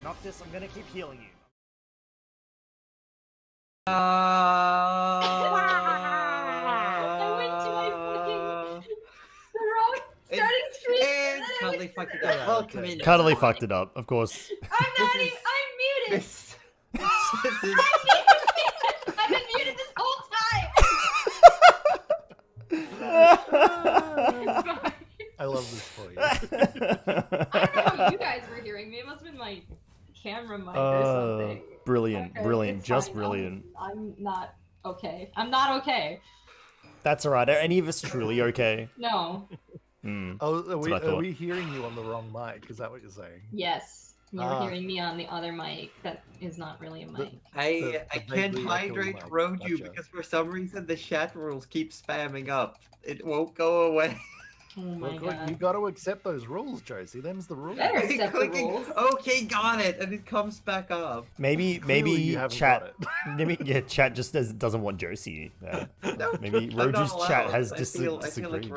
Noctis, I'm gonna keep healing you. I went to my fucking the wrong starting screen. And Cuddly fucked it up. Welcome in. Cuddly fucked it up, of course. I'm not even. I'm muted. This is... I've been muted this whole time. I love this for you. I don't know how you guys were hearing me. It must have been my camera mic or something. Brilliant, Okay, brilliant, it's just fine. brilliant. I'm not okay. I'm not okay. That's alright. Are any of us truly okay? No. Oh, That's what I are thought. we hearing you on the wrong mic? Is that what you're saying? Yes. You're Ah. hearing me on the other mic that is not really a mic. I The can't vaguely hydrate echoey mic. road you Gotcha. because for some reason the chat rules keep spamming up. It won't go away. Oh my Look, you god. got to accept those rules, Josie. Them's the rules. Better accept the Clicking, rules. okay, got it, and it comes back up. Maybe Clearly you haven't chat. got it. Maybe chat just doesn't want Josie. No, Maybe I'm not Roju's chat allowed. has I feel like disagreed.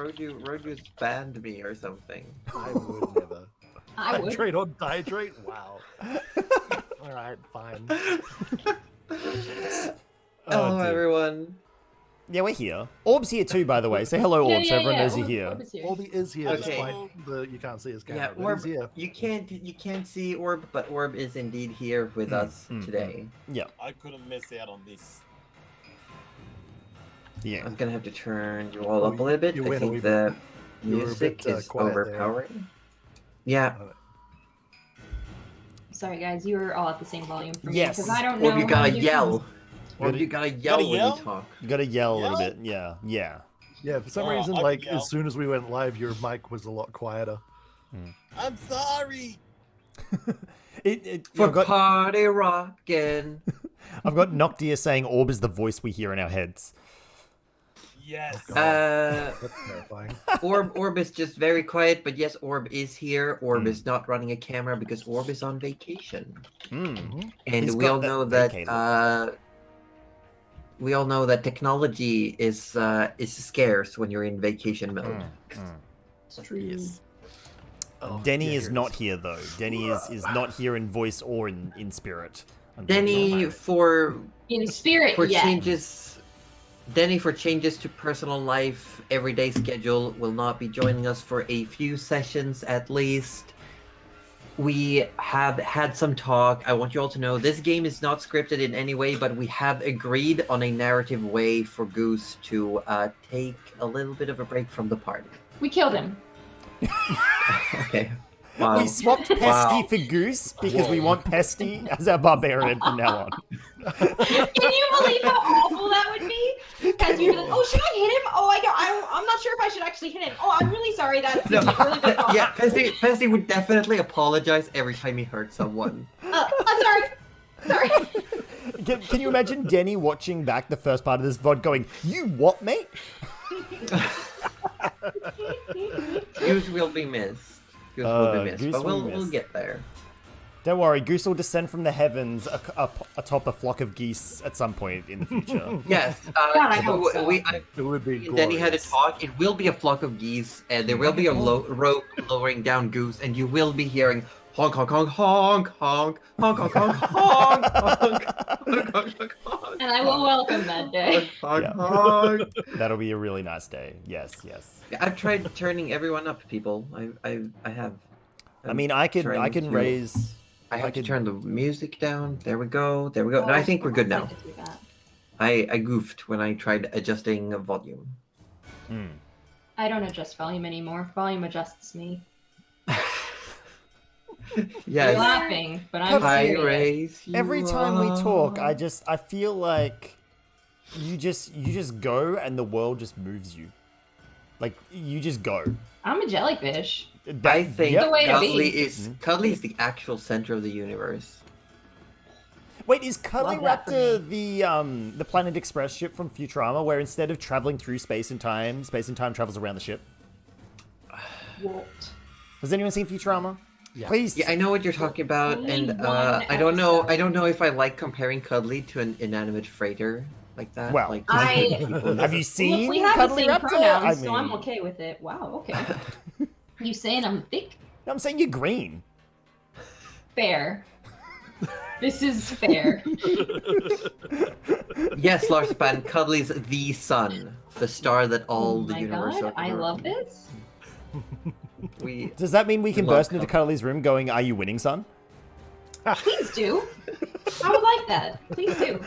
Roju's banned me or something. I would never. I would. Hydrate on dihydrate? Wow. Alright, fine. Hello, dear. everyone. Yeah, we're here. Orb's here too, by the way. Say hello, Orb, so everyone knows you're here. Orb is here. Orby is here, Okay. despite you can't see his camera. Yeah, but Orb. he's here. You can't see Orb, but Orb is indeed here with us today. Yeah, I couldn't miss out on this. yeah. I'm gonna have to turn you all up a little bit. you I went a think wee the You were a music bit, is quiet there. overpowering. Yeah. Sorry guys, you were all at the same volume for me Yes. because I don't know. Orb, you how gotta to do yell. things. Orb, you gotta yell when yell? you talk. You gotta yell a little Yell? bit. Yeah, yeah. Yeah, for some Oh, reason, I can like, yell. as soon as we went live, your mic was a lot quieter. I'm sorry. For I've got party rockin'. Noctia saying Orb is the voice we hear in our heads. Yes. Uh, That's terrifying. Orb is just very quiet, but yes, Orb is here. Orb is not running a camera because Orb is on vacation. Mm. And He's we got all that know vacated. that technology is scarce when you're in vacation mode. It's true. Oh, Denny yeah, is here it not here though. Denny is not here in voice or in spirit. Denny unfortunately. In spirit, for yeah. changes to personal life, everyday schedule will not be joining us for a few sessions at least. We have had some talk. I want you all to know this game is not scripted in any way, but we have agreed on a narrative way for Goose to take a little bit of a break from the party. We killed him. Okay. Wow. We swapped Pesty Wow. for Goose because we want Pesty as our barbarian from now on. Can you believe how awful that would be? Because you're like, oh, should I hit him? Oh, I'm not sure if I should actually hit him. Oh, I'm really sorry. That's No, really good call. yeah, Pesty would definitely apologize every time he hurt someone. I'm sorry. Sorry. Can you imagine Denny watching back the first part of this VOD going, "You what, mate?" Goose will be missed. Goose will be missed, Goose but will be we'll missed. get there. Don't worry, Goose will descend from the heavens atop a flock of geese at some point in the future. Yes, I hope so. It would be and Denny had a glorious. talk. It will be a flock of geese, and there will be a rope lowering down Goose, and you will be hearing honk, honk, honk, honk, honk, honk, honk, honk, honk, honk, honk, honk, honk, And I will welcome that day. honk, Yeah. honk. That'll be a really nice day. Yes, yes. I've tried turning everyone up, people. I have. I mean, I can raise. I have to could- turn the music down. There we go. There we go. No, I think we're good now. I goofed when I tried adjusting volume. I don't adjust volume anymore. Volume adjusts me. You're Yes. laughing, but I'm I serious. raise you Every time we talk, up. I feel like you just go and the world just moves you. Like you just go. I'm a jellyfish. I think Yep. The way to Cuddly is the actual center of the universe. Wait, is Cuddly Love that for Raptor the Planet Express ship from Futurama, where instead of traveling through space and time travels around the ship? What? Has anyone seen Futurama? Yeah. Please. Yeah, I know what you're talking about, Only and one I don't know. episode. I don't know if I like comparing Cuddly to an inanimate freighter like that. Well, like I- Have you seen Look, we have Cuddly the same Raptor? pronouns, so I'm okay with it. Wow, okay. You saying I'm thick? I'm saying you're green. Fair. This is fair. Yes, Larsepan, Cuddly's the sun, the star that all Oh the my universe. god, I love this. We Does that mean we can love burst into Cuddly. Cuddly's room going, "Are you winning, son?" Please do. I would like that. Please do.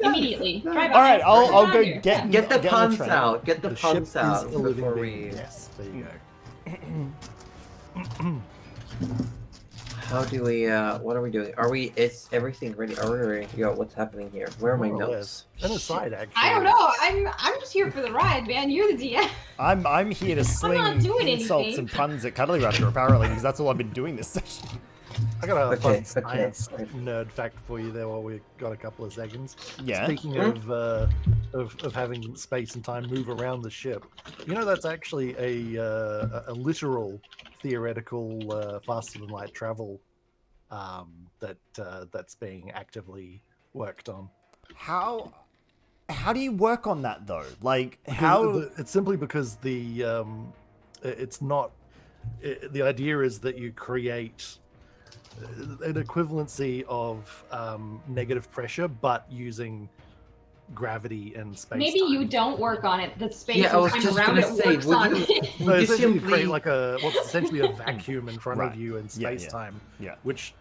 Immediately. Drive All right, out. I'll go Here. get get the get on puns train. out. Get the The ship puns is out a living before being. we. Yes, there you go. How do we? What are we doing? Are we? Is everything ready? Are we ready to go? What's happening here? Where are my More or notes? less. An aside, actually. I don't know. I'm just here for the ride, man. You're the DM. I'm here to sling not doing insults anything. and puns at Cuddly Raptor, apparently, because that's all I've been doing this session. I got a Okay, fun okay. science nerd fact for you there while we got a couple of seconds. Yeah. Speaking of having space and time move around the ship, you know that's actually a literal theoretical faster than light travel that's being actively worked on. How do you work on that though? Like Because how? it's simply because it's not. The idea is that you create an equivalency of negative pressure, but using gravity and space. Maybe you don't work on it. The space Yeah, I was and just time around gonna it say, works would on you- it. No, You essentially you simply- create like what's essentially a vacuum in front Right. of you in Yeah, space yeah. time, Yeah. which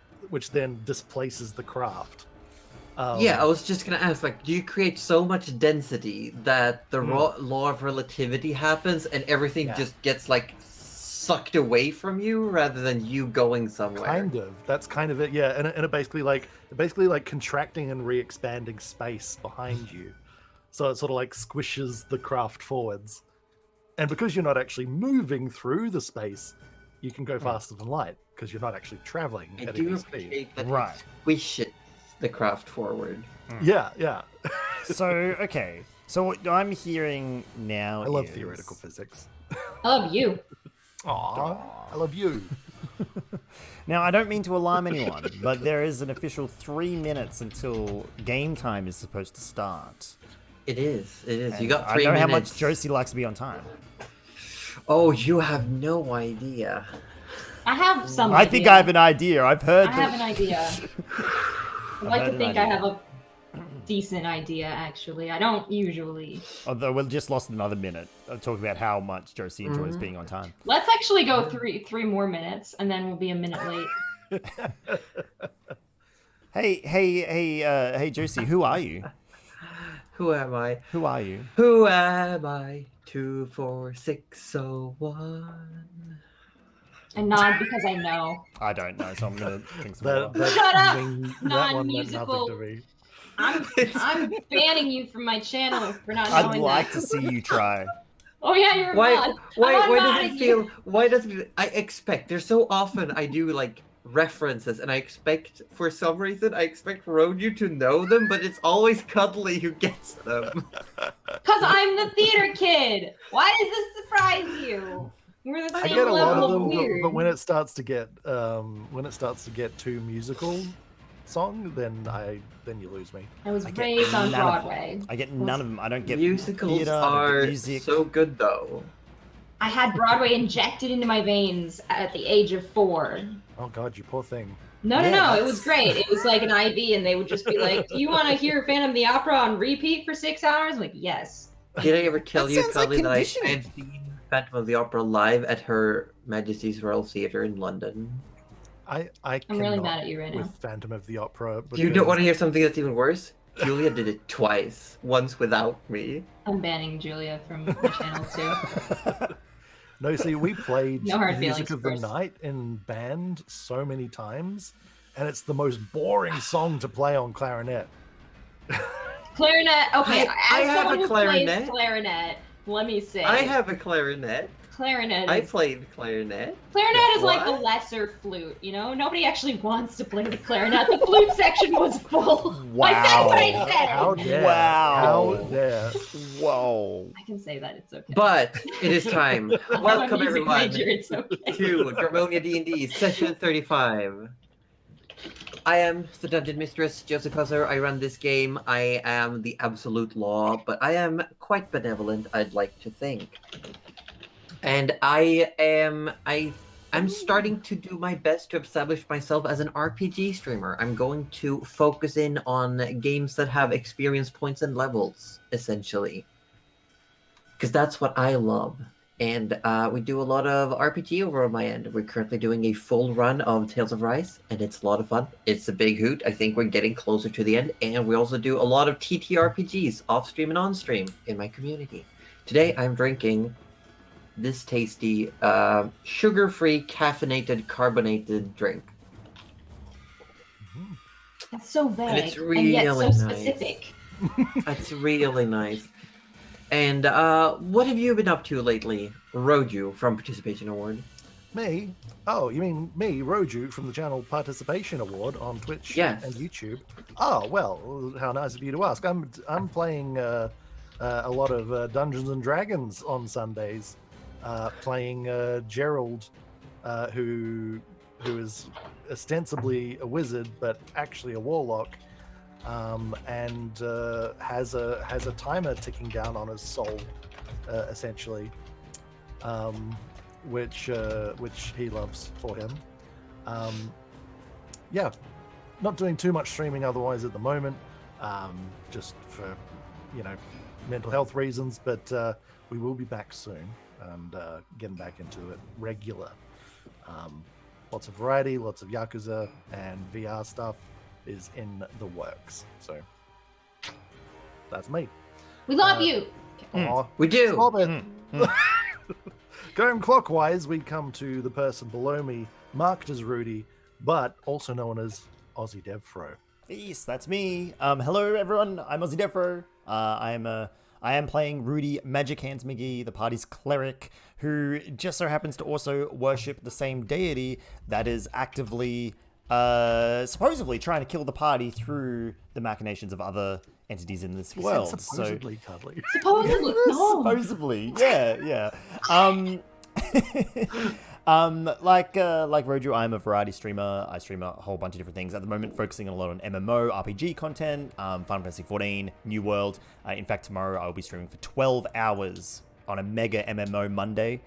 then displaces the craft. Yeah, I was just gonna ask, like, do you create so much density that the law of relativity happens and everything Yeah. just gets like sucked away from you rather than you going somewhere? Kind of. That's kind of it. Yeah, and it basically like contracting and re-expanding space behind you, so it sort of like squishes the craft forwards. And because you're not actually moving through the space, you can go faster than light because you're not actually traveling I at do any speed. appreciate that Right. it squishes the craft forward. Yeah, yeah. So okay. So what I'm hearing now I love is... theoretical physics. I love you. Aww, I love you. Now, I don't mean to alarm anyone, but there is an official 3 minutes until game time is supposed to start. It is. It is. You And got I 3 know minutes. how much Josie likes to be on time. Oh, you have no idea. I have some. I think idea. I have an idea. I've heard I have an idea. I'd like heard to an think I idea. have a decent idea, actually. I don't usually. Although we've just lost another minute talking about how much Josie enjoys Mm-hmm. being on time. Let's actually go three more minutes, and then we'll be a minute late. Hey, Josie, who are you? Who am I? Who are you? Who am I? 24601. And nod because I know. I don't know, so I'm gonna think some That, more. that Shut up! that one meant Non-musical. nothing to me. I'm banning you from my channel for not I'd knowing like that. to see you try. Oh yeah, you're a Why? mod. Why? I'm Why does unmodding it you. feel? Why does it? I expect. There's so often I do like references, and I expect for some reason I expect Roju to know them, but it's always Cuddly who gets them. Cause I'm the theater kid. Why does this surprise you? We're the I same get a lot level of them, weird. but when it starts to get too musical song, then you lose me. I was I get raised on none of them. Broadway. I get none of them. I don't get Musicals theater, I don't get are music. so good, though. I had Broadway injected into my veins at the age of 4. Oh God, you poor thing. No, Yeah, no, no. It that's- was great. It was like an IV, and they would just be like, "Do you want to hear Phantom of the Opera on repeat for 6 hours?" I'm like, yes. Did I ever tell That you, sounds like Cuddly, that I conditioning. had seen Phantom of the Opera live at Her Majesty's Royal Theatre in London? I I'm cannot really mad at you right now. with Phantom of the Opera. You don't want to hear something that's even worse? Julia did it twice. Once without me. I'm banning Julia from the channel too. No, see, we played No hard Music feelings, of of the course. Night in band so many times, and it's the most boring song to play on clarinet. Clarinet. Okay, I as have someone a who clarinet. plays clarinet, let me say, I have a clarinet. clarinet. I Is, played clarinet. clarinet is like the What? lesser flute. You know, nobody actually wants to play the clarinet. The flute section was full. Wow. I said what I said. How dare! Wow. How dare! Whoa. I can say that it's okay. But it is time. I'm a Welcome music everyone major, it's okay. to Dramonia D&D session 35. I am the Dungeon Mistress, Joseph Husser. I run this game. I am the absolute law, but I am quite benevolent, I'd like to think. And I I'm starting to do my best to establish myself as an RPG streamer. I'm going to focus in on games that have experience points and levels, essentially. Because that's what I love. And we do a lot of RPG over on my end. We're currently doing a full run of Tales of Rise, and it's a lot of fun. It's a big hoot. I think we're getting closer to the end. And we also do a lot of TTRPGs, off-stream and on-stream, in my community. Today, I'm drinking this tasty, sugar-free, caffeinated, carbonated drink. That's so vague, And it's and yet so really nice. specific. That's really nice. And what have you been up to lately, Roju from Participation Award? Me? Oh, you mean me, Roju, from the channel Participation Award on Twitch Yes. and YouTube? Oh, well, how nice of you to ask. I'm playing a lot of Dungeons and Dragons on Sundays, playing Gerald, who is ostensibly a wizard but actually a warlock, and has a timer ticking down on his soul, essentially, which he loves for him. Yeah, not doing too much streaming otherwise at the moment, just for mental health reasons. But we will be back soon and getting back into it regular. Lots of variety, lots of Yakuza and VR stuff is in the works. So that's me. We love you. Aw, We do. stop it. Going clockwise, we come to the person below me, marked as Rudy, but also known as AussieDevFro. Yes, that's me. Hello everyone, I'm AussieDevFro. I am playing Rudy Magic Hands McGee, the party's cleric, who just so happens to also worship the same deity that is actively, supposedly trying to kill the party through the machinations of other entities in this world. Supposedly cuddly. Supposedly, no. Supposedly, yeah. Like Roju, I'm a variety streamer. I stream a whole bunch of different things. At the moment, focusing a lot on MMO, RPG content, Final Fantasy XIV, New World. In fact, tomorrow I'll be streaming for 12 hours on a mega MMO Monday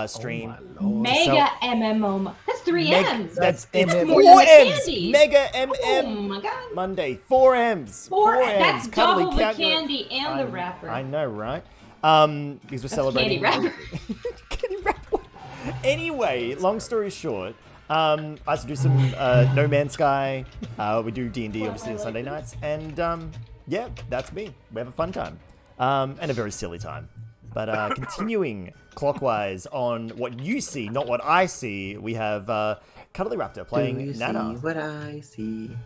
stream. Oh my lord. Mega MMO. That's 3 M's. That's It's it's more 4 than the M's. candy. Mega Oh MM my god. Monday. 4 M's. 4 M's. That's Cuddly double the cat- candy and the wrapper. I know, right? Because we're That's celebrating. candy wrapper. Candy wrapper. Anyway, long story short, I used to do some No Man's Sky. We do D&D obviously on Sunday nights, and yeah, that's me. We have a fun time, and a very silly time. But continuing clockwise on what you see, not what I see, we have Cuddly Raptor playing Do you Nana. see what I see?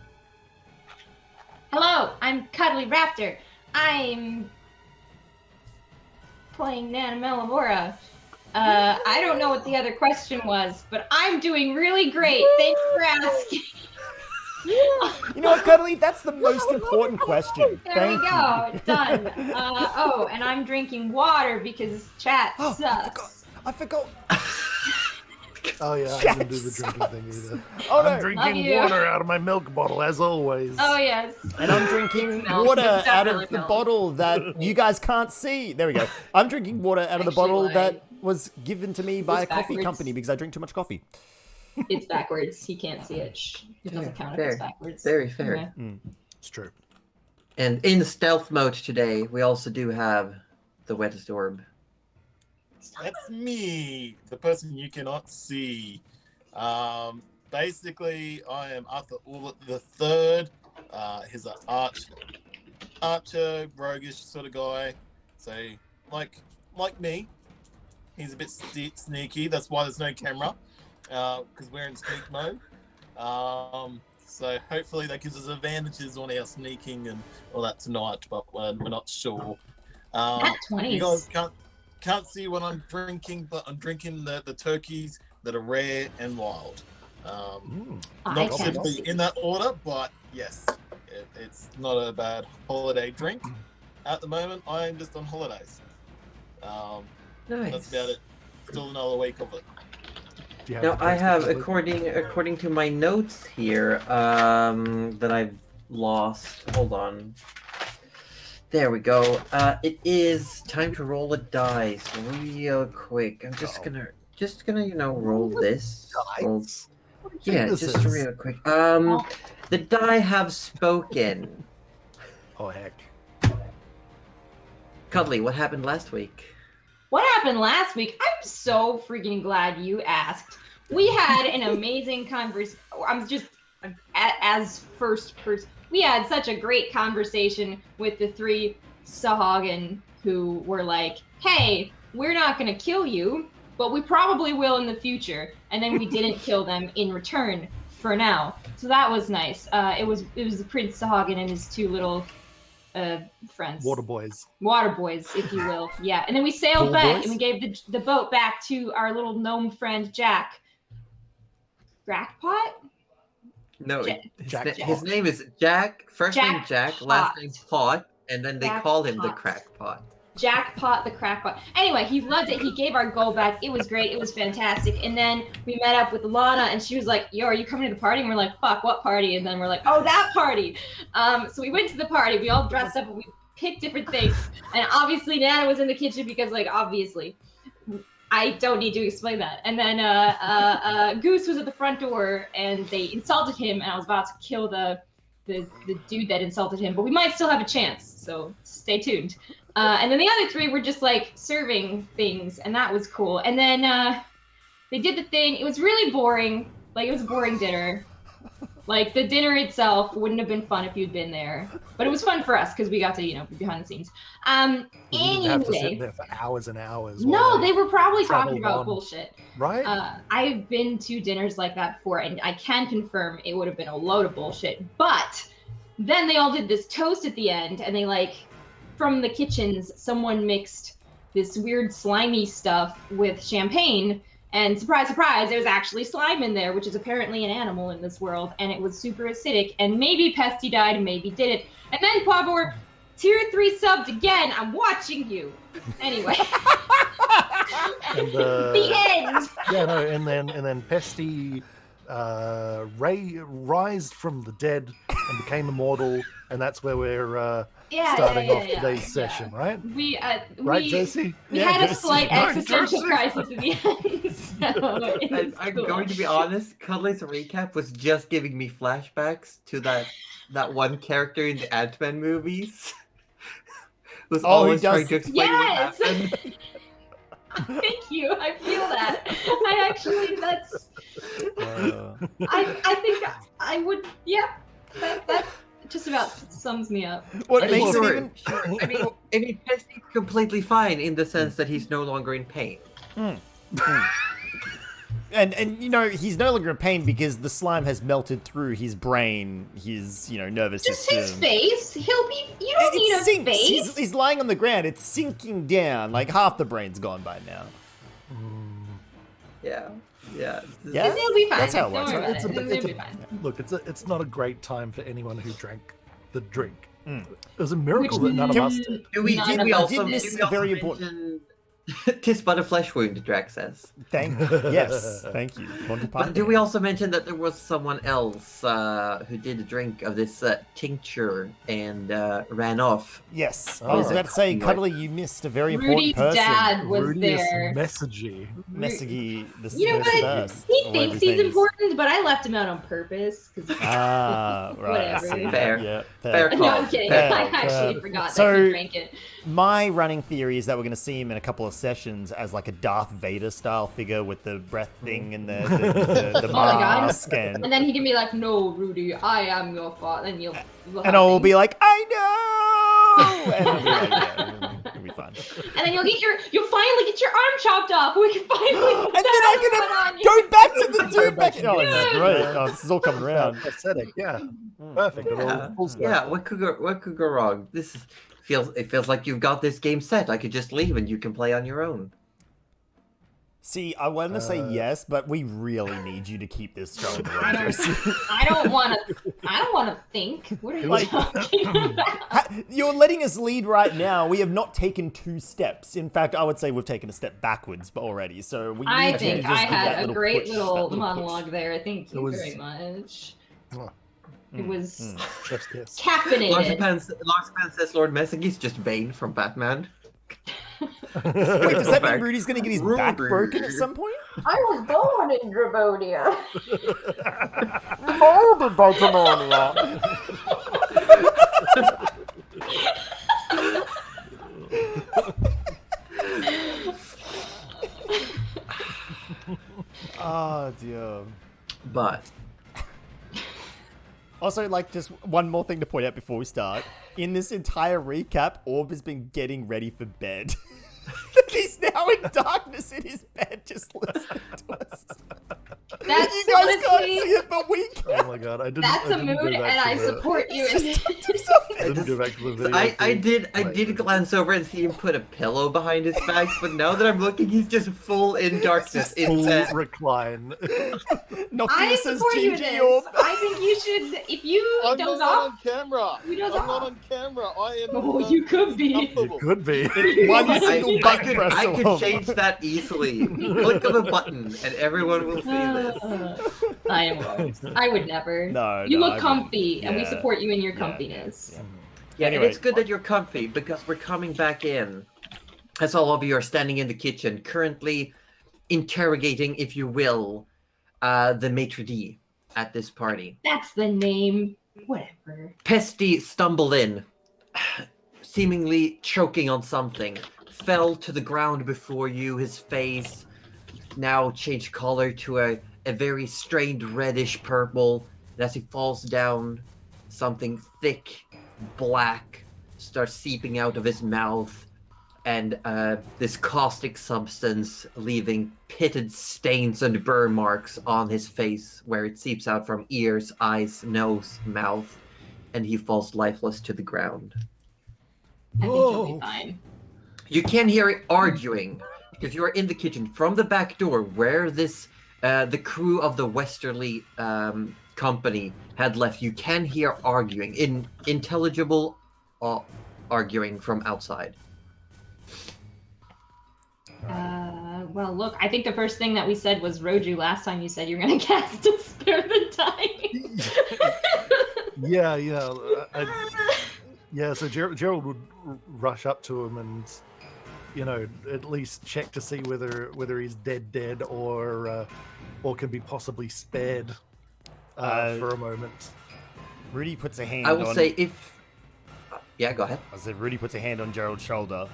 Hello, I'm Cuddly Raptor. I'm playing Nana Melamora. I don't know what the other question was, but I'm doing really great. Thanks for asking. You know what, Cuddly? That's the most important question. There we Thank go. you. Done. Oh, and I'm drinking water because chat Oh, sucks. I forgot. Oh yeah, I didn't do the drinking thing either. Oh I'm no. Love drinking you. water out of my milk bottle as always. Oh yes. And I'm drinking Milk. water It's out definitely of the milk. bottle that you guys can't see. There we go. I'm drinking water out of the Actually, bottle like, that was given to me by a it's coffee backwards. company because I drink too much coffee. It's backwards. He can't see it. Shh. It doesn't count if it's Fair. backwards. Very fair. Okay. It's true. And in stealth mode today, we also do have the wettest orb. That's me, the person you cannot see. Basically, I am Arthur Ullet the Third. He's an archer, roguish sort of guy. So, like me, he's a bit sneaky. That's why there's no camera, because we're in sneak mode. So hopefully that gives us advantages on our sneaking and all that tonight, but we're not sure. At You guys 20s. can't see what I'm drinking, but I'm drinking the turkeys that are rare and wild. I Not can simply see. in that order, but yes, it's not a bad holiday drink. At the moment, I am just on holidays. Nice. That's about it. Still another week of it. Do you Now the I text have, quickly? according to my notes here, that I've lost. Hold on. There we go. It is time to roll a dice real quick. I'm just gonna just gonna, roll this. Roll- Dice? What do you think Yeah, this just is? real quick. The die have spoken. Oh heck. Cuddly, what happened last week? What happened last week? I'm so freaking glad you asked. We had an amazing conversation. I'm just as first person. We had such a great conversation with the 3 Sahagin who were like, "Hey, we're not gonna kill you, but we probably will in the future." And then we didn't kill them in return for now. So that was nice. It was the Prince Sahagin and his 2 little friends. Water boys. Water boys, if you will. Yeah. And then we sailed Pool back boys? and we gave the boat back to our little gnome friend Jack. Crackpot? No, Jack his Pot. name is Jack. First name Jack Jack, last name Pot. Pot, and then they Jack call him the Pot. Crackpot. Jackpot the crackpot. Anyway, he loved it. He gave our gold back. It was great. It was fantastic. And then we met up with Lana, and she was like, "Yo, are you coming to the party?" And we're like, "Fuck, what party?" And then we're like, "Oh, that party." So we went to the party. We all dressed up and we picked different things. And obviously, Nana was in the kitchen because, like, obviously, I don't need to explain that. And then Goose was at the front door, and they insulted him, and I was about to kill the dude that insulted him. But we might still have a chance. So stay tuned. And then the other 3 were just like serving things, and that was cool. And then they did the thing. It was really boring. Like, it was a boring dinner. Like, the dinner itself wouldn't have been fun if you'd been there, but it was fun for us because we got to, be behind the scenes. You didn't have to sit Anyway, there for hours and hours. no, while they were probably talking traveled about on. bullshit. Right? I've been to dinners like that before, and I can confirm it would have been a load of bullshit. But then they all did this toast at the end, and they, like, from the kitchens, someone mixed this weird slimy stuff with champagne, and surprise, surprise, there was actually slime in there, which is apparently an animal in this world, and it was super acidic, and maybe Pesty died, and maybe did it. And then Pabor, tier 3 subbed again. I'm watching you. Anyway. And, The end. Yeah, no, and then Pesty rised from the dead and became immortal, and that's where we're starting off today's session, right? Right, Josie? We Yeah, had a Josie. slight Right, existential Josie. crisis at the end. So it's I'm cool. going to be honest, Cuddly's recap was just giving me flashbacks to that one character in the Ant-Man movies. Was Oh, he always does- trying to explain Yes! what happened. Thank you. I feel that. I actually, that's. Uh, I think I would. Yeah. That just about sums me up. what I makes mean, it sure. even... I mean, Pesty's completely fine in the sense that he's no longer in pain. And he's no longer in pain because the slime has melted through his brain, his nervous Just system. his face. He'll be. You don't It need a sinks. face. He's lying on the ground. It's sinking down. Like half the brain's gone by now. Yeah. Yeah. Yeah? It'll be fine. That's how it Don't works, worry right? about it. It'll be fine. Look, it's not a great time for anyone who drank the drink. Mm. It was a miracle Which- that none of us did. Do we, None did of we us also, did did miss we a also very important- mention... Tis but a flesh wound, Drax says. Yes, thank you. Monty But Python. do we also mention that there was someone else who did a drink of this tincture and ran off? Yes, I Oh. was about to say, Right. Cuddly, you missed a very important Rudy's person. dad was Rudius there. Messagey. Messagey, the You know what? first, He or whatever thinks his he's name is. important, but I left him out on purpose. 'Cause Ah, right. I Whatever. see. Fair. Yeah, Fair no, call. I'm kidding. Fair I call. actually forgot So- that he drank it. My running theory is that we're going to see him in a couple of sessions as like a Darth Vader style figure with the breath thing and the Oh my God. mask, and And then he can be like, "No, Rudy, I am your father," and you'll I'll be like, I know, and I'll be like, yeah, it'll be fun. and then you'll finally get your arm chopped off. We can finally And then I can go back to the dude back. Oh, this is great. Oh, this is all coming around. Aesthetic, yeah. Perfect. It all Yeah, full circle. yeah. What could go wrong? It feels like you've got this game set. I could just leave and you can play on your own. See, I wanted to say yes, but we really need you to keep this going. I don't want to think. What are you Like- talking about? You're letting us lead right now. We have not taken 2 steps. In fact, I would say we've taken a step backwards already. So we I need you to think just I give that had a little great push, little that little monologue push. there. Thank you It was- very much. Oh. It was Just this. caffeinated. Larkspan says Lord Message's just Bane from Batman. Wait, does that mean Rudy's going to get his back Rudy. broken at some point? I was born in Dramonia. Molded by Dramonia. Oh dear. But Also, like, just one more thing to point out before we start. In this entire recap, Orb has been getting ready for bed. He's now in darkness in his bed, just listening to us. That's You guys can't honestly, see it, but we can. Oh my god, I didn't. that's I a didn't mood, go and back to I the- support you. Just in tucked himself I in. didn't go back to the video. I feed. did glance over and see him put a pillow behind his back, but now that I'm looking, he's just full in darkness. Full It's recline. I Noctis says support you in Gigi this. Orb. I think you should, if you I'm doze not off, on camera. You doze I'm not off. on camera. I am. Oh, you could be. You comfortable. could be. One I, single I button press I could Orb. change that easily. Click of a button, and everyone will see this. I am wrong. I would never. No, You no, I look wouldn't. comfy, and we Yeah. support you in your Yeah. comfiness. Yeah. Yeah, Anyway. and it's good that you're comfy because we're coming back in. As all of you are standing in the kitchen, currently interrogating, if you will, the maitre d' at this party. That's the name. Whatever. Pesty stumbled in, seemingly choking on something, fell to the ground before you, his face now changed color to a very strained reddish purple. And as he falls down, something thick, black starts seeping out of his mouth, and this caustic substance leaving pitted stains and burn marks on his face where it seeps out from ears, eyes, nose, mouth, and he falls lifeless to the ground. I think you'll be fine. You can hear it arguing because you are in the kitchen from the back door where this the crew of the Westerly company had left. You can hear arguing in intelligible arguing from outside. Well, look, I think the first thing that we said was Roju last time you said you're going to cast to spare the time. Yeah. Yeah, so Gerald would rush up to him and, you know, at least check to see whether he's dead or can be possibly spared for a moment. Rudy puts a hand I will on... say if... yeah, go ahead. I said Rudy puts a hand on Gerald's shoulder.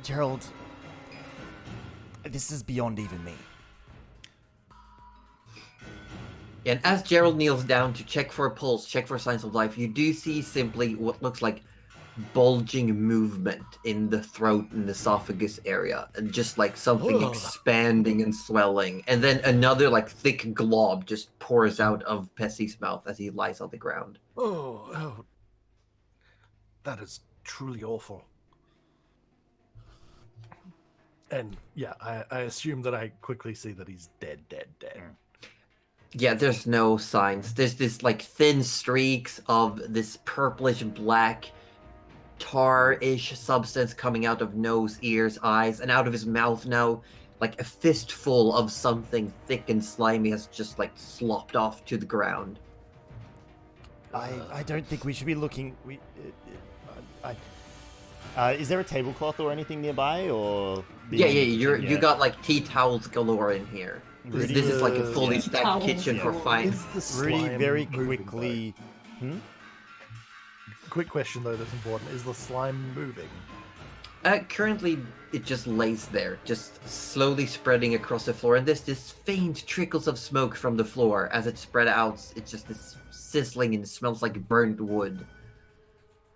Gerald, this is beyond even me. And as Gerald kneels down to check for a pulse, check for signs of life, you do see simply what looks like bulging movement in the throat and esophagus area, and just like something Ugh. expanding and swelling. And then another like thick glob just pours out of Pessy's mouth as he lies on the ground. Oh, that is truly awful. And yeah, I assume that I quickly see that he's dead. Yeah, there's no signs. There's this like thin streaks of this purplish black tar-ish substance coming out of nose, ears, eyes, and out of his mouth now. Like a fistful of something thick and slimy has just like slopped off to the ground. I don't think we should be looking... is there a tablecloth or anything nearby, or... You got like tea towels galore in here. Rudy, This is like a fully yeah. stacked Towels. kitchen for Yeah. fine. Is the slime Rudy very moving, quickly... Quick question though that's important. Is the slime moving? Currently, it just lays there, just slowly spreading across the floor, and there's this faint trickles of smoke from the floor. As it spread out, it's just this sizzling and smells like burnt wood.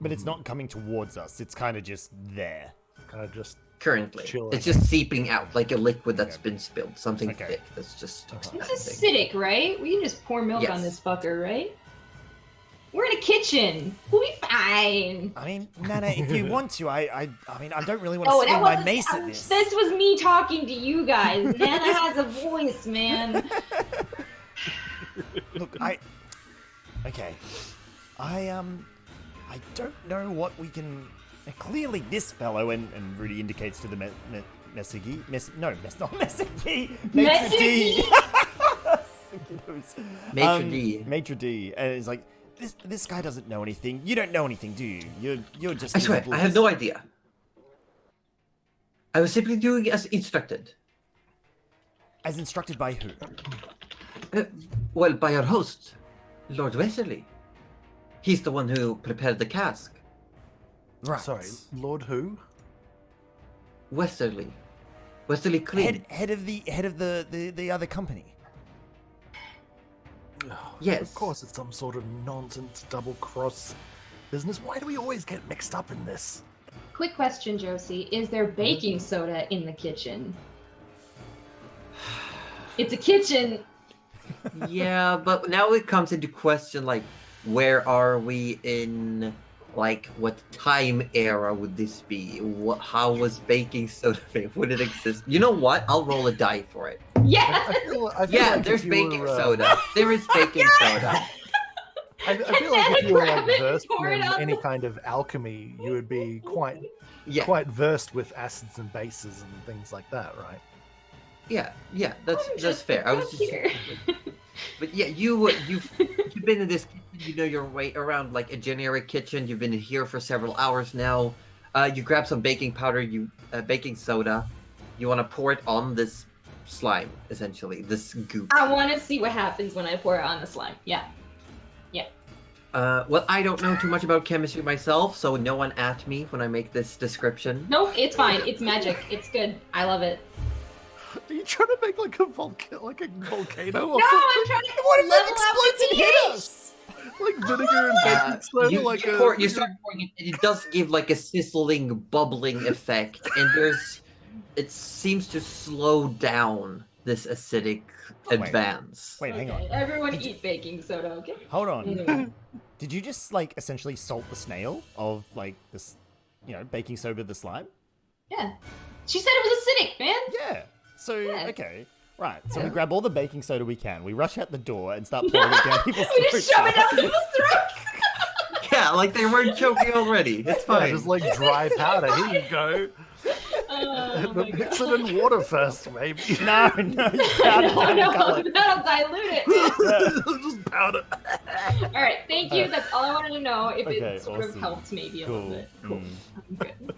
But it's not coming towards us. It's kind of just there. Kind of just Currently, Chilling. it's just seeping out like a liquid that's Okay. been spilled, something Okay. thick that's just expanding. It's acidic, right? We can just pour milk on Yes. this fucker, right? We're in a kitchen. We'll be fine. I mean, Nana, if you want to, I mean, I don't really want to Oh, swing that my was mace at this. This was me talking to you guys. Nana has a voice, man. Look, okay. I don't know what we can... Clearly this fellow, and Rudy indicates to the Mesigi... not Mesigi! Maitre d'! Maitre d'. Maitre d'. And it's like, this guy doesn't know anything. You don't know anything, do you? You're just... I swear, I have no idea. I was simply doing as instructed. As instructed by who? Well, by our host, Lord Westerly. He's the one who prepared the cask. Right. Sorry, Lord who? Westerly. Westerly Clean. Head of the other company. Yes. Of course, it's some sort of nonsense double-cross business. Why do we always get mixed up in this? Quick question, Josie. Is there baking soda in the kitchen? It's a kitchen. Yeah, but now it comes into question, like, where are we in, like, what time era would this be? How was baking soda made? Would it exist? You know what? I'll roll a die for it. Yeah. I feel Yeah, like there's if you baking were, soda. There is baking soda. I feel like if you were Grab like it and versed pour it in on any the- kind of alchemy, you would be quite Yeah, versed with acids and bases and things like that, right? yeah, that's Just fair. I was just, here. but yeah, you've been in this kitchen. You know your way around like a generic kitchen. You've been here for several hours now. You grab some baking powder, baking soda. You want to pour it on this slime, essentially, this goop. I want to see what happens when I pour it on the slime. Yeah. Well, I don't know too much about chemistry myself, so no one at me when I make this description. Nope, it's fine. It's magic. It's good. I love it. Are you trying to make like a volcano or No, something? I'm trying to What if that level out explodes the and hit pH. us? Like vinegar and baking soda, You, like you start pouring it, and it does give like a sizzling, bubbling effect, and it seems to slow down this acidic advance. Wait, hang on. Okay, everyone eat baking soda, okay? Hold on. Anyway. Did you just like essentially salt the snail of like this, baking soda the slime? Yeah. She said it was acidic, man. Yeah. So Yeah. okay. Right. So we Yeah. grab all the baking soda we can. We rush out the door and start pouring it down people's We throats. just shove it down people's throats. Yeah, like they weren't choking already. It's yeah, fine. just like dry powder. Here you go. Oh, But my mix God. it in water first, maybe. No, you powder No, down no, the gullet. that'll dilute it. Just powder. All right, thank you. That's all I wanted to know. If Okay, it sort of awesome. helped maybe a little Cool. bit. Cool. I'm good.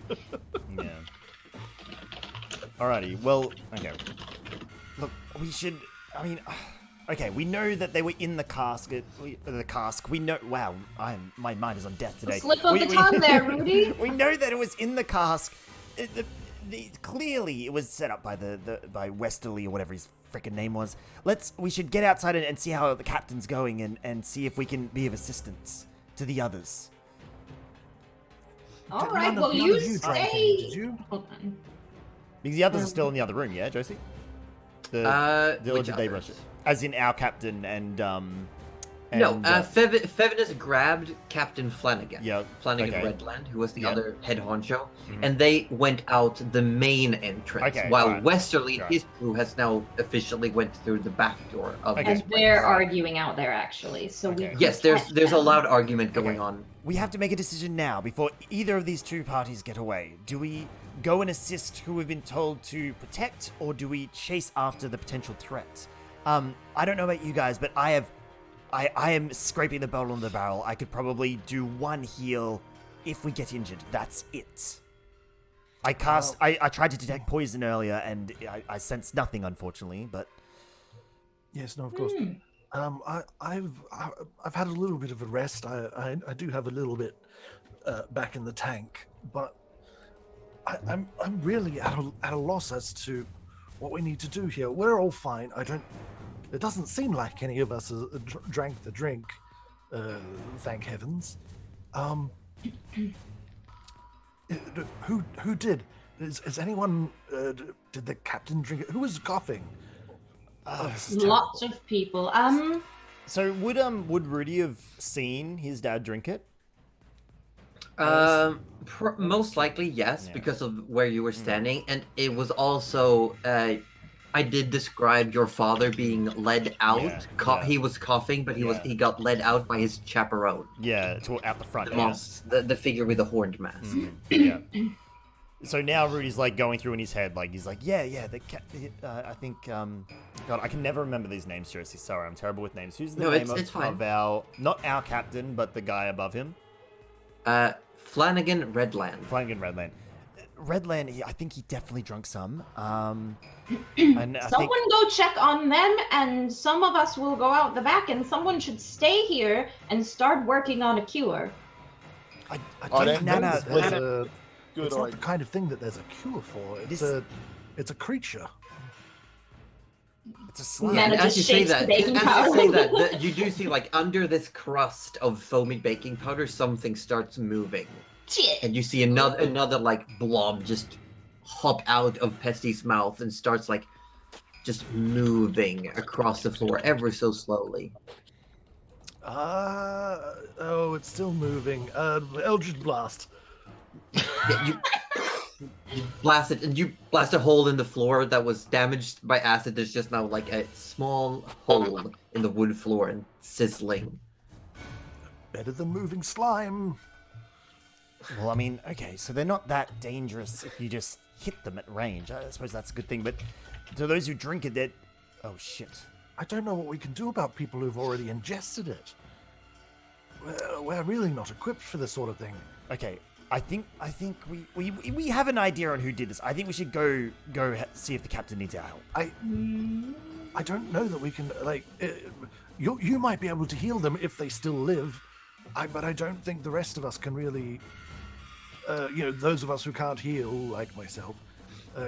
Yeah. Alrighty. Well, okay. Look, we should. I mean, okay. We know that they were in the casket. The cask. We know. Wow. My mind is on death today. Slip of the tongue there, Rudy. We know that it was in the cask. Clearly, it was set up by by Westerly or whatever his frickin' name was. We should get outside and see how the captain's going and see if we can be of assistance to the others. All right, well, None you of you drank any, did stay. you? Hold on. Because the others are still in the other room, yeah, Josie? Or Which did they rush others? it? As in our captain and No, Fevinus grabbed Captain Flanagan. Yeah, Flanagan okay. Redland, who was the Yeah. other head honcho, Mhm. and they went out the main entrance, Okay, while alright. Westerly and Sure. his crew has now officially went through the back door of Okay. this And place. they're arguing out there, actually. So we. Okay. Yes, could there's catch a them. loud argument going Okay. on. we have to make a decision now before either of these two parties get away. Do we go and assist who we've been told to protect, or do we chase after the potential threat? I don't know about you guys, but I am scraping the bottom of the barrel. I could probably do one heal if we get injured. That's it. I tried to detect poison earlier, and I sensed nothing, unfortunately. But Yes, no, of course. I've had a little bit of a rest. I do have a little bit back in the tank, but I'm really at a loss as to what we need to do here. We're all fine. It doesn't seem like any of us drank the drink. Thank heavens. Who did? Is anyone? Did the captain drink it? Who was coughing? This is terrible. Lots of people. so would Rudy have seen his dad drink it? Most likely, yes, Yeah. because of where you were standing, and it was also. I did describe your father being led out. Yeah. He was coughing, but he got led out by his chaperone, Yeah, out the front. the yeah. mask, the figure with the horned mask. Yeah. So now Rudy's like going through in his head, like he's like, yeah, the cat. I think, God, I can never remember these names. Seriously, sorry, I'm terrible with names. Who's the No, name it's fine. of our, not our captain, but the guy above him, Flanagan Redland. Flanagan Redland. Redland, I think he definitely drunk some. And I Someone think, go check on them, and some of us will go out the back, and someone should stay here and start working on a cure. I I don't don't Nana, think this was It's, a good it's not the idea. kind of thing that there's a cure for. It's a creature. it's a slime. Nana as just you say shakes the that, baking as powder. you say that, you do see like under this crust of foamy baking powder, something starts moving, Shit. and you see another like blob just hop out of Pesty's mouth and starts like just moving across the floor ever so slowly. Oh, it's still moving. Eldritch Blast. Yeah, you blast it, and you blast a hole in the floor that was damaged by acid. There's just now like a small hole in the wood floor and sizzling. Better than moving slime. Well, I mean, okay, so they're not that dangerous if you just hit them at range. I suppose that's a good thing, but to those who drink it, that... Oh, shit. I don't know what we can do about people who've already ingested it. We're really not equipped for this sort of thing. Okay, I think we have an idea on who did this. I think we should go see if the captain needs our help. I don't know that we can, like... you might be able to heal them if they still live, but I don't think the rest of us can really... those of us who can't heal, like myself,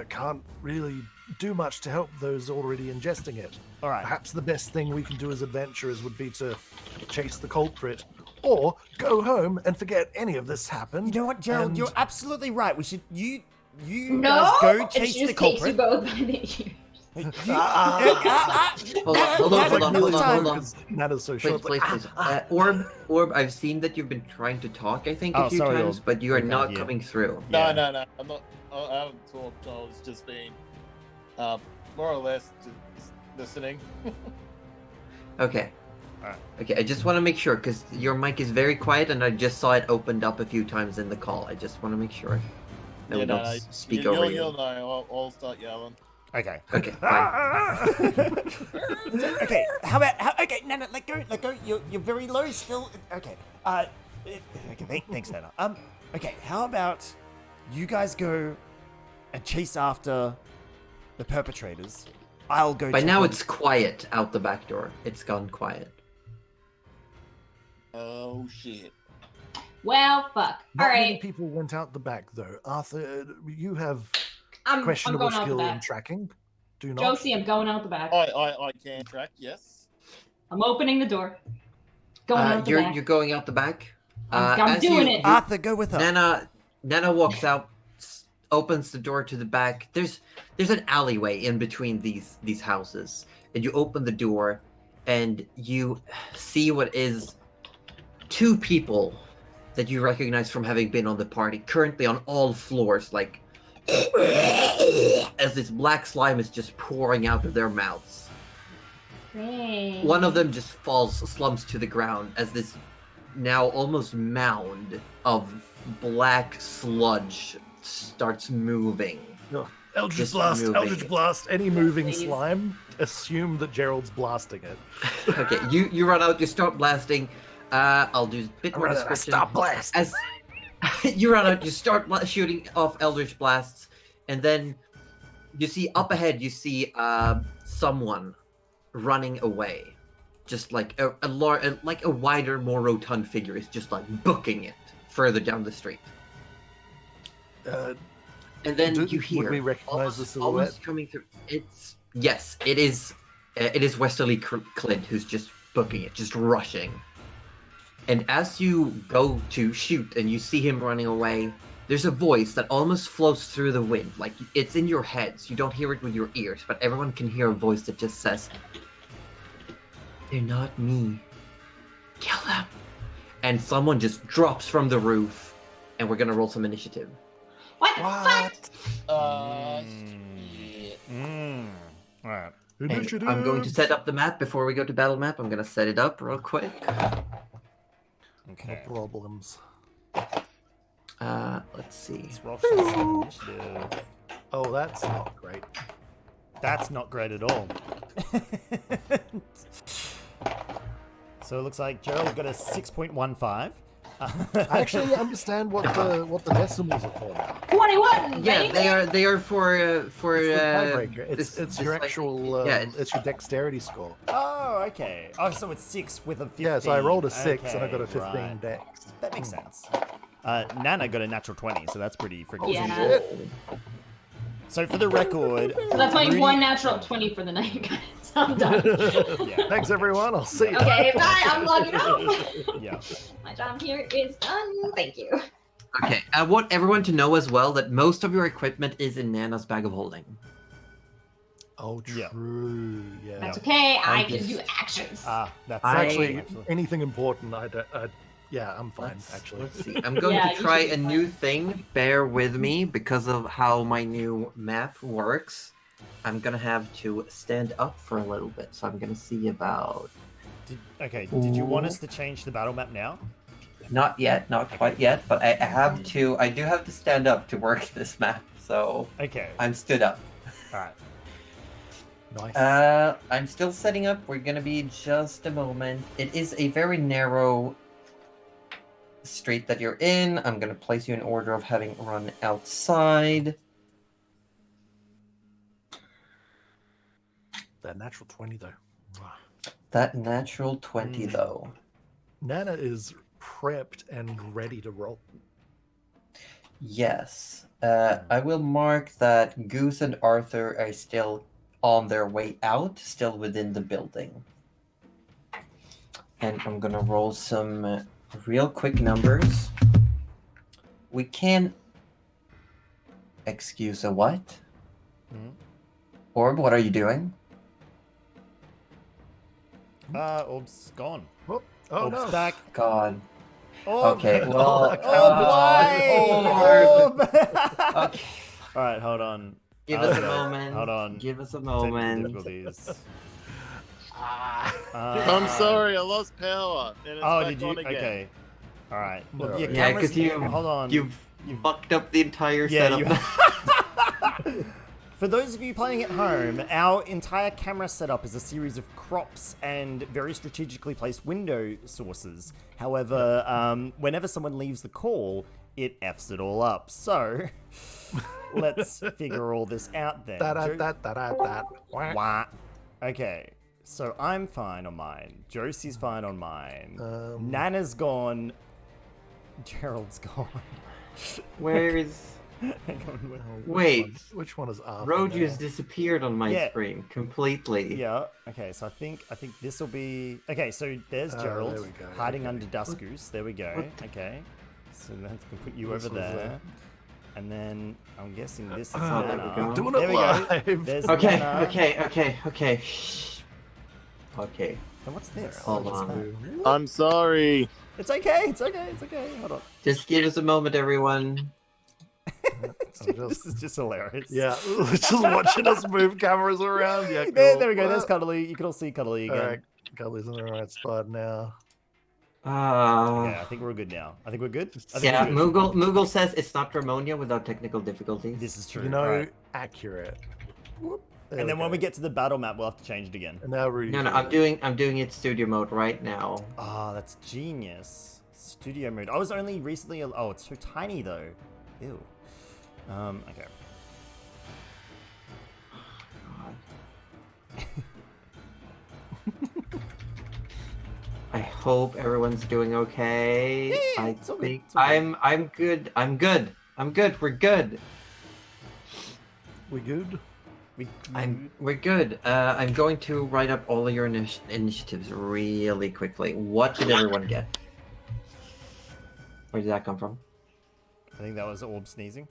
can't really do much to help those already ingesting it. All right. Perhaps the best thing we can do as adventurers would be to chase the culprit, or go home and forget any of this happened. You know what, Gerald? and- You're absolutely right. We should... You No! guys go And chase she the just takes you culprit. both by the ears. Hold on. Because Nana's so short. Please. Orb, I've seen that you've been trying to talk, I think, a few sorry, times, Orb. but you are We can't not hear. coming through. Yeah. No, I'm not. I haven't talked. I was just being, more or less, just listening. Okay. Alright. Okay, I just want to make sure, because your mic is very quiet, and I just saw it opened up a few times in the call. I just want to make sure that we don't speak over you. You'll know. I'll start yelling. Okay. Okay, fine. Okay, okay, Nana, let go. You're very low still. Okay. Okay, thanks, Nana. Okay, how about you guys go and chase after the perpetrators? I'll go. By check now on- it's quiet out the back door. It's gone quiet. Oh shit. Well, fuck. Not All many right. people went out the back, though. Arthur, you have I'm questionable going out the skill in back. tracking. Do not. Josie, I'm going out the back. I can track. Yes. I'm opening the door. Going out the You're back. going out the back. I'm as doing you- it. Arthur, go with her. Nana walks out, opens the door to the back. There's an alleyway in between these houses, and you open the door, and you see what is two people that you recognize from having been on the party, currently on all floors, like as this black slime is just pouring out of their mouths. Great. One of them just slumps to the ground as this now almost mound of black sludge starts moving. Eldritch Just Blast, moving. Eldritch Blast, any moving Please. slime, assume that Gerald's blasting it. Okay, you run out, you start blasting. I'll do a bit more description. Stop blast! As you run out, you start shooting off Eldritch Blasts, and then you see up ahead, you see someone running away. Just like a wider, more rotund figure is just like booking it further down the street. And then you hear Would we recognize the silhouette? almost coming through. Yes, it is Westerly Clint who's just booking it, just rushing. And as you go to shoot and you see him running away, there's a voice that almost floats through the wind, like it's in your heads. You don't hear it with your ears, but everyone can hear a voice that just says, "They're not me. Kill them." And someone just drops from the roof, and we're gonna roll some initiative. What the fuck? Shit. All right. And Initiative. I'm going to set up the map before we go to battle map. I'm gonna set it up real quick. Okay. No problems. Let's see. Let's roll some initiative. Oh, that's not great. That's not great at all. So it looks like Gerald got a 6.15. I actually understand what the decimals are for now. 21. Yeah, baby! they are for It's the tiebreaker. this Your like- actual yeah, it's your dexterity score. Oh, okay. Oh, so it's 6 with a 15. Yeah, so I rolled a 6 and I got a Okay, 15 right. dex. That makes sense. Nana got a natural 20, so that's pretty freaking Yeah. sweet. So for the record, So that's my Rudy- one natural 20 for the night, guys. I'm done. Yeah. Thanks everyone. I'll see you. Okay, bye. I'm logging off. Yeah. My job here is done. Thank you. Okay, I want everyone to know as well that most of your equipment is in Nana's bag of holding. Oh, Yeah. true. Yeah. That's okay. I can just- do actions. That's Actually, actually. anything important, yeah, I'm fine. Let's Actually. see. I'm going Yeah, to you try should a be new fine. thing. Bear with me because of how my new map works. I'm gonna have to stand up for a little bit, so I'm gonna see about. Did you want us to change the battle map now? Not yet, not quite yet, but I have to. I do have to stand up to work this map, so Okay. I'm stood up. Alright. Nice. I'm still setting up. We're gonna be just a moment. It is a very narrow street that you're in. I'm gonna place you in order of having run outside. That natural 20 though. Wow. That natural 20 though. Nana is prepped and ready to roll. Yes. I will mark that Goose and Arthur are still on their way out, still within the building. And I'm gonna roll some real quick numbers. We can. Excuse a what? Mhm. Orb, what are you doing? Orb's gone. Oh Orb's no. back. God. Orb. Okay, well. Oh, why? Orb. Okay. Alright, hold on. Give us a Okay, moment. Hold on. Give us a Technical moment. difficulties. I'm sorry, I lost power. And it's Oh, back did you? on again. Okay. Alright. Well, No. your Yeah, camera's- because Hold on. you've fucked up the entire Yeah, setup. you. For those of you playing at home, our entire camera setup is a series of crops and very strategically placed window sources. However, whenever someone leaves the call, it Fs it all up. So, let's figure all this out then. Wah. Okay, so I'm fine on mine. Josie's fine on mine. Nana's gone. Gerald's gone. Where is... Hang on, Wait. Which one is after? Roger's now? disappeared on my Yeah. screen completely. Yeah. Okay. So I think this will be okay. So there's Gerald there we go, hiding okay. under Dust Goose. There we go. Okay. So that's gonna put you This over was there, and then I'm guessing this is Oh, there we Nana. go. Doing There it we go. live. There's Okay, Nana. okay. Shh. Okay. And what's this? Hold What's on. that? I'm sorry. It's okay. It's okay. It's okay. Hold on. Just give us a moment, everyone. This is just hilarious. Yeah, just watching us move cameras around. Yeah, There we go. cool. There's Cuddly. You can all see Cuddly again. Alright, Cuddly's in the right spot now. Yeah, I think we're good now. I think we're good. I think Yeah, we're good. Moogle says it's not Dramonia without technical difficulties. This is true. You know, Alright. accurate. Whoop. There And then when go. we get to the battle map, we'll have to change it again. And now Rudy. No, I'm doing it studio mode right now. Ah, that's genius. Studio mode. I was only recently. Oh, it's so tiny though. Ew. Okay. I hope everyone's doing okay. Yeah, I it's all good, think it's all good. I'm good. I'm good. We're good. We good? We're good. I'm going to write up all of your initiatives really quickly. What did everyone get? Where did that come from? I think that was Orb sneezing.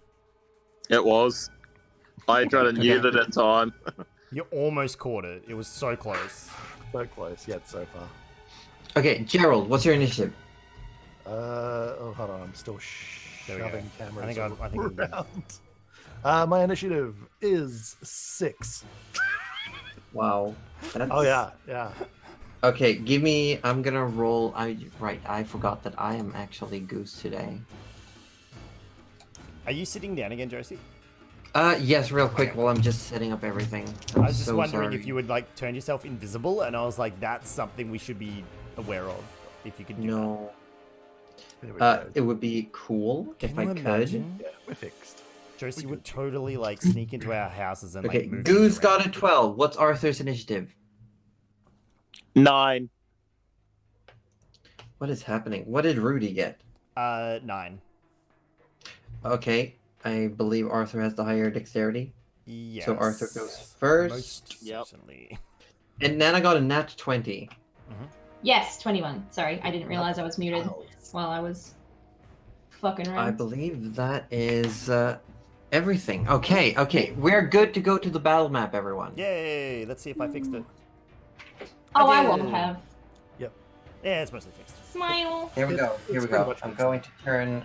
It was. I tried to mute it in time. You almost caught it. It was so close. So close yet so far. Okay, Gerald, what's your initiative? Oh, hold on. I'm still There we go. shoving cameras I think I'm good. around. My initiative is 6. Wow. That's... Oh yeah, yeah. Okay, give me. I'm gonna roll. I forgot that I am actually Goose today. Are you sitting down again, Josie? Yes, real quick while I'm just setting up everything. I was just so wondering sorry. if you would like turn yourself invisible, and I was like, that's something we should be aware of. If you could do No. There we go. It would be cool if Can I you could. imagine? Yeah, we're fixed. Josie We would good. totally like sneak into our houses and Okay, like move Goose things got around. a 12. What's Arthur's initiative? 9. What is happening? What did Rudy get? 9. Okay, I believe Arthur has the higher dexterity. Yes. So Arthur goes first. Most Yep. certainly. And Nana got a nat 20. Yes, 21. Sorry, I didn't realize I was muted while I was fucking around. I believe that is everything. Okay, we're good to go to the battle map, everyone. Yay! Let's see if I fixed it. Oh, I did. won't have. Yeah, it's mostly fixed. Smile. Here we go. It's Here we pretty go. much I'm fixed. going to turn.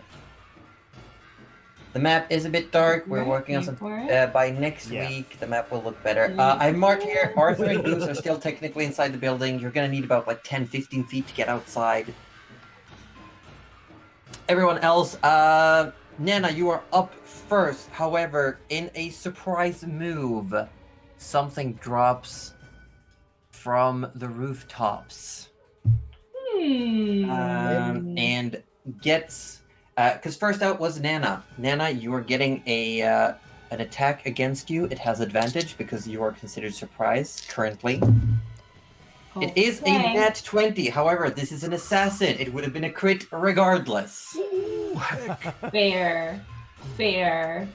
The map is a bit dark. We're working on some. By next Yeah. week, the map will look better. I marked here. Arthur and Goose are still technically inside the building. You're gonna need about like 10-15 feet to get outside. Everyone else, Nana, you are up first. However, in a surprise move, something drops from the rooftops. And gets because first out was Nana. Nana, you are getting a an attack against you. It has advantage because you are considered surprise currently. It is a Okay. nat 20. However, this is an assassin. It would have been a crit regardless. Fair.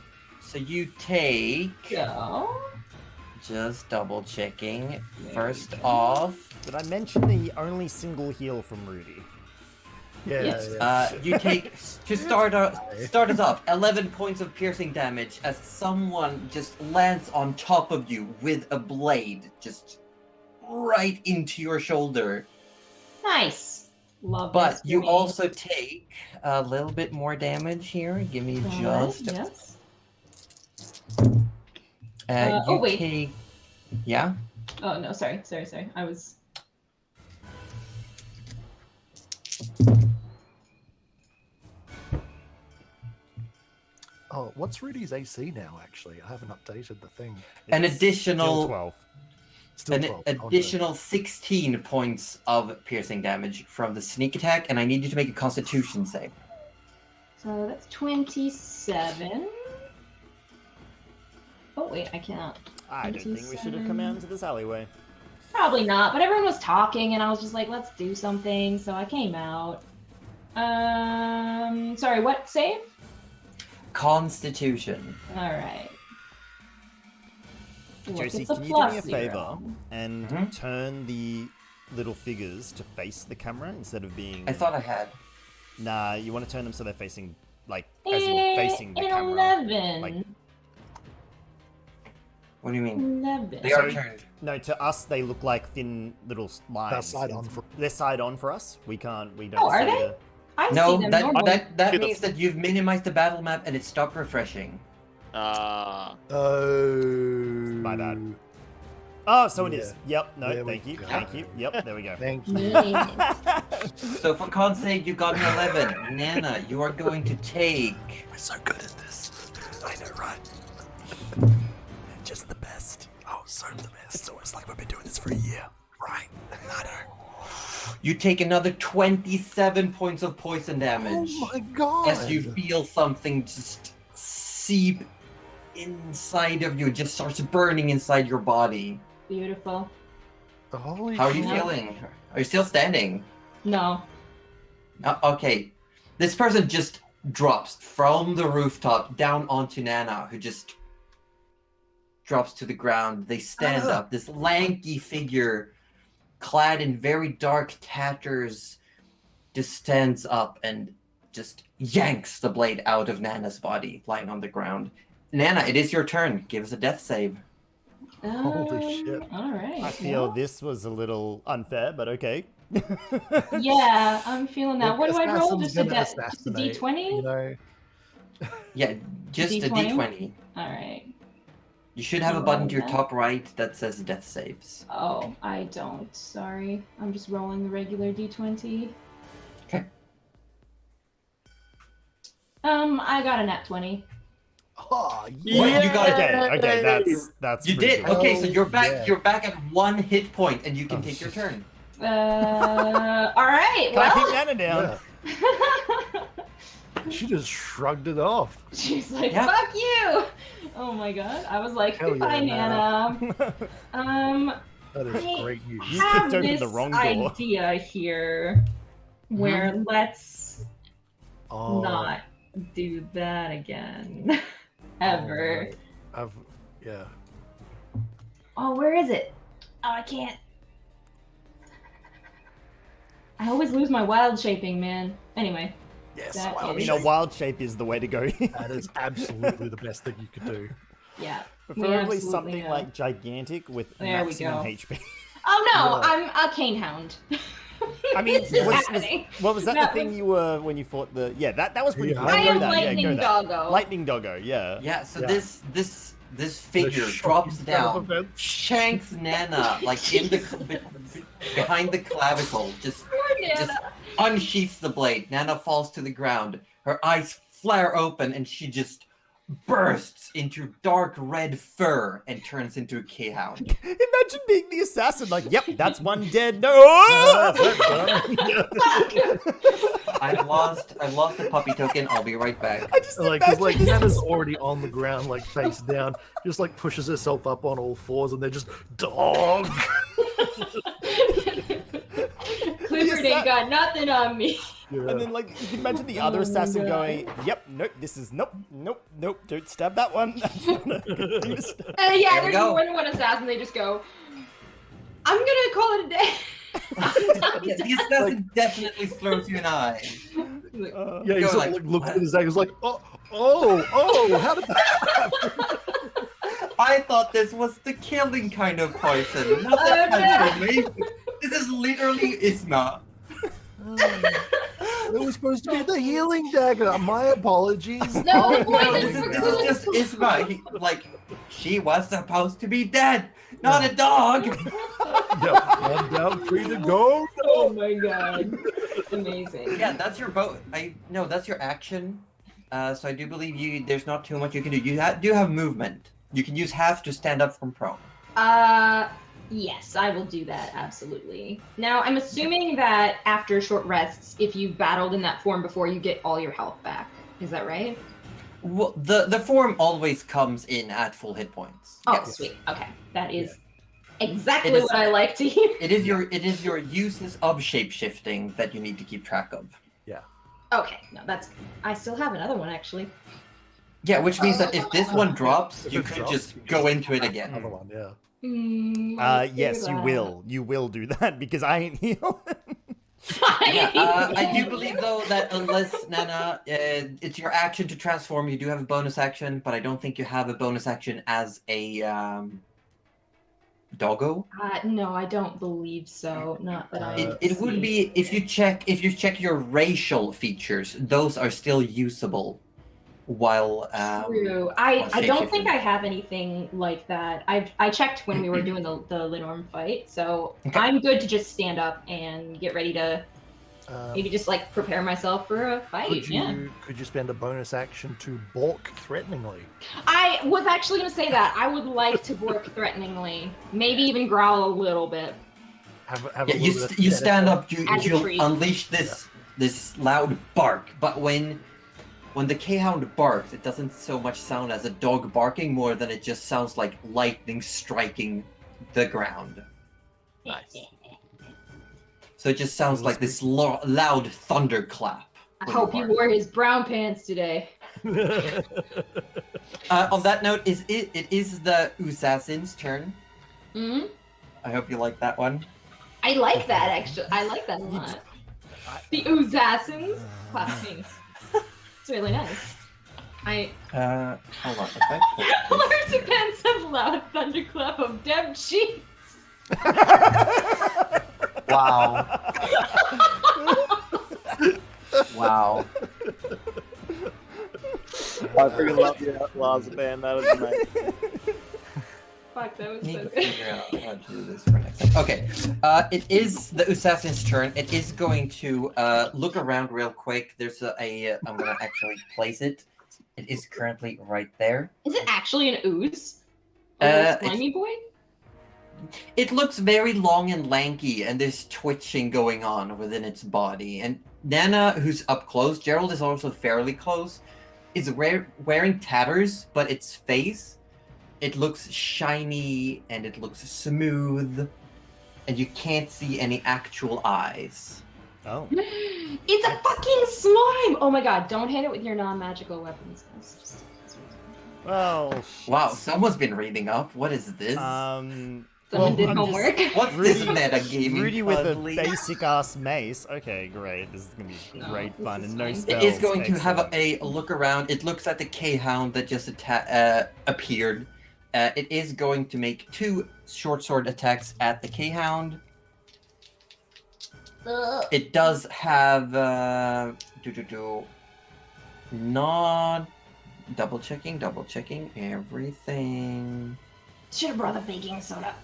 So you take Go. just double checking. First off, Did I mention the only single heal from Rudy? Yeah, Yes. yeah. you take to start us off 11 points of piercing damage as someone just lands on top of you with a blade just right into your shoulder. Nice. Love But this you for me. also take a little bit more damage here. Give me just Yes. you oh, wait. take yeah. Oh no, sorry. I was. Oh, what's Rudy's AC now? Actually, I haven't updated the thing. An It's additional- still 12. Still An 12. Oh, no. additional 16 points of piercing damage from the sneak attack, and I need you to make a Constitution save. So that's 27. Oh wait, I cannot. I don't think we should have come out into this alleyway. Probably not, but everyone was talking, and I was just like, let's do something, so I came out. Sorry, what save? Constitution. All right. Look, Josie, it's a can you do me a plus favor 0. and Mhm. turn the little figures to face the camera instead of being... I thought I had. Nah, you want to turn them so they're facing, like, as you're facing the An camera. 11. like- What do you mean? 11. They are So- turned. No, to us they look like thin little lines. They're side on for- They're side on for us. We don't Oh, are see they? the- I No, see them that normally. that Get the- means that you've minimized the battle map and it stopped refreshing. Oh. My bad. Oh, so it is. Yep, no, There we thank you, go. thank you. Yep, there we go. Thank you. Yes. So for con's sake, you got an 11. Nana, you are going to take. We're so good at this. I know, right? Just the best. Oh, so the best. It's almost like we've been doing this for a year, right? I know. You take another 27 points of poison damage. Oh my god! As you feel something just seep inside of you, it just starts burning inside your body. Beautiful. Holy How are you shit. feeling? Are you still standing? No. Okay. This person just drops from the rooftop down onto Nana, who just drops to the ground. They stand up. This lanky figure, clad in very dark tatters, just stands up and just yanks the blade out of Nana's body, lying on the ground. Nana, it is your turn. Give us a death save. Holy shit. All right. I feel this was a little unfair, but okay. Yeah, I'm feeling that. What do I roll? Assassin's Just a, gonna just a assassinate, D20? You know? Yeah, just a D20? D20. All right. You should have a button to your top right that says death saves. Oh, I don't. Sorry. I'm just rolling the regular D20. Okay. I got a nat 20. Oh, What? You got it. Okay, that's You pretty did. good. Okay, so you're back. yeah. You're back at 1 hit point, and you can Oh, take your shit. turn. All right. Can I keep Well, Nana down? Yeah. She just shrugged it off. She's like, Yeah. fuck you! Oh my god. I was like, Hell goodbye, yeah, Nana. That is I great use. You have kicked open this the wrong door. idea here where let's Oh, not do that again. Ever. Yeah. Oh, where is it? Oh, I can't. I always lose my wild shaping, man. Anyway. Yes. That Wow. I mean, a wild shape is the way to go. That is absolutely the best thing you could do. Yeah. Preferably absolutely something are. like gigantic with There we maximum go. HP. Oh no, Yeah. I'm a cane hound. I mean, This is was happening. that That the thing was- you were when you fought the? Yeah, that was pretty Yeah. cool. I Go am that, lightning go that. doggo. Lightning doggo, yeah. Yeah, so Yeah. this figure The drops shocking down, event. shanks Nana like in the behind the clavicle, just Poor Nana. unsheaths the blade. Nana falls to the ground. Her eyes flare open, and she just bursts into dark red fur and turns into a K-hound. Imagine being the assassin. Like, yep, that's one dead. No. I've lost the puppy token. I'll be right back. I just Like, cause like imagine this- Nana's already on the ground, like face down, just like pushes herself up on all fours, and they're just dog. Clifford ain't got nothing on me. Yeah. And then, like, you can imagine the other Oh my assassin God. going, "Yep, nope, this is nope, don't stab that one." That's not a good thing to stab. Yeah, There we there's go. more than one assassin. They just go, I'm gonna call it a day. Yeah, the assassin definitely throws you an eye. Like, Yeah, he's Go like, like, looks at his egg, he's like, oh, how did that happen? I thought this was the killing kind of poison. Not the Oh, no. transformation. This is literally Isma. It was supposed to be the healing dagger. My apologies. No, the No, poison this is just Isma. She was supposed to be dead, not a dog. Yep, 1 down, 3 to go. Oh my god. Amazing. Yeah, that's your boat. No, that's your action. So I do believe there's not too much you can do. You do have movement. You can use half to stand up from prone. Yes, I will do that, absolutely. Now, I'm assuming that after short rests, if you battled in that form before, you get all your health back. Is that right? Well, the form always comes in at full hit points. Oh, Yes. sweet. Okay. That is exactly It is- what I like to hear. It is your uses of shapeshifting that you need to keep track of. Okay, no, that's... I still have another one, actually. Yeah, which means that if this one drops, If you it could drops, just you go into it Another again. one, yeah. Let's do Yes, you that. will. You will do that because I ain't healed. Yeah, I do believe though that unless Nana, it's your action to transform. You do have a bonus action, but I don't think you have a bonus action as a doggo. No, I don't believe so. Not that I. It would see. be if you check your racial features, those are still usable. While True. I don't shapeshifting. think I have anything like that. I checked when we were doing the Linorm fight, so Okay. I'm good to just stand up and get ready to maybe just like prepare myself for a fight. Could you spend a bonus action to balk threateningly? I was actually going to say that. I would like to work threateningly, maybe even growl a little bit. Have Yeah, a you little bit you of stand up, As a you'll treat. unleash this loud bark. But when the K-hound barks, it doesn't so much sound as a dog barking, more than it just sounds like lightning striking the ground. Nice. So it just sounds like this loud thunderclap. I when hope you bark. wore his brown pants today. On that note, it is the assassin's turn. Hmm. I hope you like that one. I like that actually. I like that a lot. The Uzassins. Clapping. It's really nice. Hold on. If I Allergic pensive loud thunderclap of Deb cheeks. Wow. Wow. I freaking love the Outlaws band. That was amazing. Fuck, that was Need so to good. figure out how to do this for next time. Okay. It is the assassin's turn. It is going to look around real quick. There's I'm gonna actually place it. It is currently right there. Is it actually an ooze? A Uh, little slimy boy? It looks very long and lanky, and there's twitching going on within its body. And Nana, who's up close, Gerald is also fairly close, is wearing tatters, but its face, it looks shiny and it looks smooth, and you can't see any actual eyes. Oh. It's a fucking slime! Oh my god, don't hit it with your non-magical weapons. Well, shit. Wow, someone's been reading up. What is this? Someone well, did I'm just- homework. What's Rudy- this metagaming? Rudy with Fuddly? a basic ass mace. Okay, great. This is gonna be No, great this fun is and no fine. spells. It is going to have Excellent. a look around. It looks at the K-Hound that just appeared. It is going to make 2 short sword attacks at the K-Hound. It does have not double checking everything. Should have brought a baking soda.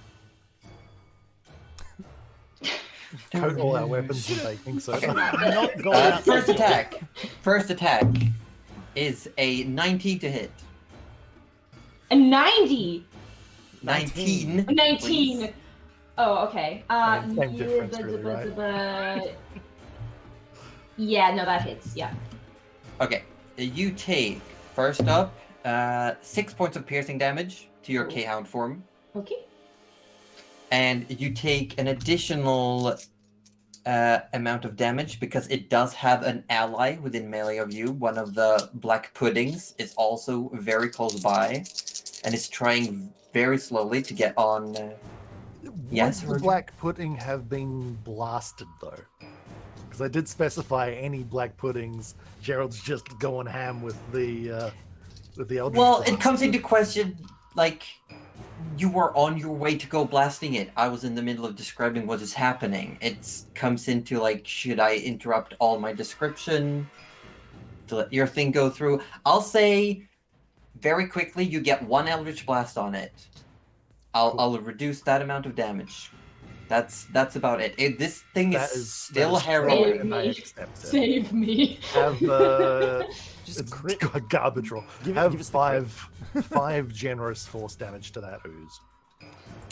Coat all our weapons in baking soda. Okay. Not going out First there. attack. First attack is a 19 to hit. A 90! 19. 19! please. Oh, okay. Same difference, really, right? Yeah, no, that hits. Yeah. Okay, you take first up 6 points of piercing damage to your K-Hound form, Okay. and you take an additional amount of damage because it does have an ally within melee of you. One of the black puddings is also very close by, and is trying very slowly to get on. Yes, Would the Roger? black pudding have been blasted though? Because I did specify any black puddings. Gerald's just going ham with the Eldritch Well, it Blast. comes into question, like, you were on your way to go blasting it. I was in the middle of describing what is happening. It comes into, like, should I interrupt all my description to let your thing go through? I'll say, very quickly, you get 1 Eldritch Blast on it. I'll reduce that amount of damage. That's about it. This thing That is is still that is harrowing. strong, and I accept it. Save me. Have Just it's crit. garbage roll. Give Have us the crit. five generous force damage to that ooze.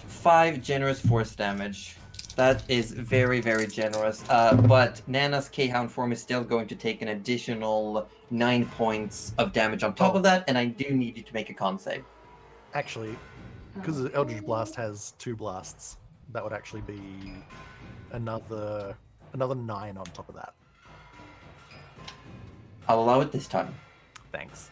5 generous force damage. That is very, very generous. But Nana's K-Hound form is still going to take an additional 9 points of damage on top of that, and I do need you to make a con save. Actually, because the Eldritch Blast has 2 blasts, that would actually be another 9 on top of that. I'll allow it this time. Thanks.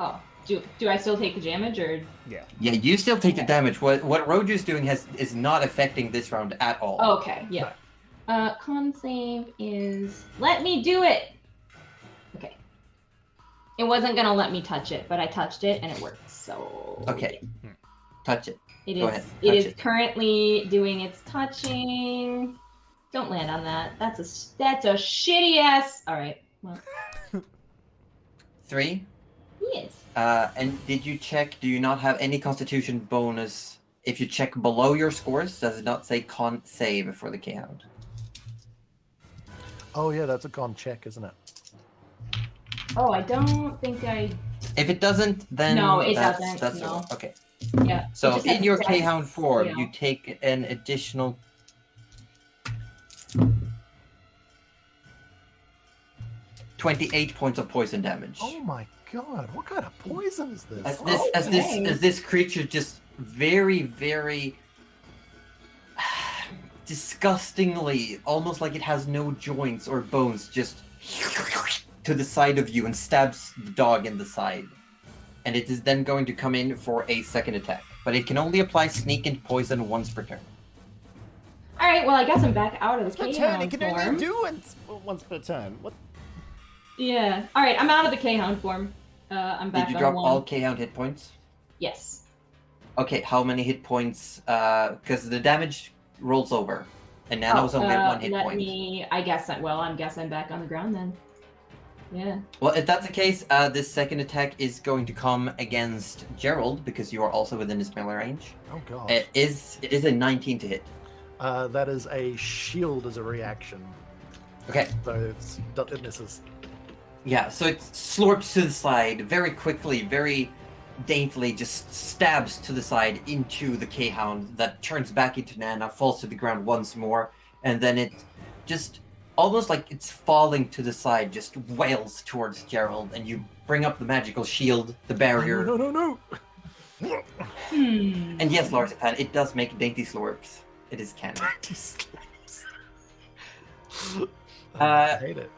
Oh, do I still take the damage or? Yeah. Yeah, you still take the damage. What Roger's doing is not affecting this round at all. Okay, yeah. Con save is. Let me do it. Okay. It wasn't gonna let me touch it, but I touched it and it worked. So. Okay. Touch it. It Go is. ahead, It touch is it. currently doing its touching. Don't land on that. That's a shitty ass. All right. Well, 3. yes. And did you check? Do you not have any Constitution bonus? If you check below your scores, does it not say con save for the K-Hound? Oh yeah, that's a con check, isn't it? Oh, I don't think I. If it doesn't, then No, it that's, doesn't, That's no. okay. Yeah. it So just in has your dex, K-Hound form, yeah. you take an additional 28 points of poison damage. Oh my god, what kind of poison is this? As this creature just very, very disgustingly, almost like it has no joints or bones, just to the side of you and stabs the dog in the side. And it is then going to come in for a second attack. But it can only apply sneak and poison once per turn. All right. Well, I guess I'm back out of the Per turn. K-Hound It can form. only do it once per turn. What? Yeah. All right. I'm out of the K-Hound form. I'm back Did you on drop 1. all K-Hound hit points? Yes. Okay, how many hit points? Because the damage rolls over. And Nano's only at 1 hit let point. me. I guess. I guess I'm back on the ground then. Yeah. Well, if that's the case, this second attack is going to come against Gerald because you are also within his melee range. Oh god. It is a 19 to hit. That is a shield as a reaction, Okay, so it misses. yeah, so it slurps to the side very quickly, very daintily, just stabs to the side into the K-Hound that turns back into Nana, falls to the ground once more, and then it just almost like it's falling to the side, just wails towards Gerald, and you bring up the magical shield, the barrier. No. And yes, Larzapan, it does make dainty slurps. It is canon. I hate it.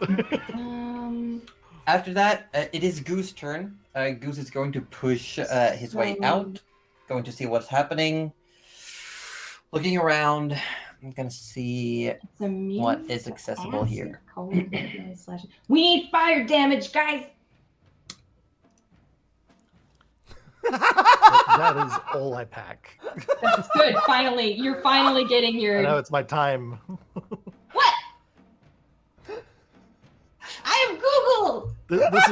After that, it is Goose's turn. Goose is going to push his way out, going to see what's happening. Looking around, I'm gonna see what is accessible here. We need fire damage, guys. That is all I pack. That's good. Finally, you're finally getting I your. know it's my time. What? I have Googled. This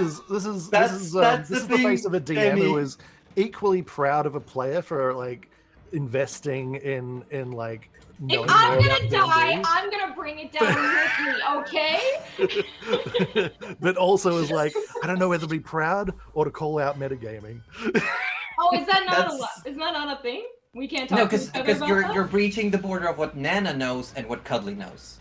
is the face of a DM Demi. who is equally proud of a player for like investing in like. If knowing I'm more gonna about die, D&D. I'm gonna bring it down with me, okay? But also is like, I don't know whether to be proud or to call out metagaming. Oh, is that not That's- is that not a thing? We can't talk No, to each other because about you're that? breaching the border of what Nana knows and what Cuddly knows.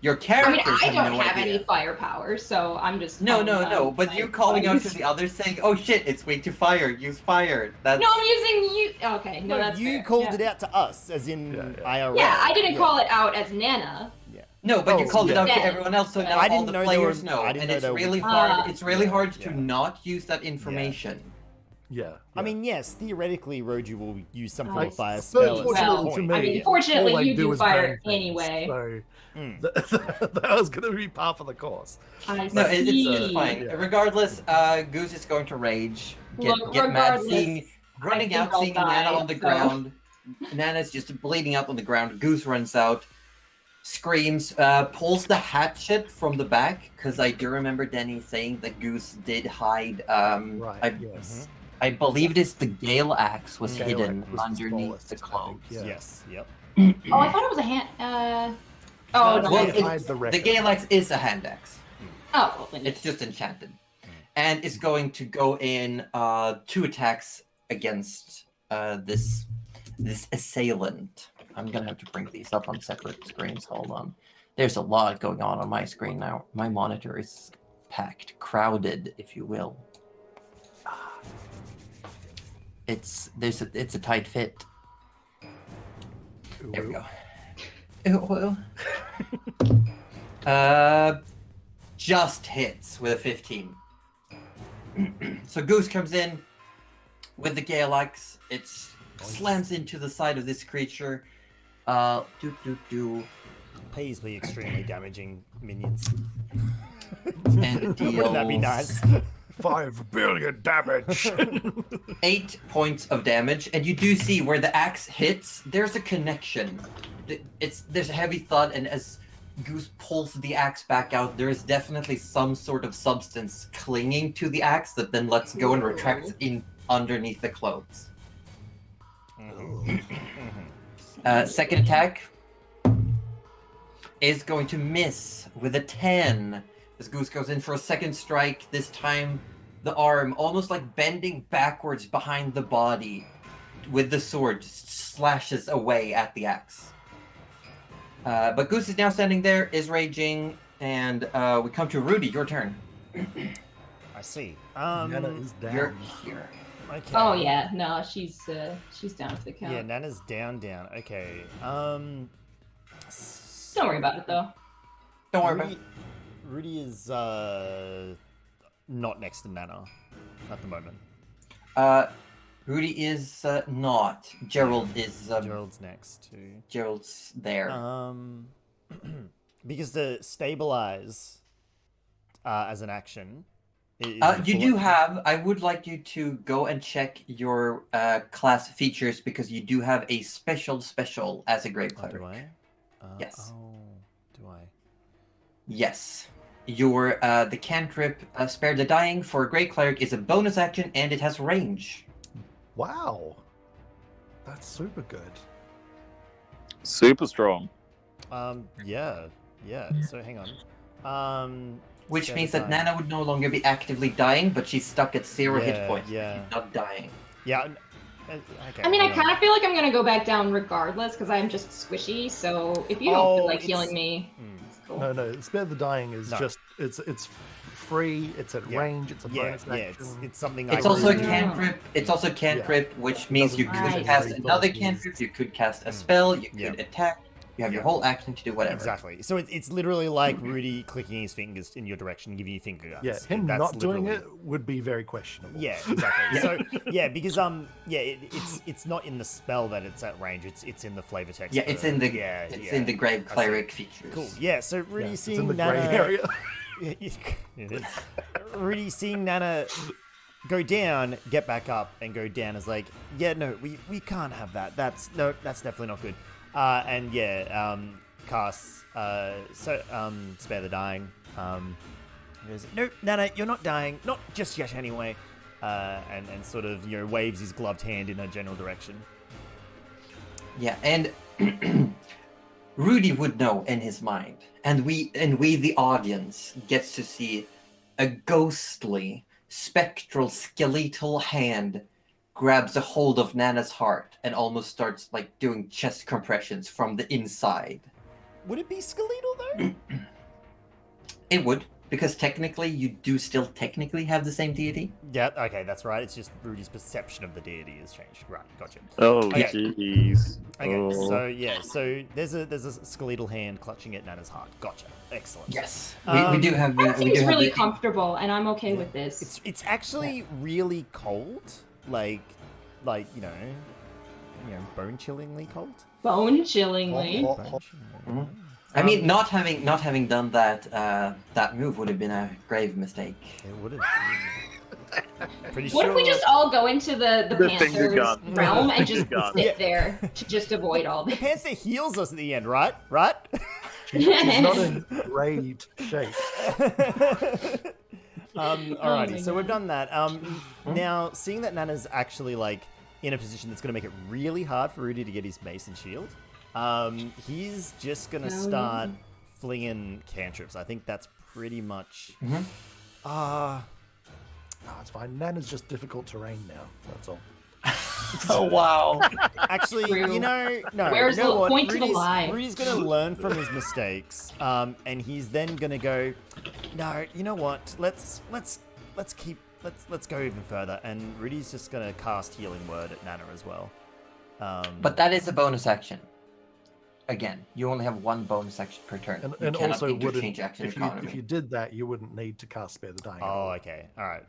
Your I mean, characters I don't no have idea. any firepower, so I'm just. No, calling out but my you calling out to buddies. the others saying, "Oh shit, it's way to fire. Use fire." That's No, I'm using you. Okay, no, that's you fair. called yeah. it out to us, as in IRL. Yeah, I didn't call it out as Nana. no, but you Oh, called it yeah. out to Yeah. everyone else, so now I all didn't the know they were- players know, I didn't and know it's they were- really hard. It's really Yeah, hard yeah. to not use that information. Yeah. I mean, yes, theoretically, Roju will use some form I of fire But spell at Well, some fortunately point. to me, I mean, Yeah. fortunately, all I you do is fire bang things, anyway. So Mm. that was going to be part of the course. I No, it's see. fine. Yeah. Regardless, Goose is going to rage, Look, get mad, regardless, seeing, running think out, I'll seeing die, Nana on the so- ground. Nana's just bleeding out on the ground. Goose runs out, screams, pulls the hatchet from the back, because I do remember Denny saying that Goose did hide. Right. Yes. I believe it is the Gale Axe was Gale hidden Axe was the underneath smallest, the I think, clothes. yeah. Yes, yep. Oh, I thought it was a hand. Oh, No, no. Well, They hide the the record. Gale Axe is a hand axe. Oh, well, then It's just enchanted. And it's going to go in 2 attacks against this assailant. I'm gonna have to bring these up on separate screens. Hold on. There's a lot going on my screen now. My monitor is packed, crowded, if you will. It's a tight fit. There we go. Just hits with a 15. So Goose comes in with the Gale Axe. It slams into the side of this creature. Please be extremely damaging minions. And deals Wouldn't that be nice? 5 billion damage. 8 points of damage, and you do see where the axe hits. There's a connection. There's a heavy thud, and as Goose pulls the axe back out, there is definitely some sort of substance clinging to the axe that then lets go and retracts in underneath the clothes. Second attack is going to miss with a 10. As Goose goes in for a second strike, this time the arm almost like bending backwards behind the body with the sword just slashes away at the axe. But Goose is now standing there, is raging, and we come to Rudy, your turn. I see. Nana is down. You're here. Okay. Oh yeah, no, she's down for the count. Yeah, Nana's down. Okay. Don't worry about it though. Don't worry about it. Rudy is not next to Nana at the moment. Rudy is not. Gerald is. Gerald's next too. Gerald's there. Because the stabilize as an action. You do have. I would like you to go and check your class features because you do have a special as a Grave Cleric. Do I? Yes. Oh, do I? Yes. Your the cantrip Spare the Dying for a Grave Cleric is a bonus action and it has range. Wow. That's super good. Super strong. Yeah. So hang on. Which Spare means the that Dying. Nana would no longer be actively dying, but she's stuck at 0 hit Yeah, points. yeah. She's not dying. Yeah. Okay. I mean, I hang on. kind of feel like I'm gonna go back down regardless because I'm just squishy. So if you don't feel like it's- healing me, Hmm. it's cool. No. Spare the Dying is No. just it's free. It's at Yeah. range. It's a bonus Yeah, action. it's something. It's I also a really do. cantrip. It's also a cantrip, which means you could Right. cast Right. another Right. cantrip. You could cast a spell. You could Yeah. attack. You have your Yeah. whole action to do whatever. Exactly. So it's literally like Rudy clicking his fingers in your direction, giving you finger guns. Yeah, him That's not doing literally- it would be very questionable. Yeah, exactly. So yeah, because it's not in the spell that it's at range. It's in the flavor text. Yeah, it's in the it's in the Grave I see. Cleric features. Cool. Yeah. So Yeah, Rudy it's seeing in the Nana. grey area. It is. Rudy seeing Nana go down, get back up, and go down is like, yeah, no, we can't have that. That's definitely not good. And yeah, casts Spare the Dying. He goes, no, Nana, you're not dying, not just yet anyway. And sort of waves his gloved hand in a general direction. Yeah, and Rudy would know in his mind, and we the audience gets to see a ghostly, spectral, skeletal hand grabs a hold of Nana's heart and almost starts like doing chest compressions from the inside. Would it be skeletal though? It would, because technically you do still technically have the same deity. Yeah. Okay, that's right. It's just Rudy's perception of the deity has changed. Right. Gotcha. Oh, Okay. jeez. Okay, Oh. so yeah, so there's a skeletal hand clutching at Nana's heart. Gotcha. Excellent. Yes, we do have. That we seems do have really the- comfortable, and I'm okay with this. It's actually really cold, like bone chillingly cold. Bone chillingly. Bone chillingly. I mean, not having done that move would have been a grave mistake. It would have. Pretty What sure. if we just all go into the The finger Panther's gun. realm and The just finger gun. sit there to just avoid all The this? Panther heals us at the end, right? Right. She's not in great shape. Alrighty, my so we've God. done that. Now, seeing that Nana's actually in a position that's going to make it really hard for Rudy to get his mace and shield, he's just going to Oh, start flinging cantrips. I think that's pretty much. It's fine. Nana's just difficult terrain now. That's all. Oh wow! Actually, True. no. Where's you know the what? point to the lie? Rudy's going to learn from his mistakes, and he's then going to go. No, you know what? Let's go even further. And Rudy's just going to cast Healing Word at Nana as well. But that is a bonus action. Again, you only have one bonus action per turn. You And cannot also, interchange wouldn't action if economy. you did that, you wouldn't need to cast Spare the Dying. at Oh, all. okay. All right.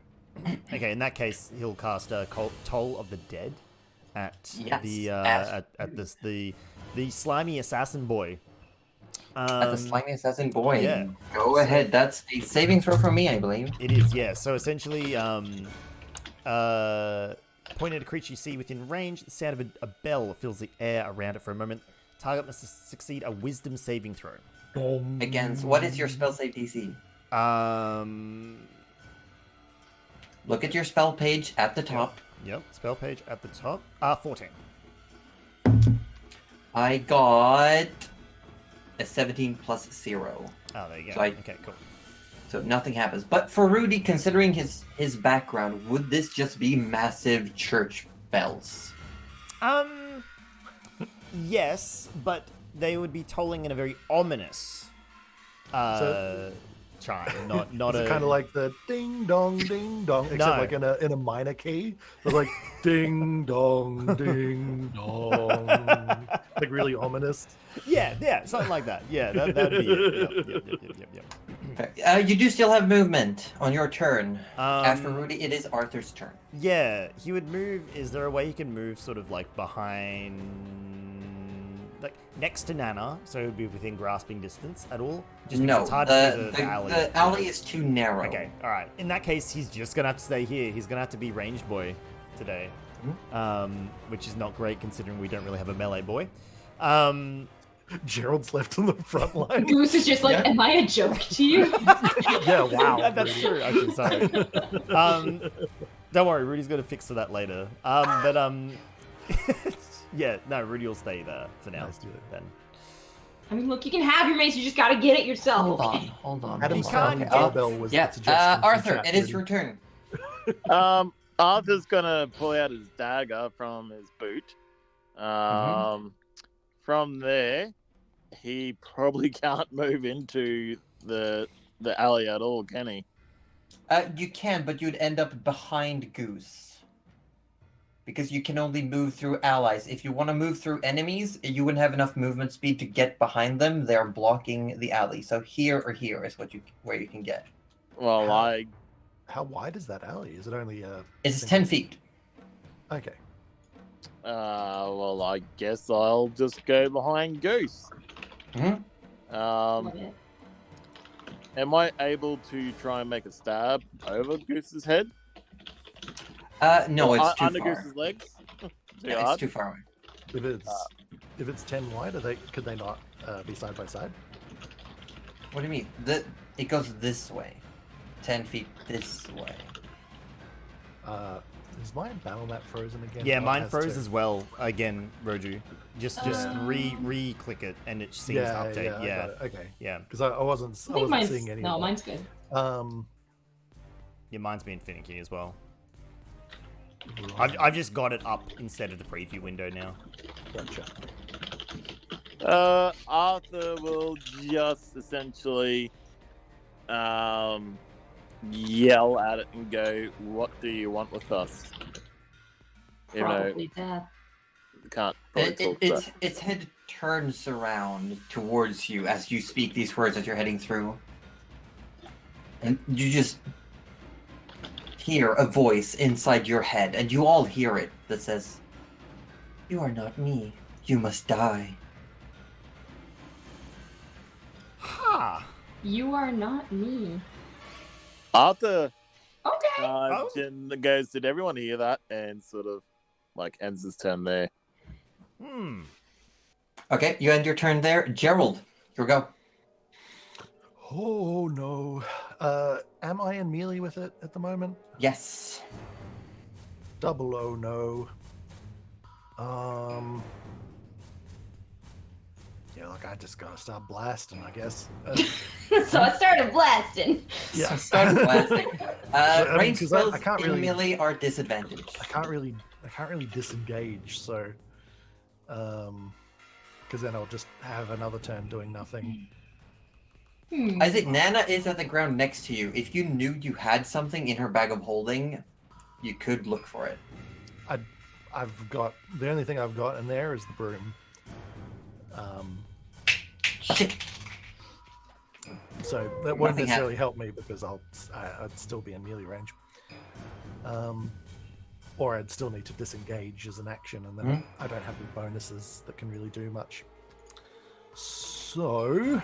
Okay, in that case, he'll cast Toll of the Dead at Yes, the at- at this the slimy assassin boy. At the slimy assassin boy. yeah. Go ahead. That's a saving throw from me, I believe. It is, yeah. So essentially, point at a creature you see within range. The sound of a bell fills the air around it for a moment. Target must succeed a Wisdom saving throw. Against what is your spell save DC? Look at your spell page at the top. Yep. Spell page at the top. 14. I got a 17 plus 0. Oh, there you go. So Okay, cool. So nothing happens. But for Rudy, considering his background, would this just be massive church bells? Yes, but they would be tolling in a very ominous chime, not Is a it kind of like the ding dong, except No. like in a minor key? It's like ding dong, like really ominous. yeah, something like that. Yeah, that'd be it. Yep. Okay. You do still have movement on your turn. After Um, Rudy, it is Arthur's turn. Yeah, he would move. Is there a way he can move sort of like behind, like next to Nana, so it would be within grasping distance at all? Just because No, it's hard to see the alley. the alley is too narrow. Okay, all right. In that case, he's just gonna have to stay here. He's gonna have to be ranged boy today, which is not great considering we don't really have a melee boy. Gerald's left on the front line. Goose is just like, am I a joke to you? Yeah, wow. Yeah, that's true. Actually, sorry. Don't worry, Rudy's gonna fix that later. Yeah, no, Rudy will stay there for now. Nice, dude. Then. I mean, look, you can have your mace, you just gotta get it yourself. Hold on. Adam's He found can't the get- doorbell was Yeah, the suggestion. from Arthur, chat, it is Rudy. your turn. Arthur's gonna pull out his dagger from his boot. From there, he probably can't move into the alley at all, can he? You can, but you'd end up behind Goose. Because you can only move through allies. If you want to move through enemies, you wouldn't have enough movement speed to get behind them. They're blocking the alley. So here or here is where you can get. Well, How wide is that alley? Is it only It's 10 feet. Okay. well, I guess I'll just go behind Goose. Mm-hmm. Am I able to try and make a stab over Goose's head? No, it's too under far. Goose's legs? No, it's too far away. If it's 10 wide, could they not be side by side? What do you mean? It goes this way. 10 feet this way. Is my battle map frozen again? Yeah, Oh, it mine has froze to. as well again, Roju. Just re-click it and it seems to update. I Yeah. got it. Okay. Yeah. Because I wasn't seeing any. No, mine's good. Yeah, mine's been finicky as well. Right. I've just got it up instead of the preview window now. Gotcha. Arthur will just essentially yell at it and go, "What do you want with us?" You know, Probably death. can't probably talk that. Its head turns around towards you as you speak these words as you're heading through. And you just hear a voice inside your head, and you all hear it, that says, "You are not me. You must die." Ha! You are not me. Arthur Okay. goes, "Did everyone hear that?" And sort of like ends his turn there. Okay, you end your turn there. Gerald, here we go. Oh no. Am I in melee with it at the moment? Yes. Double oh no. Yeah, look, I just gotta start blasting, I guess. So I started blasting. Yeah. Start blasting. I mean, Range 'cause spells I can't in really- melee are disadvantaged. I can't really disengage, so because then I'll just have another turn doing nothing. Isaac, Nana is at the ground next to you. If you knew you had something in her bag of holding, you could look for it. I've got the only thing I've got in there is the broom. Shit. So that won't Nothing necessarily help me because I'd still be in melee range. Or I'd still need to disengage as an action, and then I don't have any bonuses that can really do much. So,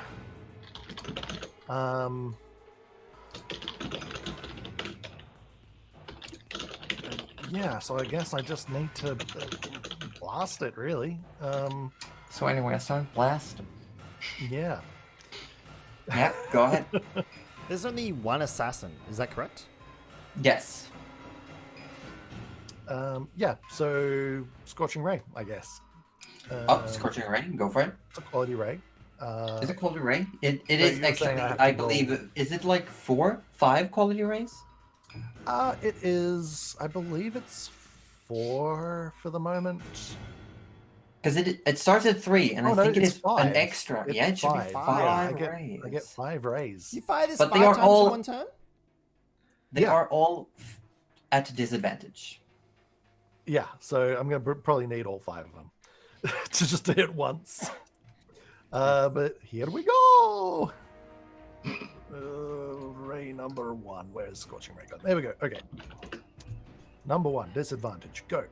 yeah. So I guess I just need to blast it, really. So anyway, I start blast. Yeah. Yeah, go ahead. There's only one assassin, is that correct? Yes. Yeah. So Scorching Ray, I guess. Scorching Ray, go for it. It's a quality ray. Is it quality ray? It so is you're actually, saying I have I to roll- believe, is it like 5 quality rays? It is. I believe it's 4 for the moment. Because it starts at 3, and Oh, I no, think it it's is 5. an extra. It's Yeah, it should be 5. 5 Yeah, rays. I get 5 rays. You fire this But 5 they are times all- in one turn? They Yeah. are all at disadvantage. Yeah, so I'm gonna probably need all 5 of them to just hit once. But here we go. Ray number 1. Where's Scorching Ray? There we go. Okay. Number 1, disadvantage. Go.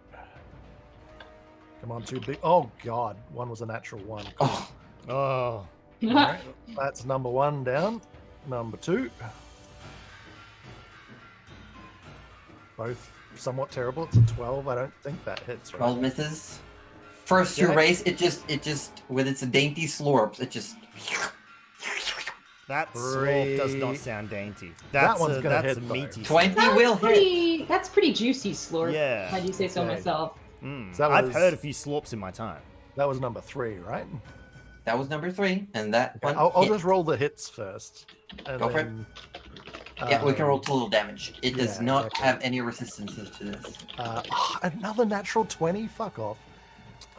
Come on, 2 big. Oh God, 1 was a natural 1. Oh, Oh. All right, that's number 1 down. Number 2. Both somewhat terrible. It's a 12. I don't think that hits. 12 Right? misses. First 2 Yeah. rays, it just, with its dainty slurps, it just. That slurp does not Three. sound dainty. That That's one's a, gonna that's hit, a though. meaty 20 slurp. will hit. That's pretty juicy slurp. Yeah. How do you say so Okay. myself? Mm. So that I've was- heard a few slurps in my time. That was number 3, right? That was number 3, and that Okay, one. I'll hit. just roll the hits first. And Go for it. then, Yeah, we can roll total damage. It does yeah, not exactly. have any resistances to this. Another natural 20? Fuck off.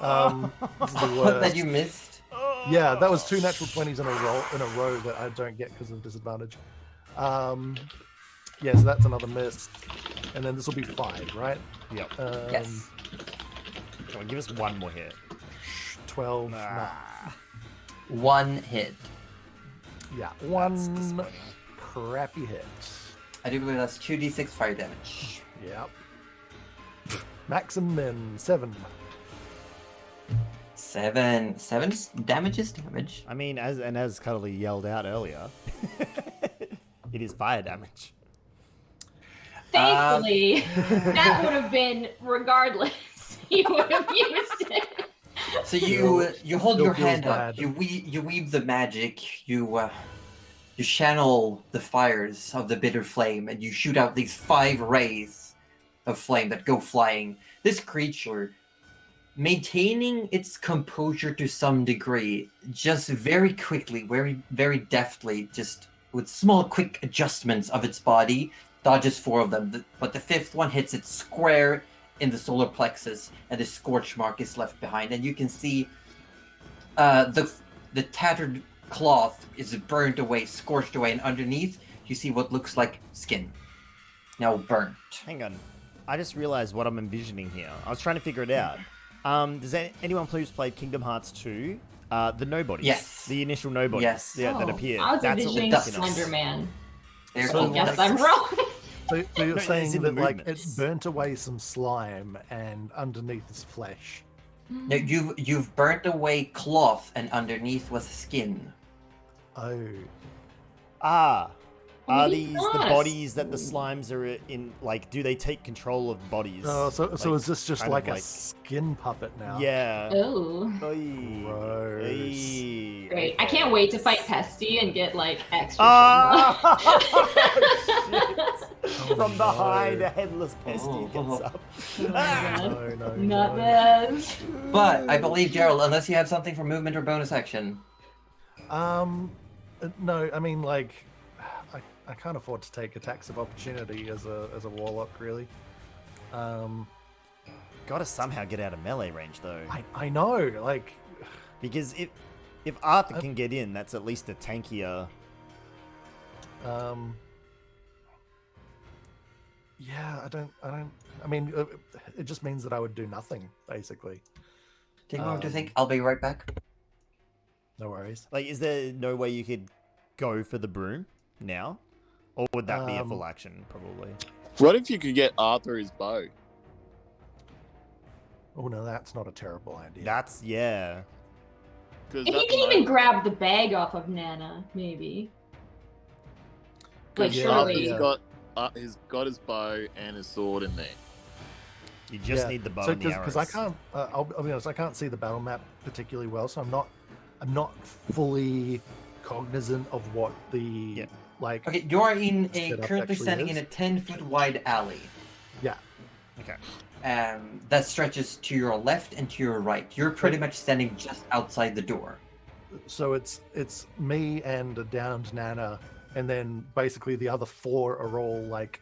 This is the worst. That you missed. Yeah, that was 2 natural 20s in a row that I don't get because of disadvantage. Yeah, so that's another miss. And then this will be 5, right? Yep. Yes. Come on, give us one more hit. 12. Ah, 1 hit. Yeah, that's 1 disappointing. crappy hit. I do believe that's 2d6 fire damage. Yep. Max and min, 7. 7 damage is damage. I mean, as Cuddly yelled out earlier, it is fire damage. Thankfully, that would have been regardless. He would have used it. So you hold still your feels hand up. bad. You weave the magic. You channel the fires of the bitter flame, and you shoot out these 5 rays of flame that go flying. This creature, maintaining its composure to some degree, just very quickly, very deftly, just with small, quick adjustments of its body, dodges 4 of them. But the 5th one hits it square in the solar plexus, and the scorch mark is left behind. And you can see the tattered cloth is burnt away, scorched away, and underneath you see what looks like skin, now burnt. Hang on. I just realized what I'm envisioning here. I was trying to figure it out. Does anyone please play Kingdom Hearts 2? The nobodies. Yes. The initial nobodies. Yes. Yeah, that Oh, appear. I was That's what we're envisioning does. thinking of. Slender Man. There So, you Yes, go. I'm wrong. So you're No, it's saying in the that like it movements. burnt away some slime and underneath is flesh. No, you've burnt away cloth, and underneath was skin. Oh. Ah. Are He's these the nice. bodies that the slimes are in? Like, do they take control of bodies? Oh, so Like, is this just kind of like a like- skin puppet now? Yeah. Oh, Oy. Gross. Oy. great. I can't wait to fight Pesty and get like extra Ah! Oh, From behind, no. a headless pesty Oh. gets up. trauma. Ah! Oh my God. No, no, Not no. this. But I believe, Gerald, unless you have something for movement or bonus action. No, I mean like I can't afford to take attacks of opportunity as a warlock really. Gotta somehow get out of melee range though, I know, like because if Arthur can get in, that's at least a tankier. yeah, I mean it just means that I would do nothing basically. Take a moment to Um, think. I'll be right back. No worries. Like, is there no way you could go for the broom now, or would that be a Um, full action probably? What if you could get Arthur his bow? Oh no, that's not a terrible idea. That's yeah. Because If you can even grab the bag off of Nana, maybe. Like, Yeah, surely. Arthur's yeah. he's got his bow and his sword in there. You just Yeah. need the bow So and the arrows. because I can't, I'll be honest, I can't see the battle map particularly well, so I'm not fully cognizant of what the Yeah. like. Okay, you are in a Setup currently actually standing is. in a 10-foot wide alley. Yeah. Okay. That stretches to your left and to your right. You're pretty much standing just outside the door. So it's me and a downed Nana, and then basically the other 4 are all like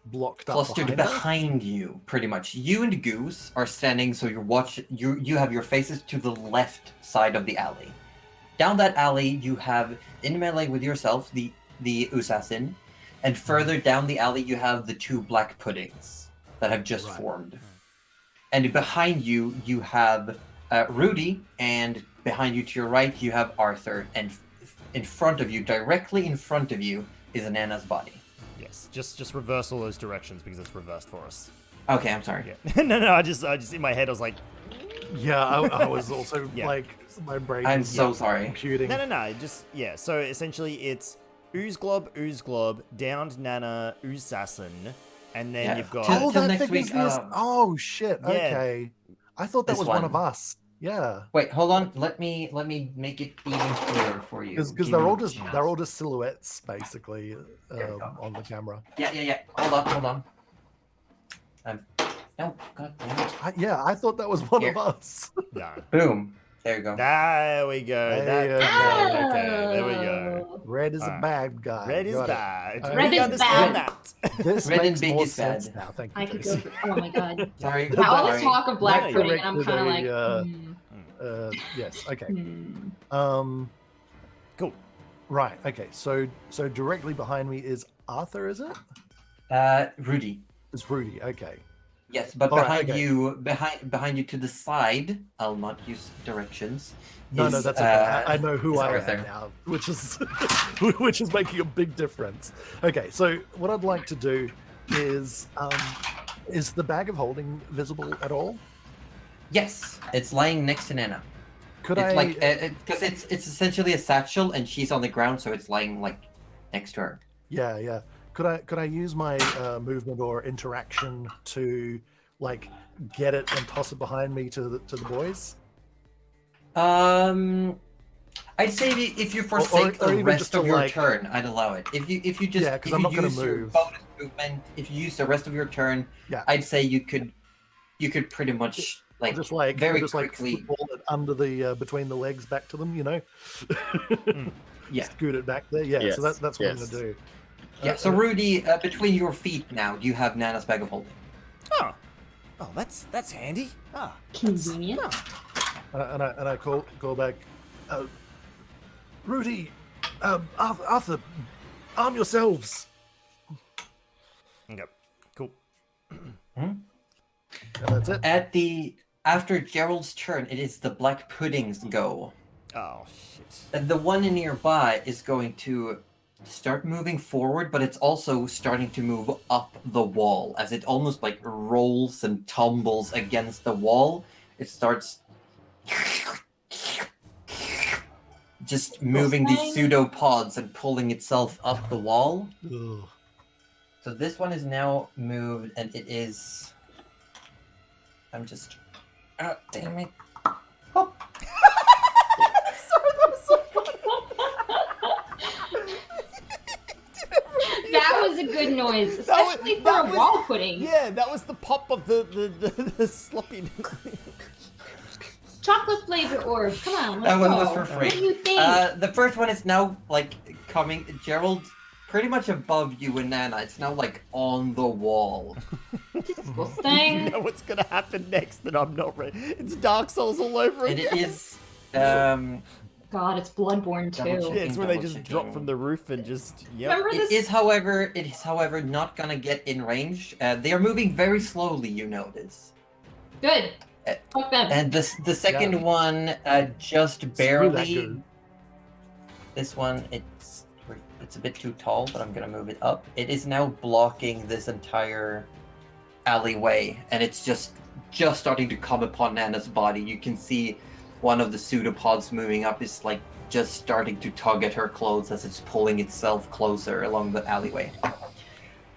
blocked up Clustered behind us. behind you, pretty much. You and Goose are standing, so you have your faces to the left side of the alley. Down that alley, you have in melee with yourself the assassin, and further down the alley you have the 2 black puddings that have just Right. formed. And behind you, you have Rudy, and behind you to your right, you have Arthur, and in front of you, directly in front of you, is Anana's body. Yes. Just reverse all those directions because it's reversed for us. Okay, I'm sorry. Yeah. no. I just in my head I was like, Yeah, I was also Yeah. like my brain. I'm was so not sorry. computing. no. Just yeah. So essentially, it's Ooze Glob, downed Nana, Assassin, and then Yeah. you've got. Till- Oh, till that next figures week, this. um, Shit. yeah. Okay. I thought that This was one one. of us. Yeah. Wait, hold on. Let me make it even clearer for you. Because Give they're me all a just chance. silhouettes basically There we go. on the camera. Yeah. Hold on. No, god damn it. I thought that was one Here. of us. No. Boom. There you go. There we go. Hey, Okay, there we go. Red is a Alright. bad guy. Red is Got it. bad. Red we is understand bad. that. This Red and makes big more is sense bad. now. Thank you, I could Jason. go. Oh my god. Sorry. Yeah, all sorry. this talk of black No, pudding, and I'm corrected kind of a, like, Yes. Okay. Hmm. Cool. Right. Okay. So directly behind me is Arthur. Is it? Rudy. It's Rudy. Okay. Yes, but All right, behind you to the side, I'll not use directions. No, is, that's okay. I know who is I Arthur. am now, which is which is making a big difference. Okay, so what I'd like to do is the bag of holding visible at all? Yes, it's lying next to Nana. Could It's I? like because it's essentially a satchel, and she's on the ground, so it's lying like next to her. Yeah. Could I use my movement or interaction to like get it and toss it behind me to the boys? I'd say if you forsake or the even rest just of to, your like- turn, I'd allow it. If you just Yeah, 'cause if I'm you not gonna use your move. bonus movement, if you use the rest of your turn, Yeah. I'd say you could pretty much I'll like just like very just like quickly. football it under the between the legs back to them, you know. Yeah. Scoot it back there. Yeah. So Yes, that's what I'm yes. gonna do. Yeah, so Rudy, between your feet now, you have Nana's bag of holding. Oh, that's handy. Ah, Convenient. And I call back, Rudy, Arthur, arm yourselves. okay, cool. And that's it. After Gerald's turn, it is the Black Pudding's go. Oh shit. And the one nearby is going to start moving forward, but it's also starting to move up the wall as it almost like rolls and tumbles against the wall. It starts just moving these pseudopods and pulling itself up the wall. Ugh. So this one is now moved, and it is. I'm just. Oh, damn it. Oh. That was a good noise, That was- especially for that a was- wall pudding. Yeah, that was the pop of the sloppy. Chocolate flavor orb. Come on. That let's one was go. for free. What do you think? The first one is now like coming. Gerald, pretty much above you and Nana. It's now like on the wall. You Disgusting. know what's gonna happen next, and I'm not ready. It's Dark Souls all over And again. it is. God, it's Bloodborne Double too. check. Yeah, it's when they Double just checking. drop from the roof and just Remember It this? is, however, not gonna get in range. They are moving very slowly. You notice. Good. Uh, Fuck them. And the second Yeah. one, just Screw that barely. dude. This one, it's a bit too tall, but I'm gonna move it up. It is now blocking this entire alleyway, and it's just starting to come upon Nana's body. You can see one of the pseudopods moving up is like just starting to tug at her clothes as it's pulling itself closer along the alleyway.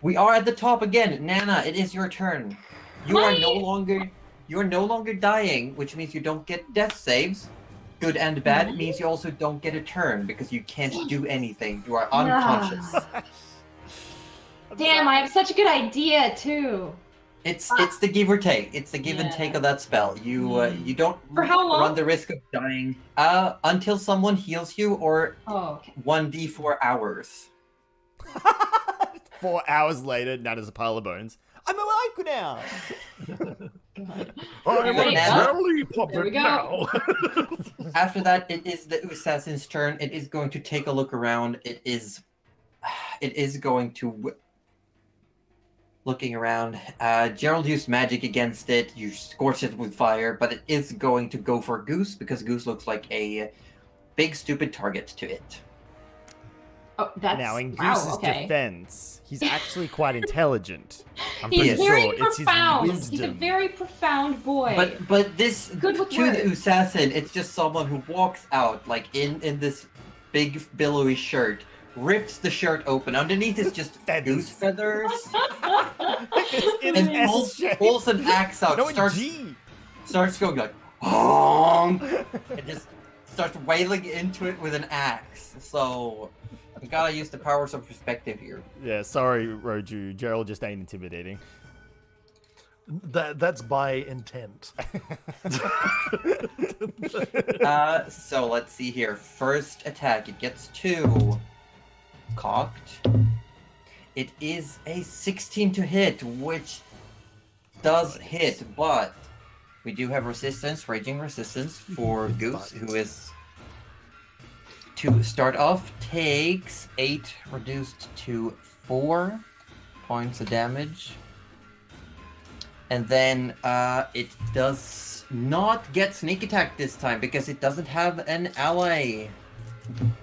We are at the top again. Nana, it is your turn. You are no longer dying, which means you don't get death saves. Good and bad. It means you also don't get a turn because you can't do anything. You are unconscious. Damn, I have such a good idea too. It's the give or take. It's the give and take of that spell. You don't For how long? run the risk of dying until someone heals you, or Oh, okay. 1d4 hours. 4 hours later, Nana's a pile of bones. I'm alive now. God. I'm Wait, a Nana? jelly There we puppet go. now. After that, it is the assassin's turn. It is going to take a look around. It is going to looking around. Gerald used magic against it. You scorched it with fire, but it is going to go for Goose because Goose looks like a big stupid target to it. Oh, that's Now, in wow, Goose's okay. defense, he's actually quite intelligent. I'm He's pretty very sure it's his profound. wisdom. He's a very profound boy. But this Good with to the words. assassin, it's just someone who walks out like in this big billowy shirt, rips the shirt open. Underneath is just Feathers. goose feathers, It's in and an pulls, S shape. pulls an axe out, No, in starts G. going like, "Honk," and just starts wailing into it with an axe. So you gotta use the powers of perspective here. Yeah, sorry, Roju. Gerald just ain't intimidating. That's by intent. So let's see here. First attack, it gets 2. Cocked. It is a 16 to hit, which does hit, but We do have resistance, raging resistance for Goose, who is to start off takes 8 reduced to 4 points of damage. And then it does not get sneak attack this time because it doesn't have an ally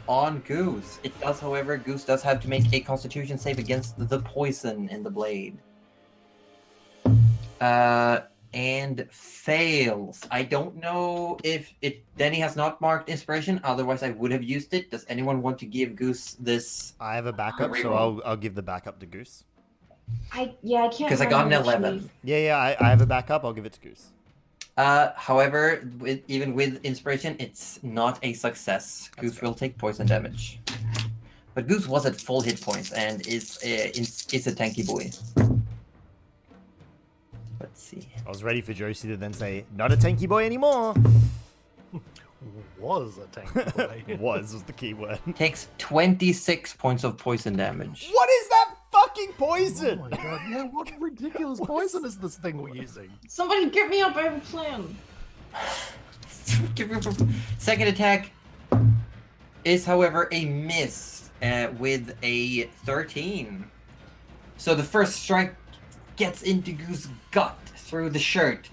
on Goose. It does, however, Goose does have to make a constitution save against the poison in the blade. And fails. I don't know if it... Denny has not marked inspiration, otherwise I would have used it. Does anyone want to give Goose this? I have a backup, so I'll give the backup to Goose. I can't. Because I got an 11. Yeah, I have a backup. I'll give it to Goose. However, even with inspiration, it's not a success. Goose will take poison damage. But Goose was at full hit points and is a tanky boy. Let's see. I was ready for Josie to then say, not a tanky boy anymore. Was a tanky boy. was the key word. Takes 26 points of poison damage. What is that fucking poison? Oh my god, yeah, what ridiculous poison is this thing we're using? Somebody get me up! I have a plan. Second attack is, however, a miss with a 13. So the first strike gets into Goose's gut through the shirt.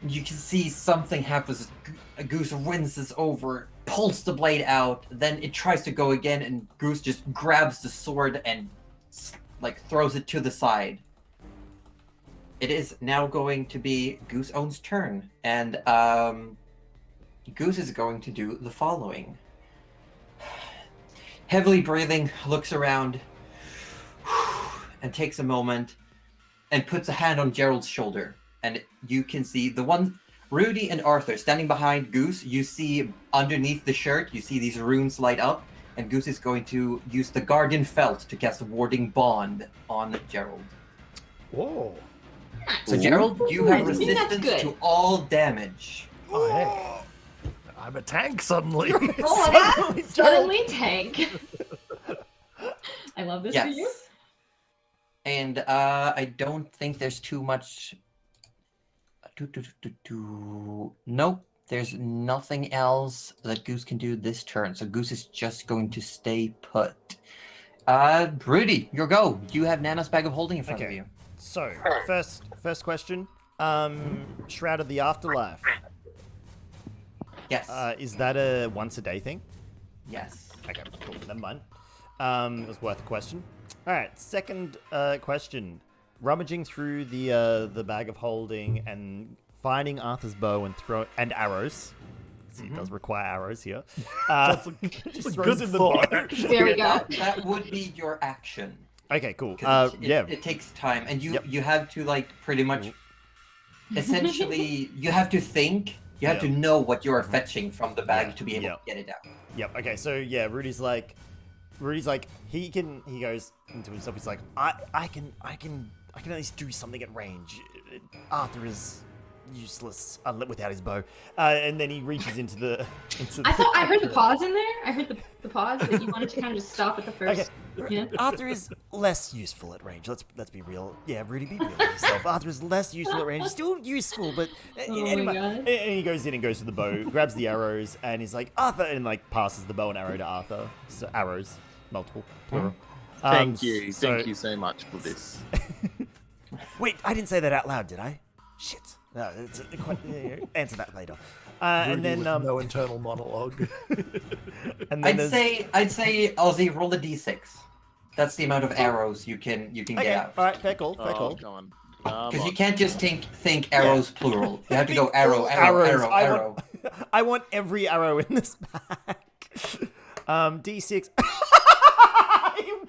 You can see something happens. Goose winces over, pulls the blade out, then it tries to go again, and Goose just grabs the sword and throws it to the side. It is now going to be Goose Own's turn, and Goose is going to do the following. Heavily breathing, looks around, and takes a moment, and puts a hand on Gerald's shoulder. And you can see the one, Rudy and Arthur standing behind Goose. You see underneath the shirt, you see these runes light up, and Goose is going to use the Guardian Felt to cast Warding Bond on Gerald. Whoa. So Gerald, you have I think that's resistance good. to all damage. Oh, heck. I'm a tank suddenly. Oh, that's suddenly tank. I love this for you. And I don't think there's too much. Nope, there's nothing else that Goose can do this turn. So Goose is just going to stay put. Rudy, your go. You have Nana's bag of holding in front of you. So, first question. Shroud of the Afterlife. Yes. Is that a once a day thing? Yes. Okay, cool. Never mind. It was worth a question. All right, second question. Rummaging through the bag of holding and finding Arthur's bow and arrows. See, it does require arrows here. Just throws in the bow. There we go. That would be your action. Okay, cool. 'Cause Yeah. It takes time, and you have to pretty much. Essentially, you have to think. You have to know what you are fetching from the bag to be able to get it out. Yep. Okay. So yeah, Rudy's like, he goes into himself. He's like, I can at least do something at range. Arthur is useless without his bow. And then he reaches into the. I thought I heard the pause in there. I heard the pause that you wanted to kind of just stop at the first. Okay. Yeah. Arthur is less useful at range. Let's be real. Yeah, Rudy, be real with yourself. Arthur is less useful at range. Still useful, but anyway. my God. And he goes in and goes to the bow, grabs the arrows, and he's like Arthur, and passes the bow and arrow to Arthur. So arrows, multiple, plural. Thank you so so much for this. Wait, I didn't say that out loud, did I? Shit. No, answer that later. And then with no internal monologue. and then I'd say Ozzy, roll a d6. That's the amount of arrows you can okay, get out. all right, fair call, fair call. Go on. Because you can't just think arrows plural. You have to go arrow. I want every arrow in this pack. D6.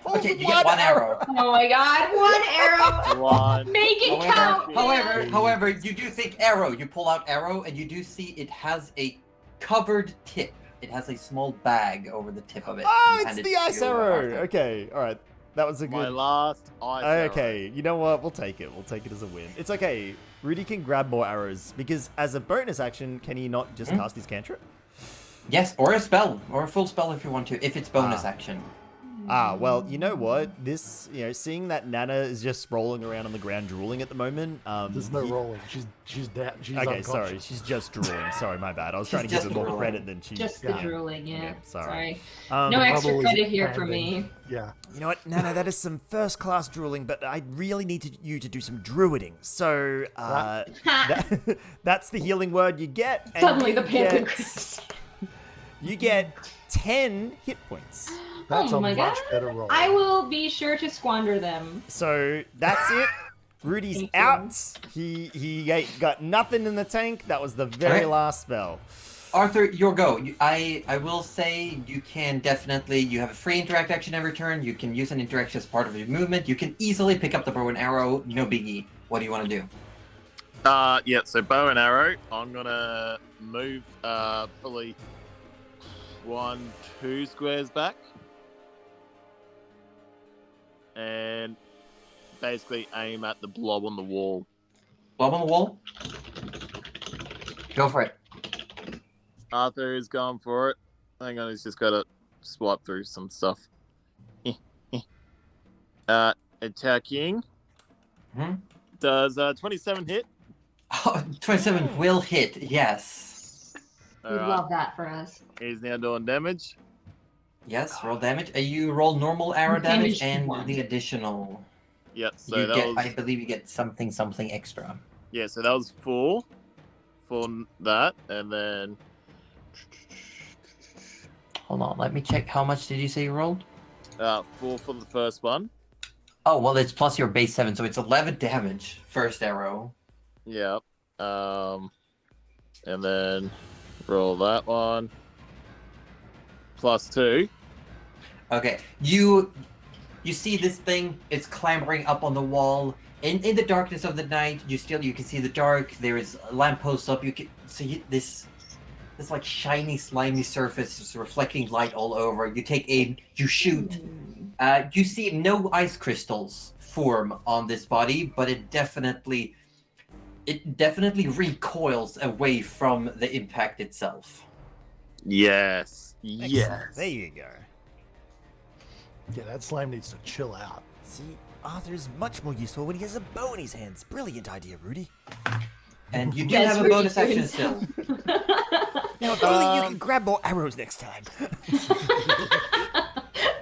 Okay, you get one arrow. Oh my God! One arrow. One. Make it count. However, you do think arrow. You pull out arrow, and you do see it has a covered tip. It has a small bag over the tip of it. Oh, You it's hand the it ice to arrow. Arthur. Okay, all right. That was a My good. last ice arrow. Okay, you know what? We'll take it. We'll take it as a win. It's okay. Rudy can grab more arrows because as a bonus action, can he not just cast his cantrip? Yes, or a spell, or a full spell if you want to, if it's bonus action. Well, you know what? This, seeing that Nana is just rolling around on the ground drooling at the moment. There's no rolling. She's dead. She's Okay, unconscious. sorry. She's just drooling. Sorry, my bad. I was trying to give her just more drooling. credit than she. Just the Yeah. drooling, yeah. Okay, sorry. Sorry. No extra Bubble is credit here for expanding. me. Yeah. You know what, Nana? That is some first-class drooling, but I really need you to do some druiding. So that's the healing word you get. And Suddenly you the panther get- creeps. You get 10 hit points. That's Oh a my much God. better roll. I will be sure to squander them. So that's it. Rudy's Thank you. out. He got nothing in the tank. That was the very Okay. last spell. Arthur, your go. I will say you can definitely, you have a free interact action every turn. You can use an interaction as part of your movement. You can easily pick up the bow and arrow. No biggie. What do you want to do? Yeah, so bow and arrow. I'm gonna move probably 1-2 squares back. And basically aim at the blob on the wall. Blob on the wall? Go for it. Arthur is going for it. Hang on, he's just got to swipe through some stuff. Attacking. Mhm. Does 27 hit? Oh, 27 will hit, yes. We Alright. love that for us. He's now doing damage. Yes, roll damage. You roll normal arrow damage Damage and one. the additional. Yep, so You that get, was... I believe you get something extra. Yeah, so that was 4 for that, and then... Hold on, let me check. How much did you say you rolled? 4 for the first one. Oh, well, it's plus your base 7, so it's 11 damage. First arrow. Yep. And then roll that one. Plus 2. Okay, you see this thing, it's clambering up on the wall. In the darkness of the night, you can see the dark. There is lampposts up. You can see this like shiny, slimy surface, just reflecting light all over. You take aim, you shoot. You see no ice crystals form on this body, but it definitely recoils away from the impact itself. Yes. Excellent. Yes. There you go. Yeah, that slime needs to chill out. See, Arthur's much more useful when he has a bow in his hands. Brilliant idea, Rudy. And you do Yes, have a Rudy, bonus action Rudy. still. Now, if only you can grab more arrows next time.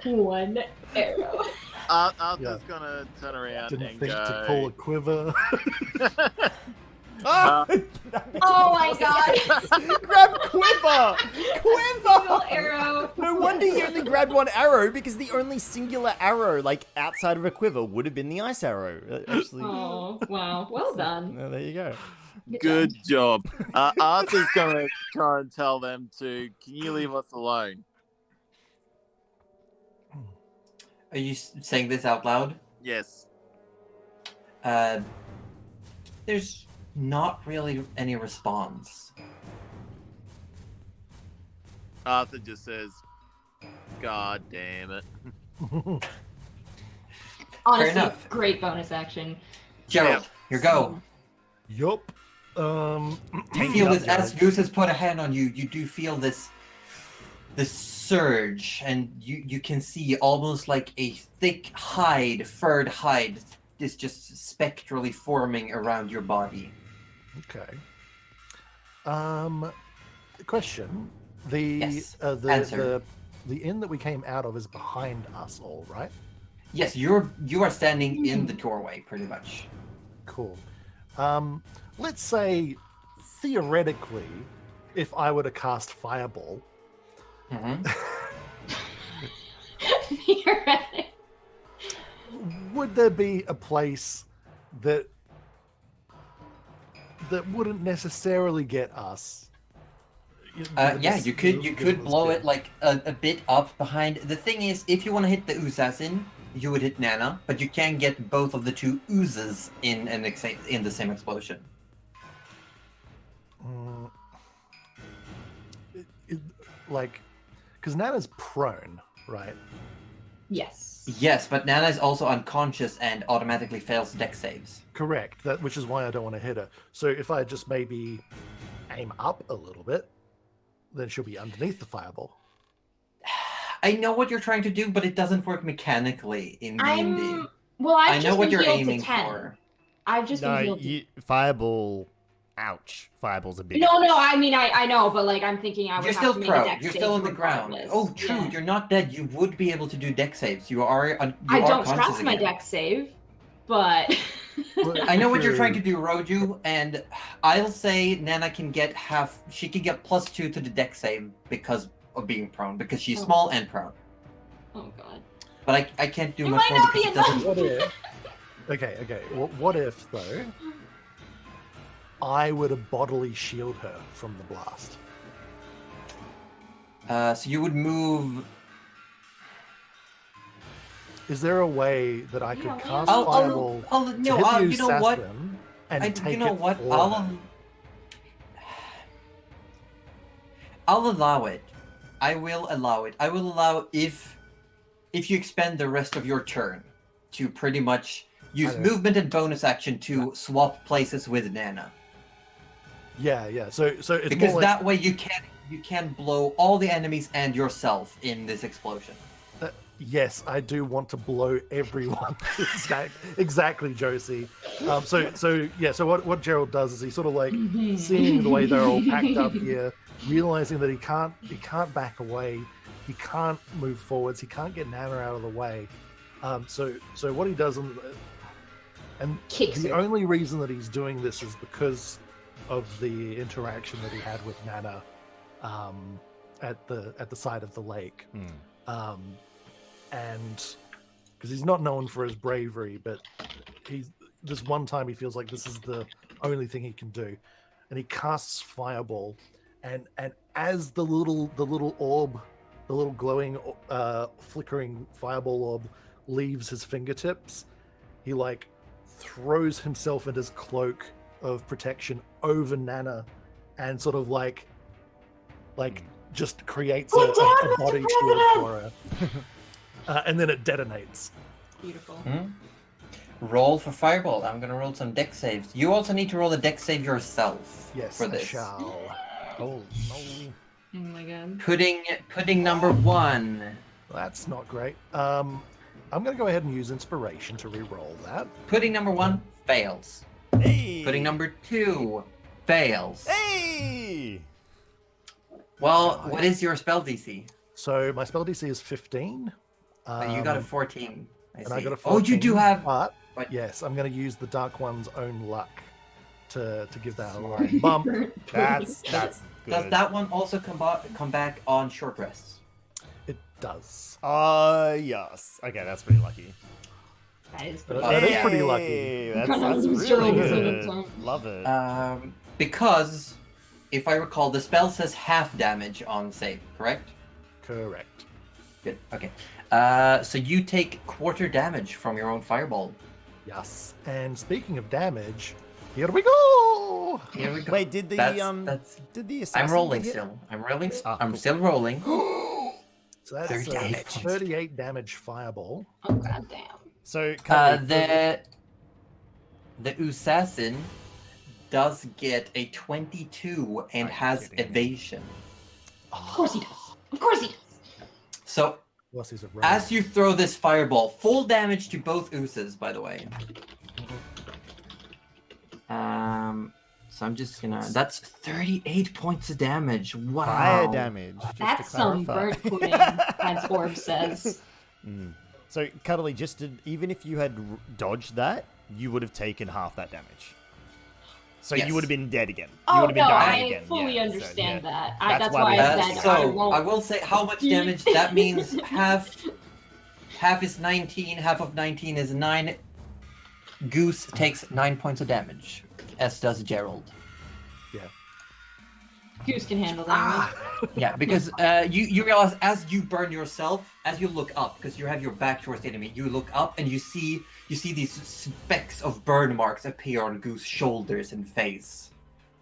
One arrow. Arthur's Yeah. gonna turn around Didn't and think go... to pull a quiver. Oh, Oh my god! grab quiver! Single Quiver! arrow. No wonder he only grabbed one arrow, because the only singular arrow, like, outside of a quiver would have been the ice arrow. Actually, Oh, wow. Well done. there you go. Good job. Arthur's gonna try and tell them to, can you leave us alone? Are you saying this out loud? Yes. There's not really any response. Arthur just says, God damn it. Honestly, enough. great bonus action. Gerald, your go. Yup. You Take feel it up, this as Gerald. Goose has put a hand on you. You do feel this surge, and you can see almost like a thick hide, furred hide, is just spectrally forming around your body. Okay. Question. Yes. Answer. The inn that we came out of is behind us all, right? Yes, you are standing in the doorway, pretty much. Cool. Let's say, theoretically, if I were to cast Fireball, Mm-hmm. You're right. would there be a place that wouldn't necessarily get us? Yeah, you could blow it like a bit up behind. The thing is, if you want to hit the assassin, you would hit Nana, but you can get both of the two oozes in the same explosion. Like, because Nana's prone, right? Yes. Yes, but Nana is also unconscious and automatically fails dex saves. Correct. Which is why I don't want to hit her. So if I just maybe aim up a little bit, then she'll be underneath the fireball. I know what you're trying to do, but it doesn't work mechanically in D&D. I've I know just what been you're healed aiming to 10. for. I've just been No, healed to... Fireball. Ouch. Fireball's a big. No, I mean, I know, but like, I'm thinking I would You're have still to make prone. a dex You're save still on the ground. regardless. Oh, true. Yeah. You're not dead. You would be able to do dex saves. You are. I don't conscious trust my again. dex save, but... I know what you're trying to do, Roju, and I'll say Nana can get she can get +2 to the dex save because of being prone, because she's small and prone. Oh god. But I can't do It much might more not because be it doesn't. What if? Okay. What if though? I were to bodily shield her from the blast. So you would move. Is there a way that I could Yeah, cast I'll fireball no. to hit the You know what? assassin and take You know it what? for her? I'll allow it. I will allow it. I will allow if you expend the rest of your turn to pretty much use Okay. movement and bonus action to swap places with Nana. Yeah. So it's Because more like, that way you can blow all the enemies and yourself in this explosion. yes, I do want to blow everyone. Exactly, Josie. So what Gerald does is he sort of like seeing the way they're all packed up here, realizing that he can't back away, he can't move forwards, he can't get Nana out of the way. So what he does, and Kicks the her. only reason that he's doing this is because of the interaction that he had with Nana at the side of the lake. And because he's not known for his bravery, but this one time he feels like this is the only thing he can do, and he casts fireball, and as the little orb, the little glowing flickering fireball orb leaves his fingertips, he like throws himself in his cloak of protection over Nana, and sort of like just creates a body shield for her. And then it detonates. Beautiful. Roll for fireball. I'm gonna roll some dex saves. You also need to roll a dex save yourself. Yes, for I this. shall. Oh no. Oh my god. Pudding number 1. That's not great. I'm gonna go ahead and use inspiration to re-roll that. Pudding number 1 fails. Hey. Pudding number 2 fails. Hey. Well, what is your spell DC? So my spell DC is 15. You got a 14. and I got a 14. Oh, you do have. But But- yes, I'm going to use the Dark One's own luck to give that a little bump. That's good. Does that one also come back on short rests? It does. Yes. Okay, that's pretty lucky. That is That is pretty lucky. Hey, That's It's really really good. Love it. Because, if I recall, the spell says half damage on save, correct? Correct. Good. Okay. So you take quarter damage from your own fireball. Yes. And speaking of damage, here we go. Here we go. Wait, did the That's- did the assassin I'm rolling get hit? still. I'm rolling. Ah, I'm cool. still rolling. So that's 38 a points. 38 damage fireball. Oh god damn. So The assassin does get a 22 and Are you has kidding me? evasion. Of course he does. Of course he does. So Plus he's a rogue. as you throw this fireball, full damage to both oozes, by the way. So I'm just gonna. That's 38 points of damage. Wow. fire damage. Just That's to some clarify. burnt pudding, as Orb says. So, Cuddly, even if you had dodged that, you would have taken half that damage. So Yes. you would have been dead again. You Oh would have been no, dying I again. fully Yeah, so, understand yeah. that. That's That's why why we- I said I So won't. I will say how much damage that means. Half is 19. Half of 19 is 9. Goose takes 9 points of damage, as does Gerald. Goose can handle damage. Yeah, because you realize as you burn yourself, as you look up, because you have your back towards the enemy, you look up and you see these specks of burn marks appear on Goose's shoulders and face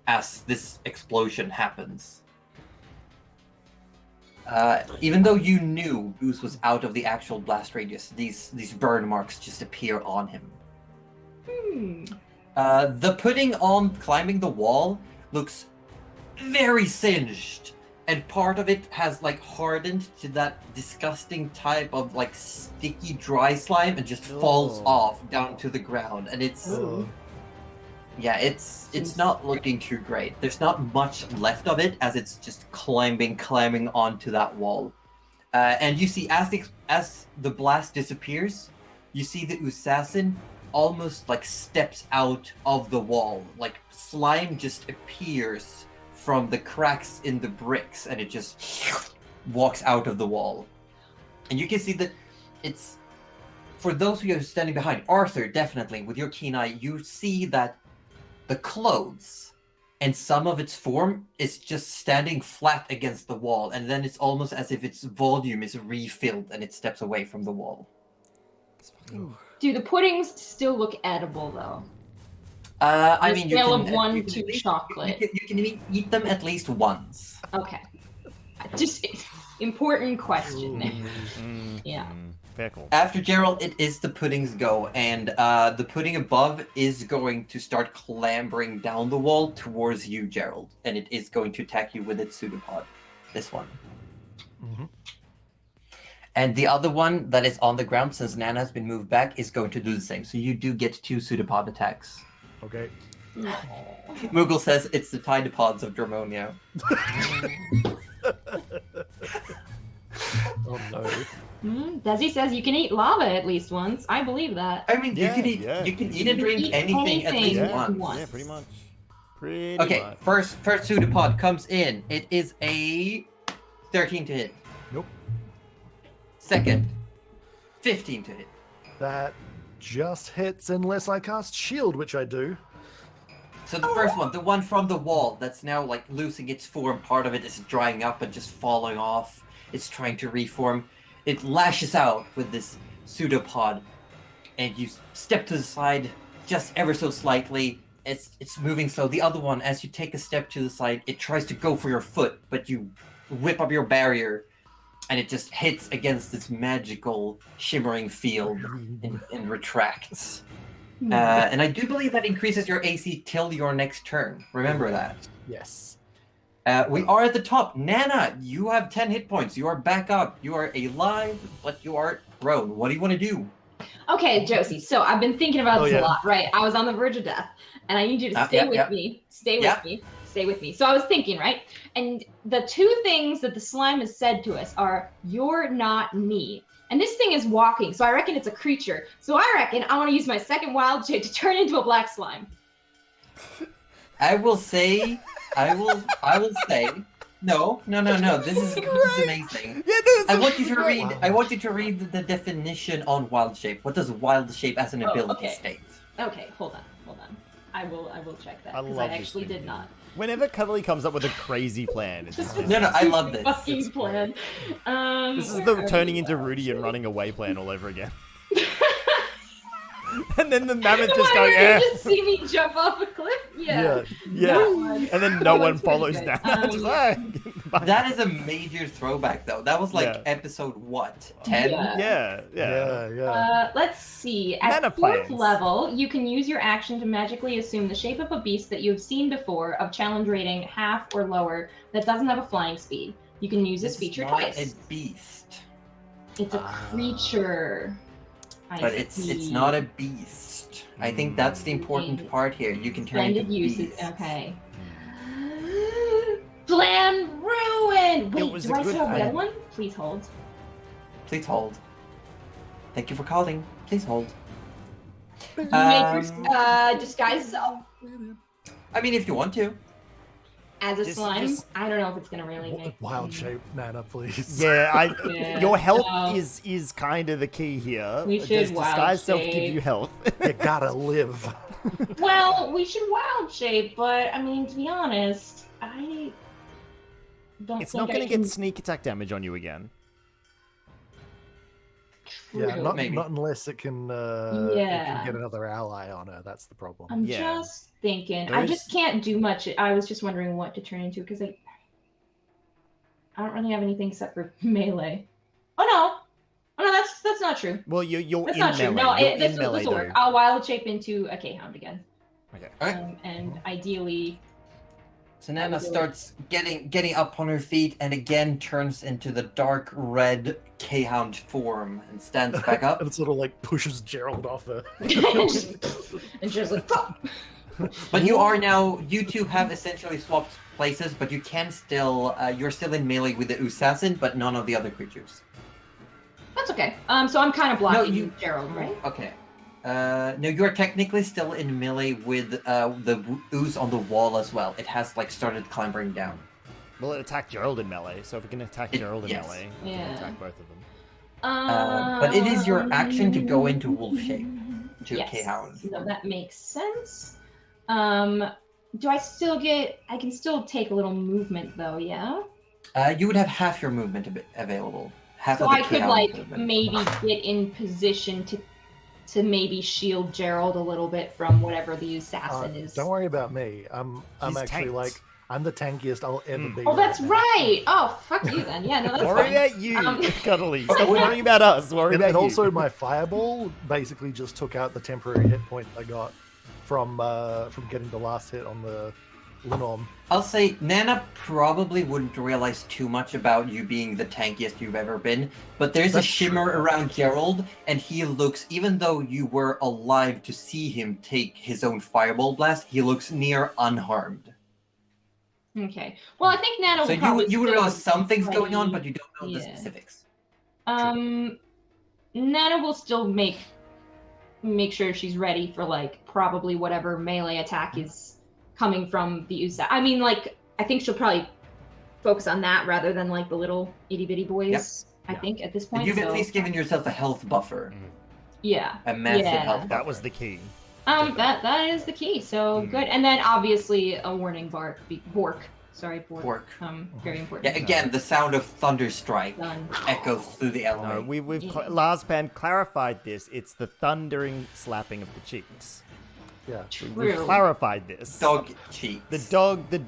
as this explosion happens. Even though you knew Goose was out of the actual blast radius, these burn marks just appear on him. The pudding on climbing the wall looks very singed. and part of it has like hardened to that disgusting type of like sticky dry slime and just falls Oh. off down to the ground, and it's yeah, it's not looking too great. There's not much left of it as it's just climbing onto that wall. And you see, as the blast disappears, you see the assassin almost like steps out of the wall. Like slime just appears from the cracks in the bricks, and it just walks out of the wall. And you can see that it's, for those of you standing behind, Arthur, definitely, with your keen eye, you see that the clothes and some of its form is just standing flat against the wall, and then it's almost as if its volume is refilled and it steps away from the wall. Do the puddings still look edible though? I mean, you scale can, of 1 you can to at least- chocolate. You can eat them at least once. Okay. Just important question. Yeah. Fair call. After Gerald, it is the pudding's go, and the pudding above is going to start clambering down the wall towards you, Gerald, and it is going to attack you with its pseudopod. This one. Mhm. And the other one that is on the ground, since Nana has been moved back, is going to do the same. So you do get 2 pseudopod attacks. Okay. Moogle says it's the tidepods of Dramonia. Oh no. Desi says you can eat lava at least once. I believe that. I mean, Yeah, you can eat, yeah. you can eat and drink Eat anything at least anything. once. Yeah, pretty much. Pretty Okay, much. first pseudopod comes in. It is a 13 to hit. Nope. Second, 15 to hit. That just hits unless I cast shield, which I do. So the first one, the one from the wall, that's now like losing its form. Part of it is drying up and just falling off. It's trying to reform. It lashes out with this pseudopod, and you step to the side just ever so slightly. It's moving slow. The other one, as you take a step to the side, it tries to go for your foot, but you whip up your barrier, and it just hits against this magical shimmering field and retracts. And I do believe that increases your AC till your next turn. Remember that. Yes. We are at the top. Nana, you have 10 hit points. You are back up. You are alive, but you are prone. What do you want to do? Okay, Josie. So I've been thinking about Oh, this yeah. a lot, right? I was on the verge of death, and I need you to stay yeah, with yeah. me. Stay with Yeah. me. Stay with me. So I was thinking, right? And the 2 things that the slime has said to us are, "You're not me." And this thing is walking, so I reckon it's a creature. So I reckon I want to use my second wild shape to turn into a black slime. I will say, no. This is amazing. Yeah, no, I want you to great. read. I want you to read the definition on wild shape. What does wild shape as an Oh, ability okay. state? Okay, hold on. I will check that I because love I this actually thing. did not. Whenever Cuddly comes up with a crazy plan, it's just No, I love this. Fucking plan. this is where the are turning we? into Rudy and running away plan all over again. And then the mammoth The just one going, where eh. you just see me jump off a cliff? Yeah. Yeah. That one. And then no That one one's pretty follows good. down. Just, "Ah, bye." That is a major throwback, though. That was like Yeah. episode what? 10? Yeah. Yeah. Let's see. At Mana 4th plans. level, you can use your action to magically assume the shape of a beast that you have seen before of challenge rating half or lower that doesn't have a flying speed. You can use this This feature is not twice. a beast, It's a creature. I but it's see. not a beast. I think that's the important part here. You can turn Splendid into uses. beasts. Okay. Plan ruin. Wait, was do a I good still have the plan. other one? Please hold. Please hold. Thank you for calling. Please hold. You make your disguise self I mean, if you want to. as a Just- slime. just- I don't know if it's gonna really make Wild shape, Nana, please. Yeah, Yeah, your health no. is kind of the key here. We should Does wild disguise self give shape. you health? You gotta live. Well, we should wild shape, but I mean, to be honest, I don't. It's think not I going to can... get sneak attack damage on you again. Yeah, True. not Maybe. unless it can, it Yeah. can get another ally on her. That's the problem. I'm Yeah. just thinking. I There's- just can't do much. I was just wondering what to turn into because I don't really have anything except for melee. Oh no, that's not true. Well, you're That's in not true. melee. No, You're this in melee, will work. though. I'll wild shape into a K-hound again. Okay. Alright. And ideally, So Nana starts getting up on her feet and again turns into the dark red K-Hound form and stands back up. And it sort of like pushes Gerald off her. and just like, pop. But you two have essentially swapped places, but you can still, you're still in melee with the assassin, but none of the other creatures. That's okay. So I'm kind of blocking you- Gerald, right? Okay. No, you're technically still in melee with the ooze on the wall as well. It has like started clambering down. Well, it attacked Gerald in melee, so if we can attack Gerald in yes. melee, we can Yeah. attack both of them. But it is your action to go into wolf shape to Yes. K-Hound. No, that makes sense. Do I still get? I can still take a little movement though, yeah. You would have half your movement available. Half So of the I could K-Hound like movement. maybe get in position to maybe shield Gerald a little bit from whatever the assassin is. Don't worry about me. I'm He's actually tanked. like I'm the tankiest I'll ever be. Oh, that's now. right. Oh, fuck you then. Yeah, no, that's Worry fine. about you, Cuddly. Stop Yeah. worrying about us. Worry And about you. also my fireball basically just took out the temporary hit point I got from getting the last hit on the Linom. I'll say Nana probably wouldn't realize too much about you being the tankiest you've ever been, but there's a That's shimmer true. around Gerald, and he looks, even though you were alive to see him take his own fireball blast, he looks near unharmed. Okay. Well, I think Nana So will probably you would still realize something's be going on, ready. but you don't know the Yeah. specifics. Nana will still make sure she's ready for like probably whatever melee attack is coming from the Usa. I mean, like I think she'll probably focus on that rather than like the little itty bitty boys. I think at this But point. you've at so- least given yourself a health buffer, yeah. a massive Yeah. health buffer. That was the key. That is the key. So good. And then obviously a warning bork. Sorry, bork. Bork. Very important. Yeah, again, the sound of thunder strike Done. echoes through the No, element. we've Yeah. last band clarified this. It's the thundering slapping of the cheeks. Yeah. We've True. clarified this. Dog cheeks. The dog The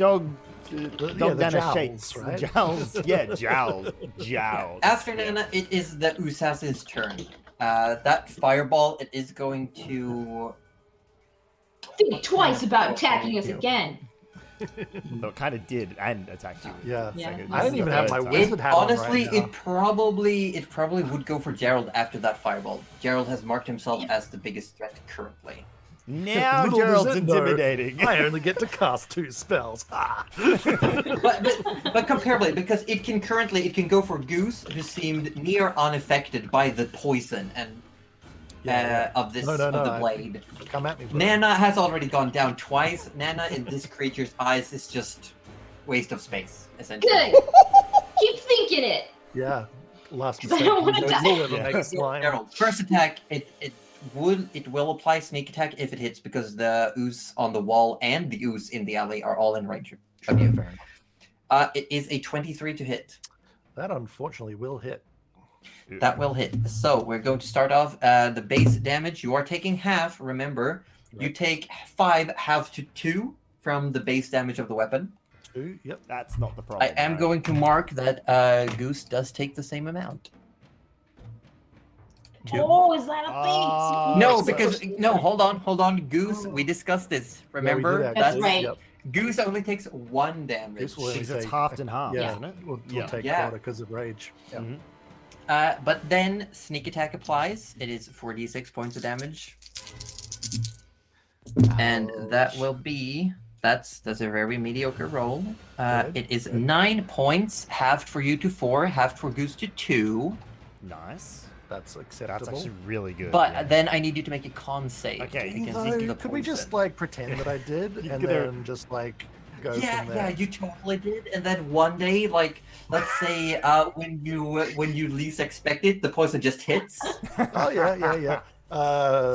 Nana jowls, shakes. right? Jowls. Yeah, jowls. Jowls. After Yeah. Nana, it is the Usassin's turn. That fireball, it is going to... Think twice about attacking us again. Though it kind of did and attacked you. Yeah. Yeah. Second. I didn't This is even the have third my time. wizard hat on Honestly, right now. it probably would go for Gerald after that fireball. Gerald has marked himself as the biggest threat currently. Now Little Gerald's does it know, intimidating. I only get to cast 2 spells. Ah. But comparably, because it can go for Goose, who seemed near unaffected by the poison and of this No, of the I- blade. Come at me, bro. Nana has already gone down twice. Nana in this creature's eyes is just waste of space, essentially. Good. Keep thinking it. Yeah. Last 'Cause I mistake. don't wanna you die. will ever Yeah. make slime. Gerald, first attack, it will apply sneak attack if it hits because the ooze on the wall and the ooze in the alley are all in range of you. Fair enough. It is a 23 to hit. That unfortunately will hit. That will hit. So we're going to start off the base damage. You are taking half. Remember, you Right. take 5 half to 2 from the base damage of the weapon. 2, yep. That's not the problem. I am no. going to mark that Goose does take the same amount. 2. Oh, is that a thing? Oh, No, so- because no, hold on, Goose. We discussed this. Remember, Yeah, we did That's actually. right. Yep. Goose only takes 1 damage. Goose will only Because it's take- halved in half, Yeah. isn't it? We'll Yeah. take Yeah. quarter because of rage. Yeah. Mhm. But then sneak attack applies. It is 4d6 points of damage, and that will be that's a very mediocre roll. Good, It is good. 9 points, halved for you to 4, halved for Goose to 2. Nice. That's That's acceptable. actually really good. But yeah. then I need you to make a con save. Okay. against Although, the could we just poison. like pretend that I did You and could have- then just like go Yeah, from there? yeah, you totally did. And then one day, like, let's say when you least expect it, the poison just hits. Oh yeah.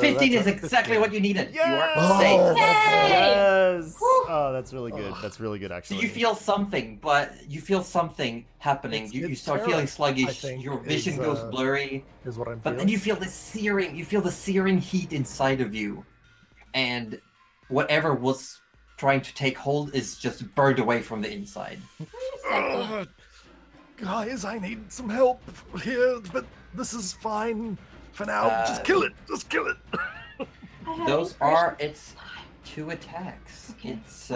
15 is that's a exactly 15. what you needed. You Yes! are safe. Oh, Yay! Yes. Whew. Oh, that's really good. That's really good, So actually. you feel something, but you feel something happening. It's- You it's start terror, feeling I sluggish. think, Your vision is, goes blurry. Is what I'm But feeling. then you feel the searing. You feel the searing heat inside of you, and whatever was trying to take hold is just burned away from the inside. Guys, I need some help here, but this is fine for now. Just Uh, kill it. Just kill it. Those are its 2 attacks. Okay. It's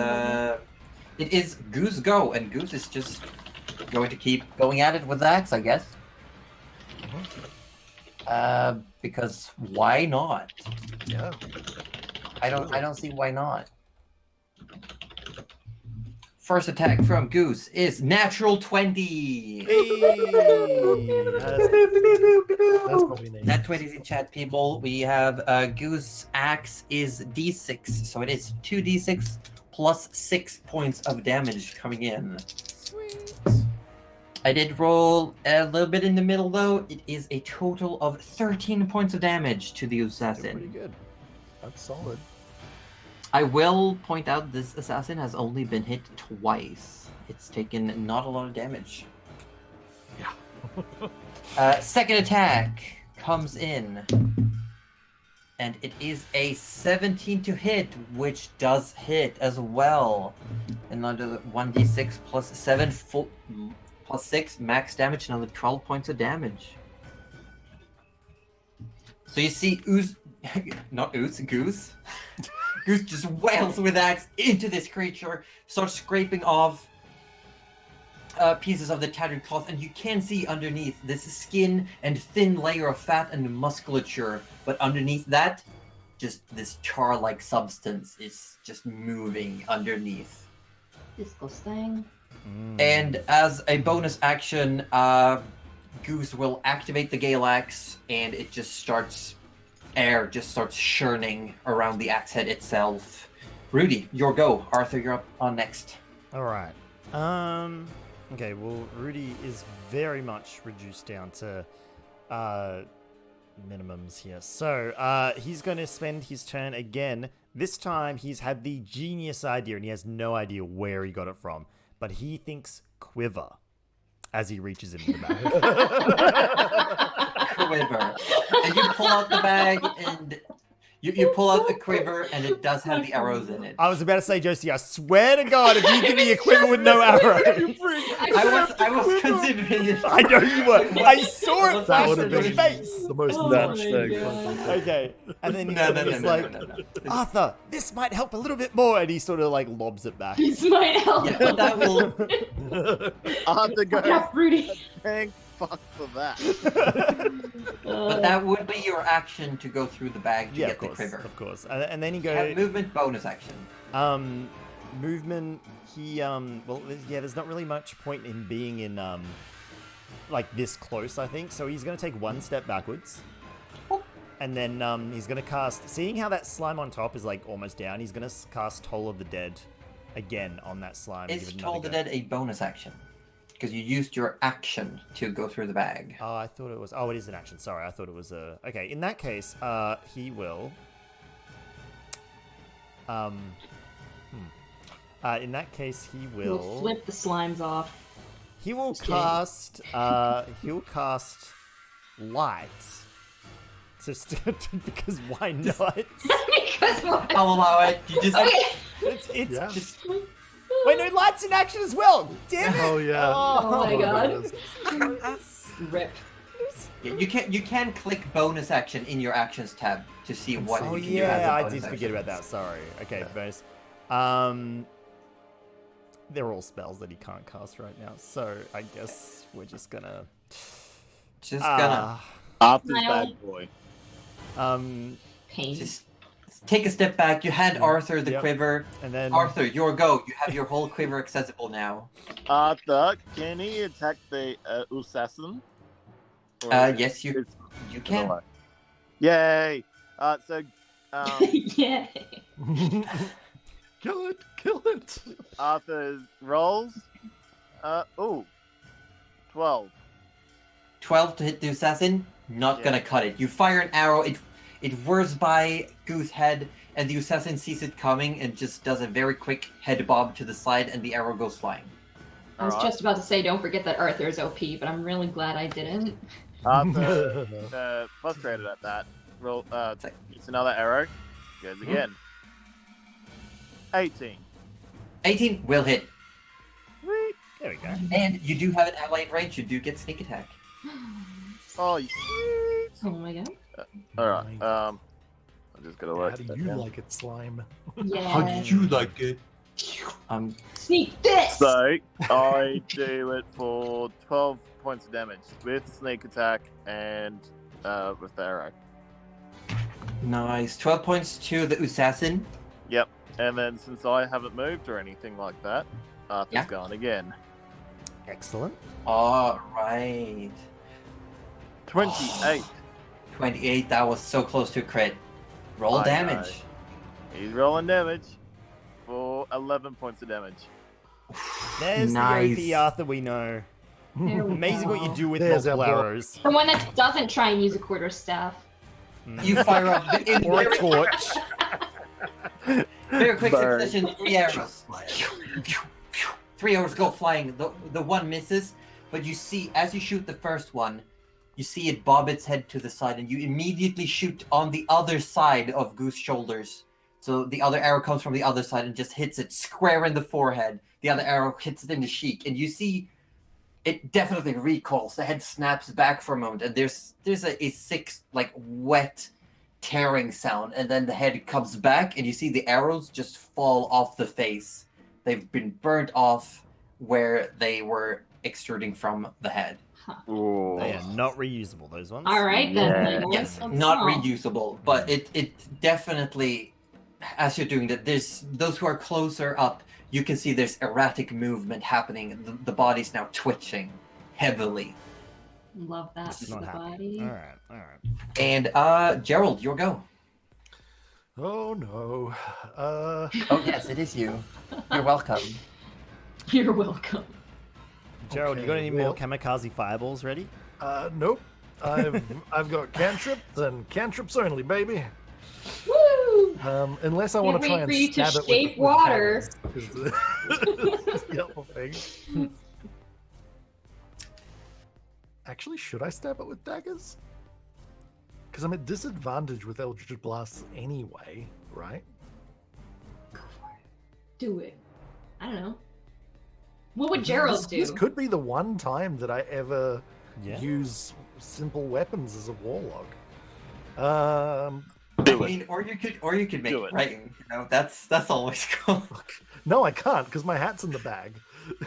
It is Goose go, and Goose is just going to keep going at it with the axe, I guess. Because why not? Yeah. I don't see why not. First attack from Goose is natural 20. That's what we need. Nat 20 is in chat, people. We have Goose axe is d6, so it is 2d6 plus 6 points of damage coming in. Sweet. I did roll a little bit in the middle though. It is a total of 13 points of damage to the Pretty assassin. good. That's solid. I will point out this assassin has only been hit twice. It's taken not a lot of damage. Yeah. Second attack comes in. And it is a 17 to hit, which does hit as well. Another 1d6 plus 7 plus 6 max damage, another 12 points of damage. So you see Goose. Goose just wails with axe into this creature, starts scraping off pieces of the tattered cloth, and you can see underneath this skin and thin layer of fat and musculature, but underneath that, just this char-like substance is just moving underneath. Disgusting. And as a bonus action, Goose will activate the Gale Axe, and it just starts churning around the axe head itself. Rudy, your go. Arthur, you're up on next. All right. Okay. Well, Rudy is very much reduced down to minimums here. So he's going to spend his turn again. This time he's had the genius idea, and he has no idea where he got it from. But he thinks quiver as he reaches into the bag. Quiver. And you pull out the bag, and you pull out the quiver, and it does have the arrows in it. I was about to say, Josie, I swear to God, if you give me a quiver with no arrows. I was considering it. I know you were. I saw it flash would in have your been face. the most Oh nuts my thing. God. Okay. And then he No, sort no, of no, was no, like, no, no, no. Arthur, this might help a little bit more. And he sort of like lobs it back. This might help. Yeah, but that will. Arthur goes, Yeah, Rudy. thank fuck for that. But that would be your action to go through the bag to Yeah, get of the course. quiver. Of course. And then he You have goes, movement bonus action. movement, he, well, yeah, there's not really much point in being in, like this close, I think. So he's going to take one step backwards. And then he's going to cast, seeing how that slime on top is like almost down, he's going to cast Toll of the Dead again on that slime. and Is give it Toll the another Dead a bonus action? Because you used your action to go through the bag. go. Oh, I thought it was, oh, it is an action. Sorry, I thought it was a, okay, in that case, he will, in that case, he We'll will, flip the slimes off. he will Just kidding. cast, he'll cast Light. Just because why not? Because what? I'll allow it. You just. Okay. It's Yeah. just. Wait, no, Light's in action as well. Damn it! Oh yeah. Oh my God. goodness. Rip. Yeah, you can click bonus action in your actions tab to see what Oh you can do as a yeah, I bonus did forget action. about that. Sorry. Okay, Yeah. bonus. They're all spells that he can't cast right now, so I guess we're just gonna. Just gonna Arthur's Smile. bad boy. Pain. just take a step back. You hand Arthur the Yep. quiver. And then Arthur, your go. You have your whole quiver accessible now. Arthur, can he attack the assassin? Or Yes, you can. Alright. Yay! So, Yeah. Kill it! Kill it! Arthur's rolls. 12. 12 to hit the assassin. Not Yeah. gonna cut it. You fire an arrow. It whirs by Goose's head, and the assassin sees it coming and just does a very quick head bob to the side, and the arrow goes flying. I was Alright. just about to say, don't forget that Arthur is OP, but I'm really glad I didn't. Arthur, frustrated at that, roll. It's another arrow. Goes again. 18. 18 will hit. there we go. And you do have an ally in range. You do get sneak attack. Oh, Oh my God. alright. Nice. I'm just gonna How work do that you down. like it, slime? Yeah. like it? Sneak this. So I do it for 12 points of damage with sneak attack and with the arrow. Nice. 12 points to the assassin. Yep. And then since I haven't moved or anything like that, Arthur's Yeah. going again. Excellent. All right. 28. 28. That was so close to crit. Roll I damage. He's rolling damage for 11 points of damage. There's Nice. the OP Arthur we know. There we Amazing what you go. do with There's our multiple boy. arrows. The one that doesn't try and use a quarterstaff. You fire up in Or a very, torch. very quick Burn. succession. 3 arrows. 3 arrows go flying. The one misses, but you see, as you shoot the first one, you see it bob its head to the side, and you immediately shoot on the other side of Goose's shoulders. So the other arrow comes from the other side and just hits it square in the forehead. The other arrow hits it in the cheek, and you see it definitely recoils. The head snaps back for a moment, and there's a sick, like, wet, tearing sound, and then the head comes back, and you see the arrows just fall off the face. They've been burnt off where they were extruding from the head. Ooh. They are not reusable, those ones. All right then. Yeah. Legolas. Yes, Let's not go. reusable, but it definitely, as you're doing that, there's those who are closer up, you can see there's erratic movement happening. The body's now twitching heavily. Love that This is for not the happening. body. All right. And Gerald, your go. Oh no. Oh yes, it is you. You're welcome. You're welcome. Gerald, you got Okay, any more well- kamikaze fireballs ready? Nope. I've got cantrips and cantrips only, baby. Woo! Unless I want Can't to try wait and for you to stab it shape with water. daggers, is the helpful thing. Actually, should I stab it with daggers? Because I'm at disadvantage with Eldritch Blasts anyway, right? Do it. I don't know. What would Gerald do? This could be the one time that I ever Yeah. use simple weapons as a warlock. I Do it. mean, or you could make Do it it. right. You know, that's always cool. No, I can't because my hat's in the bag.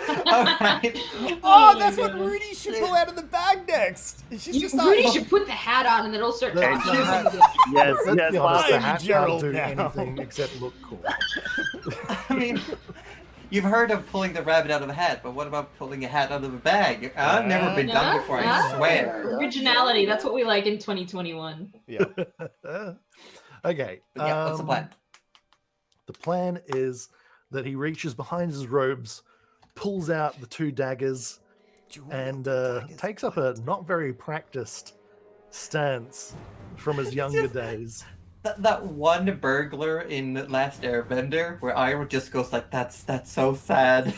Alright. Oh, that's what Rudy should pull out of the bag next. She's just Rudy like, should put the hat on and then it'll start The talking. hat- Yes, Let's yes. be honest, the I'm hat Gerald can't do now. anything except look cool. I mean, you've heard of pulling the rabbit out of a hat, but what about pulling a hat out of a bag? I've never been done before, I swear. Originality, that's what we like in 2021. yeah. Okay. But yeah, what's the plan? The plan is that he reaches behind his robes, pulls out the 2 daggers, and takes up a not very practiced stance from his younger days. That one burglar in Last Airbender, where Ira just goes like, "That's so sad."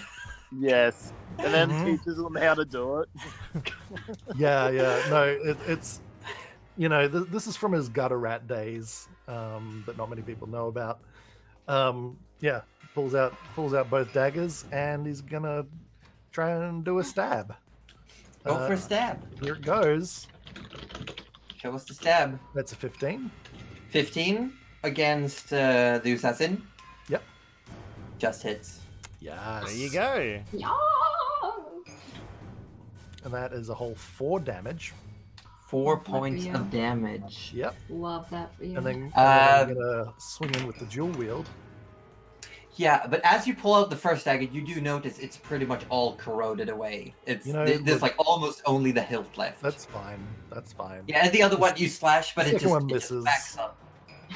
Yes. And then Mhm. teaches them how to do it. Yeah. No, it's this is from his gutter rat days, that not many people know about. Yeah, pulls out both daggers, and he's gonna try and do a stab. Go for a stab. Here it goes. Show us the stab. That's a 15. 15 against the assassin. Yep. Just hits. Yes. There you go. Yeah. And that is a whole 4 damage. 4 Lucky points you. of damage. Yep. Love that for you. And then I'm gonna swing in with the dual wield. Yeah, but as you pull out the first dagger, you do notice it's pretty much all corroded away. It's there's look- like almost only the hilt left. That's fine. That's fine. Yeah, and the other one you slash, but it Second one just misses. backs up.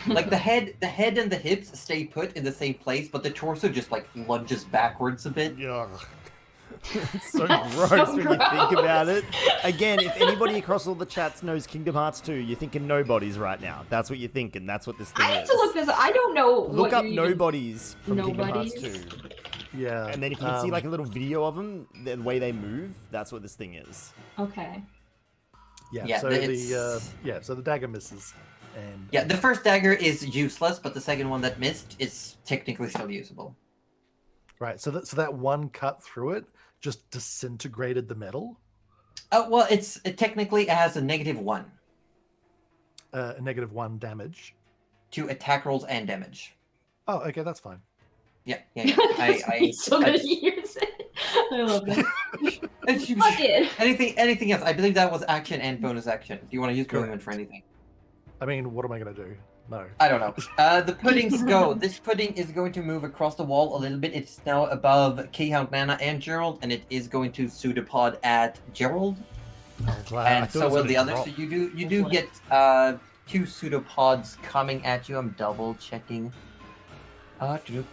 Like the head and the hips stay put in the same place, but the torso just like lunges backwards a bit. Ugh. It's so gross when you think about it. Again, if anybody across all the chats knows Kingdom Hearts 2, you're thinking nobodies right now. That's what you're thinking. That's what this thing I is. have to look this up. I don't know. Look what up you're even- nobodies from Kingdom Hearts Nobodies? 2. Yeah. And then if you can see like a little video of them, the way they move, that's what this thing is. Okay. Yeah, so it's- so the dagger misses. And Yeah, the first dagger is useless, but the second one that missed is technically still usable. right, so that one cut through it just disintegrated the metal. Well, it technically has a -1 A -1 damage. to attack rolls and damage. Oh, okay, that's fine. Yeah. He's so gonna use it. I love that. Fuck it. Anything else? I believe that was action and bonus action. Do you want to use Correct. movement for anything? I mean, what am I gonna do? No. I don't know. The puddings go. This pudding is going to move across the wall a little bit. It's now above Keyhound, Nana, and Gerald, and it is going to pseudopod at Gerald. And so will the others. So you do get 2 pseudopods coming at you. I'm double checking. It's Okay.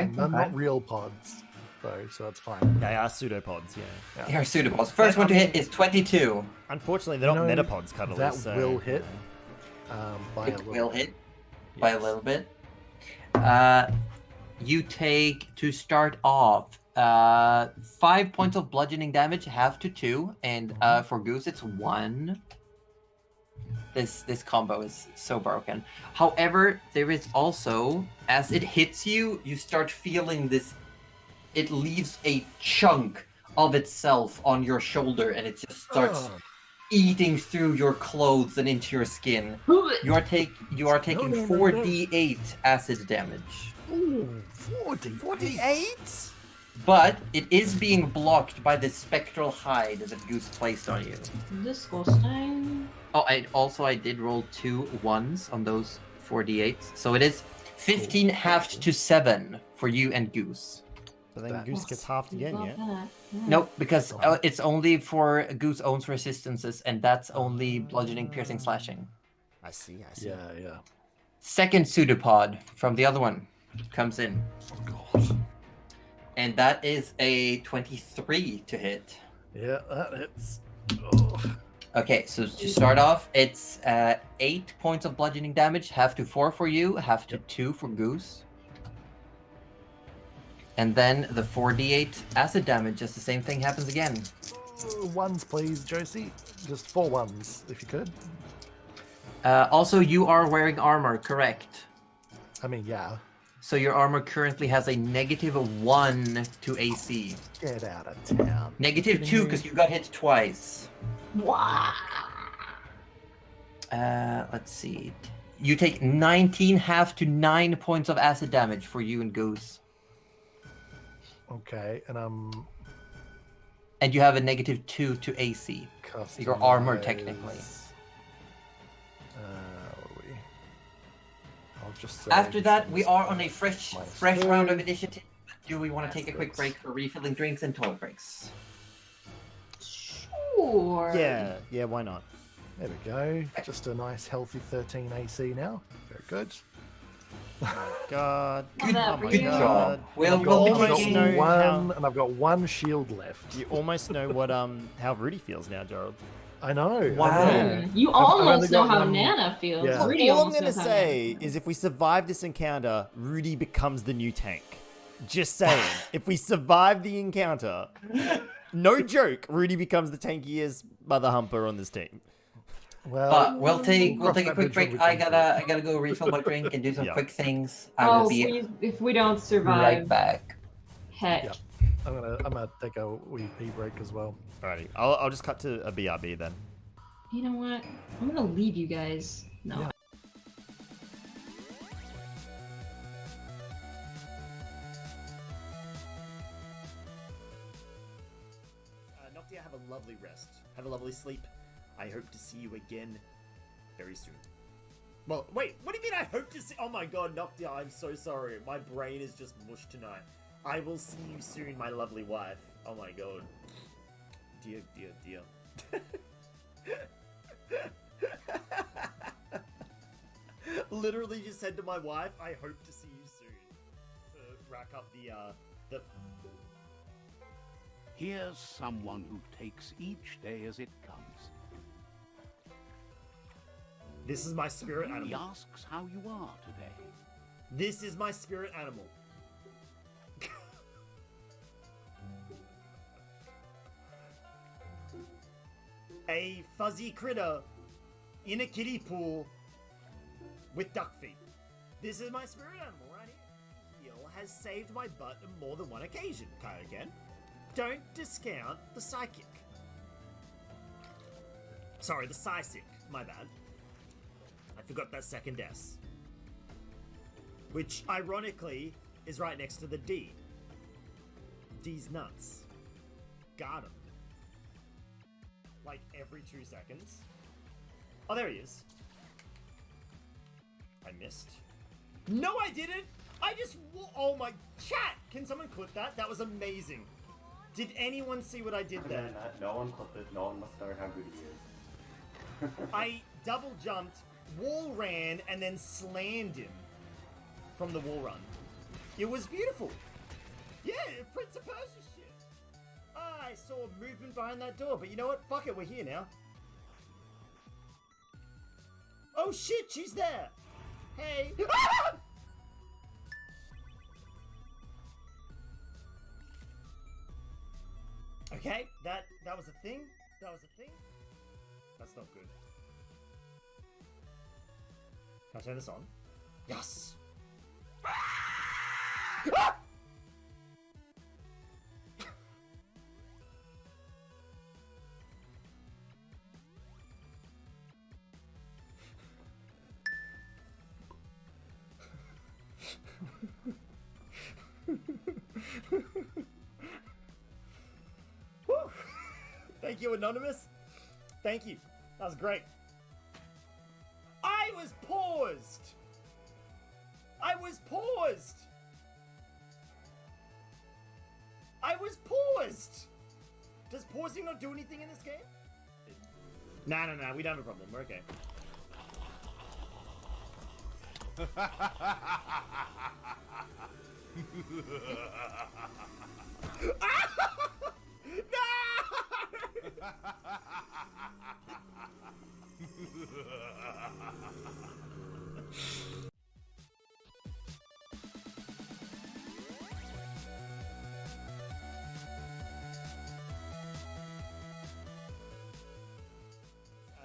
fine. They're not real pods, though, so that's fine. They are pseudopods, yeah. They are pseudopods. First one to hit is 22. Unfortunately, they're not metapods, cuddly. That so, will hit. By a It little will bit. hit by a little bit. You take, to start off, 5 points of bludgeoning damage, half to 2, and for Goose it's 1. This combo is so broken. However, there is also, as it hits you, you start feeling this. It leaves a chunk of itself on your shoulder, and it just starts eating through your clothes and into your skin. You are taking 4d8 acid damage. Ooh, 48? But it is being blocked by the spectral hide that Goose placed on you. Disgusting. Oh, I did roll 2 1s on those 4d8s. So it is 15 halved to 7 for you and Goose. But then Goose gets halved again, yeah? Nope, because it's only for Goose owns resistances, and that's only bludgeoning, piercing, slashing. I see. Yeah. Second pseudopod from the other one comes in. Oh, God. And that is a 23 to hit. Yeah, that hits. Oh. Okay, so to start off, it's 8 points of bludgeoning damage, half to 4 for you, half to 2 for Goose. And then the 4d8 acid damage, just the same thing happens again. Ones, please, Josie. Just 4 ones, if you could. Also, you are wearing armor, correct? I mean, yeah. So your armor currently has a -1 to AC. Get out of town. -2 because you got hit twice. Wow. Let's see. You take 19 half to 9 points of acid damage for you and Goose. Okay, and And you have a -2 to AC. Your armor, technically. What are we? I'll just say After that, we are on a fresh -2. round of initiative. Do we want to take a quick break for refilling drinks and toilet breaks? Sure. Yeah, why not? There we go. Just a nice healthy 13 AC now. Very good. God. Love that for Good you. job. We'll I've be almost taking... know one, and I've got 1 shield left. You almost know what how Rudy feels now, Gerald. I know. Wow. I know. You I've only almost know got how one- Nana feels. Yeah. Rudy All I'm almost gonna knows how say is if we survive this encounter, Rudy becomes the new tank. Just saying. If we survive the encounter, no joke, Rudy becomes the tankiest mother humper on this team. Well, But we'll take a quick bridge when break. we I come to it. gotta go refill my drink and do some Yeah. quick things. I Oh, will be please, if we don't right survive, back. heck. Yeah. I'm gonna take a wee pee break as well. Alrighty, I'll just cut to a BRB then. You know what? I'm gonna leave you guys. No. Yeah. Noctia, have a lovely rest. Have a lovely sleep. I hope to see you again very soon. Well, wait, what do you mean I hope to see? Oh my god, Noctia, I'm so sorry. My brain is just mush tonight. I will see you soon, my lovely wife. Oh my god. Dear, dear, dear. Literally just said to my wife, I hope to see you soon. To rack up the Here's someone who takes each day as it comes. This is my spirit He animal. asks how you are today. This is my spirit animal. A fuzzy critter in a kiddie pool with duck feet. This is my spirit animal right here. Heal has saved my butt on more than one occasion, Kyogen. Don't discount the psychic. Sorry, the psychic. My bad. I forgot that second S. which ironically is right next to the D. D's nuts. Got him. Like every 2 seconds. Oh, there he is. I missed. No, I didn't! I just... Oh my... Chat! Can someone clip that? That was amazing. Did anyone see what I did there? No one clipped it. No one must know how good he is. I double jumped, wall ran, and then slammed him from the wall run. It was beautiful. Yeah, Prince of Persia shit. I saw movement behind that door, but you know what? Fuck it, we're here now. Oh shit, she's there. Hey. Ah! Okay, that was a thing. That was a thing. That's not good. Can I turn this on? Yes! Ah! Thank you, Anonymous. Thank you. That was great. I was paused. I was paused. I was paused. Does pausing not do anything in this game? Nah, we don't have a problem. We're okay.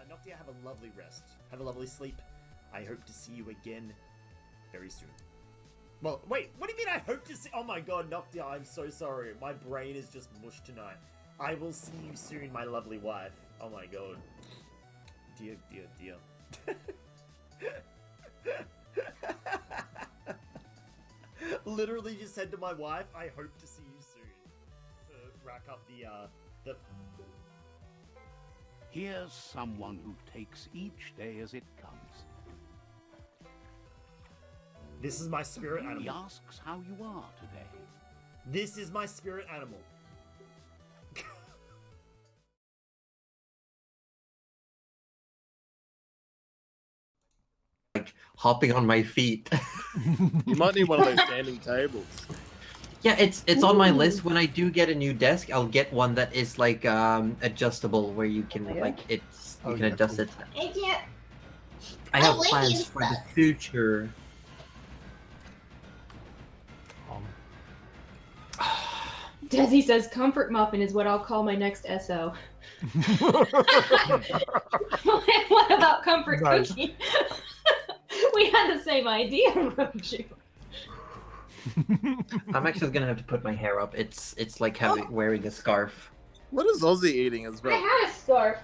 Noctia, have a lovely rest. Have a lovely sleep. I hope to see you again very soon. Well, wait, what do you mean I hope to see? Oh my god, Noctia, I'm so sorry. My brain is just mush tonight. I will see you soon, my lovely wife. Oh my god. Dear, dear, dear. Literally just said to my wife, I hope to see you soon. To rack up the Here's someone who takes each day as it comes. This is my spirit He animal. asks how you are today. This is my spirit animal. Like hopping on my feet. You might need one of those standing tables. Yeah, it's on my list. When I do get a new desk, I'll get one that is like adjustable, where you can like you can adjust it. I can't. I have plans for the future. Desi says comfort muffin is what I'll call my next SO. What about comfort Nice. cookie? We had the same idea, Roju. I'm actually gonna have to put my hair up. It's like wearing a scarf. What is Aussie eating as I well? had a scarf.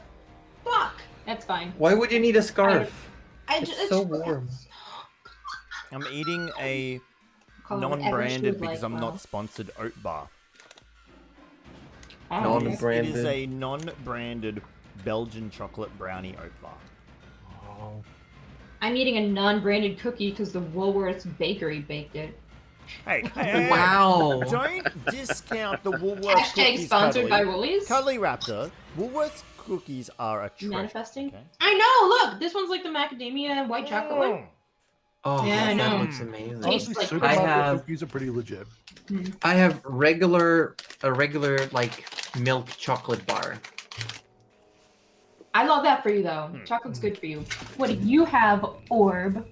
Fuck. That's fine. Why would you need a scarf? It's so warm. I'm eating a Call it whatever she non-branded would because like, I'm wow. not sponsored oat bar. Oh, Non- It is Branded. a non-branded Belgian chocolate brownie oat bar. I'm eating a non-branded cookie because the Woolworths bakery baked it. Hey, Wow. don't discount the Woolworths Hashtag cookies, sponsored by Cuddly. Woolies. Cuddly Raptor, Woolworths cookies are a treasure. Manifesting. Okay? I know. Look, this one's like the macadamia white chocolate one. Oh, Yeah, I that know. looks amazing. Tastes Honestly, like supermarket have- cookies are pretty legit. I have a regular like milk chocolate bar. I love that for you though. Chocolate's good for you. What do you have, Orb?